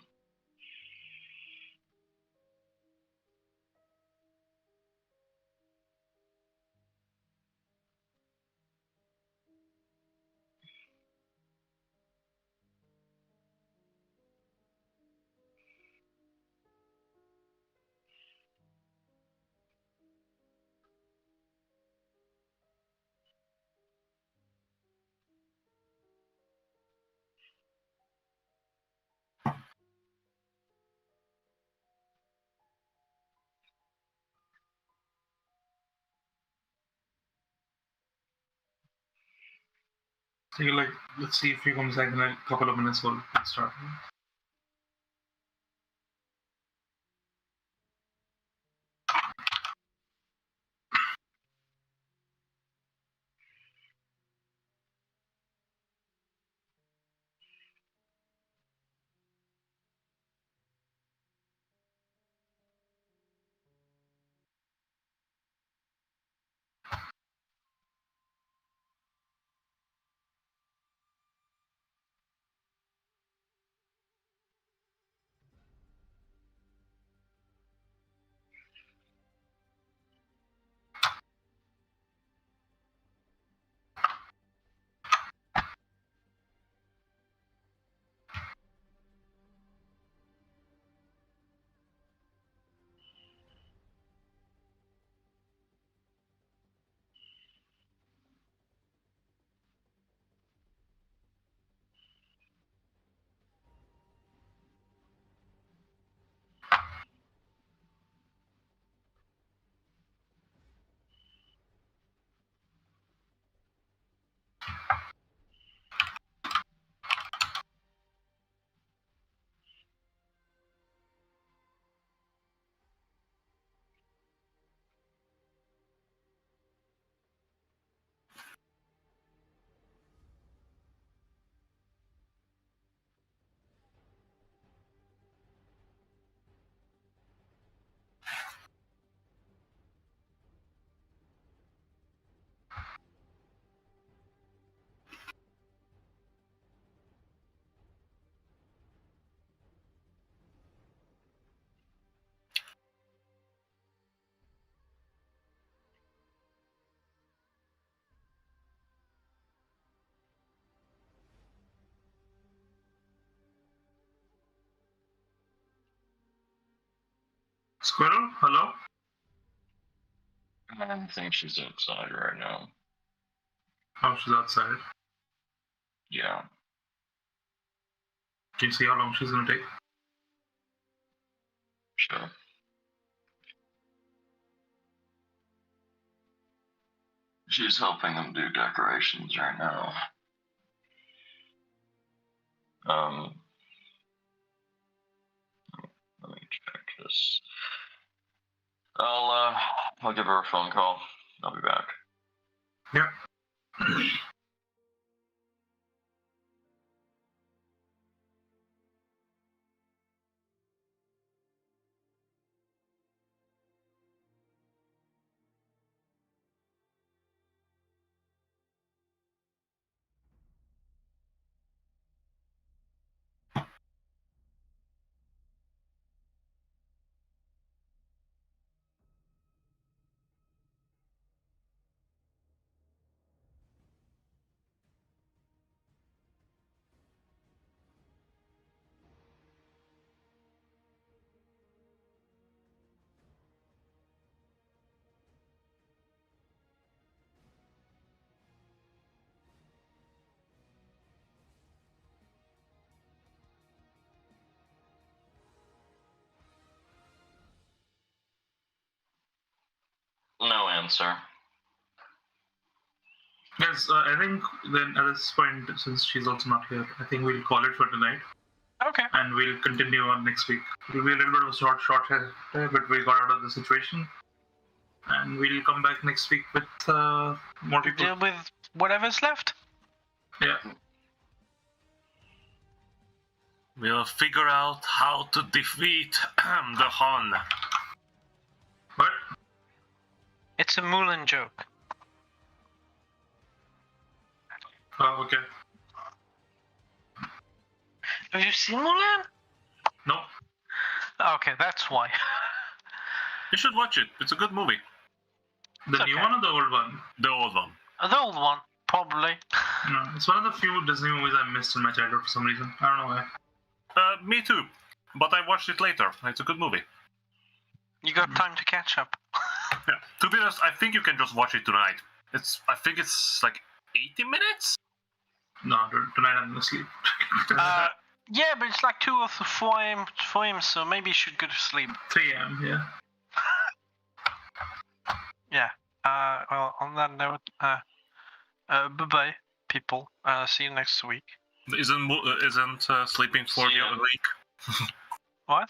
So you're like, let's see if he comes back in a couple of minutes. We'll start. Squirrel, hello? I think she's outside right now. Oh, she's outside. Yeah. Can you see how long she's gonna take? Sure. She's helping them do decorations right now. Let me check this. I'll give her a phone call. I'll be back. Yeah. no answer. Yes, I think then at this point, since she's also not here, I think we'll call it for tonight, Okay. and we'll continue on next week. It'll be a little bit of a short here, but we got out of the situation, and we'll come back next week with more To people. deal with whatever's left. Yeah. We'll figure out how to defeat the Hun. What? It's a Mulan joke. Oh, okay. Have you seen Mulan? No. Okay, that's why. You should watch it. It's a good movie. The It's new okay. one or the old one? The old one. The old one, probably. No, it's one of the few Disney movies I missed in my childhood for some reason. I don't know why. Me too. But I watched it later. It's a good movie. You got time to catch up. Yeah. To be honest, I think you can just watch it tonight. I think it's like 80 minutes? No, tonight I'm gonna sleep. Yeah, but it's like 2 or 4 a.m. So maybe you should go to sleep. 3 a.m. Yeah. Yeah. Well, on that note, bye-bye, people. See you next week. Isn't sleeping for See the ya. other week? What?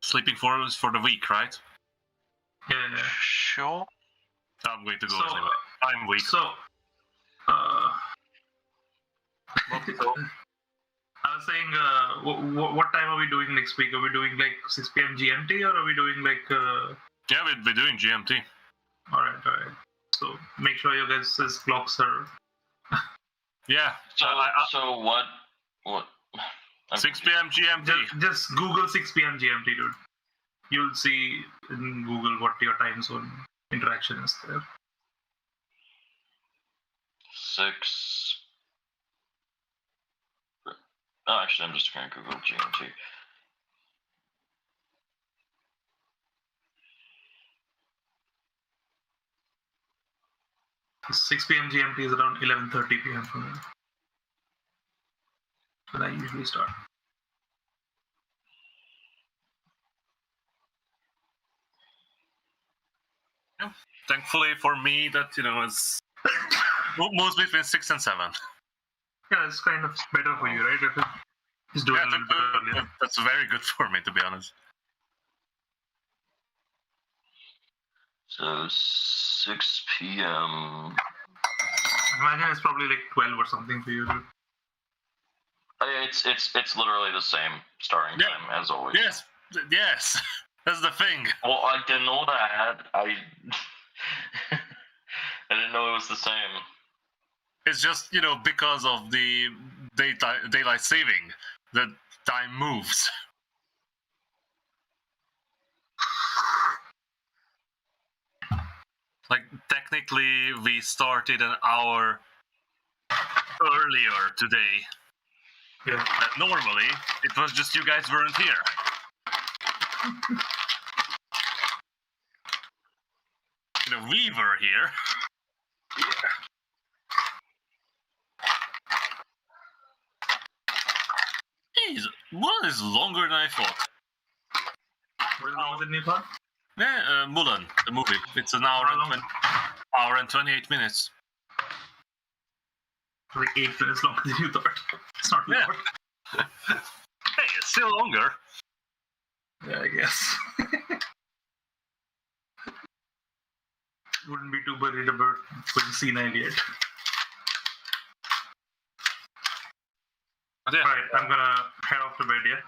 Sleeping for is for the week, right? Yeah. Sure. I'm going to go So, anyway. I'm weak. So, So, I was saying, what time are we doing next week? Are we doing like 6 p.m. GMT or are we doing like? yeah, we're doing GMT. All right. So make sure your guys' clocks are. Yeah. So what? I'm 6 confused. p.m. GMT. Just Google 6 p.m. GMT, dude. You'll see in Google what your time zone interaction is there. 6. Oh, actually, I'm just gonna Google GMT. So 6 p.m. GMT is around 11:30 p.m. for me. When I usually start. Thankfully for me, that it's most between 6 and 7. Yeah, it's kind of better for you, right? If you just do it a little bit earlier. That's very good for me, to be honest. So 6 p.m. Imagine it's probably like 12 or something for you, dude. It's literally the same starting Yeah. time as always. Yes, that's the thing. Well, I didn't know that. I didn't know it was the same. It's just because of the daylight saving, the time moves. Like technically, we started an hour earlier today. Yeah. Normally, it was just you guys weren't here. We were here. Jeez, one is longer than I thought. What is wrong with the new part? Yeah, Mulan, the movie. It's an hour and 28 minutes. Like 8 minutes longer than you thought. It's not Yeah. long. Hey, it's still longer. Yeah, I guess. Wouldn't be too worried about going senile yet. But yeah. Alright, I'm gonna head off to bed, yeah?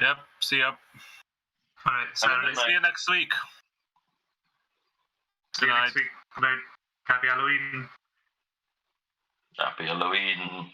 Yep. See ya. Alright, Saturday. See you next week. See you next week. Good night. Happy Halloween. Happy Halloween.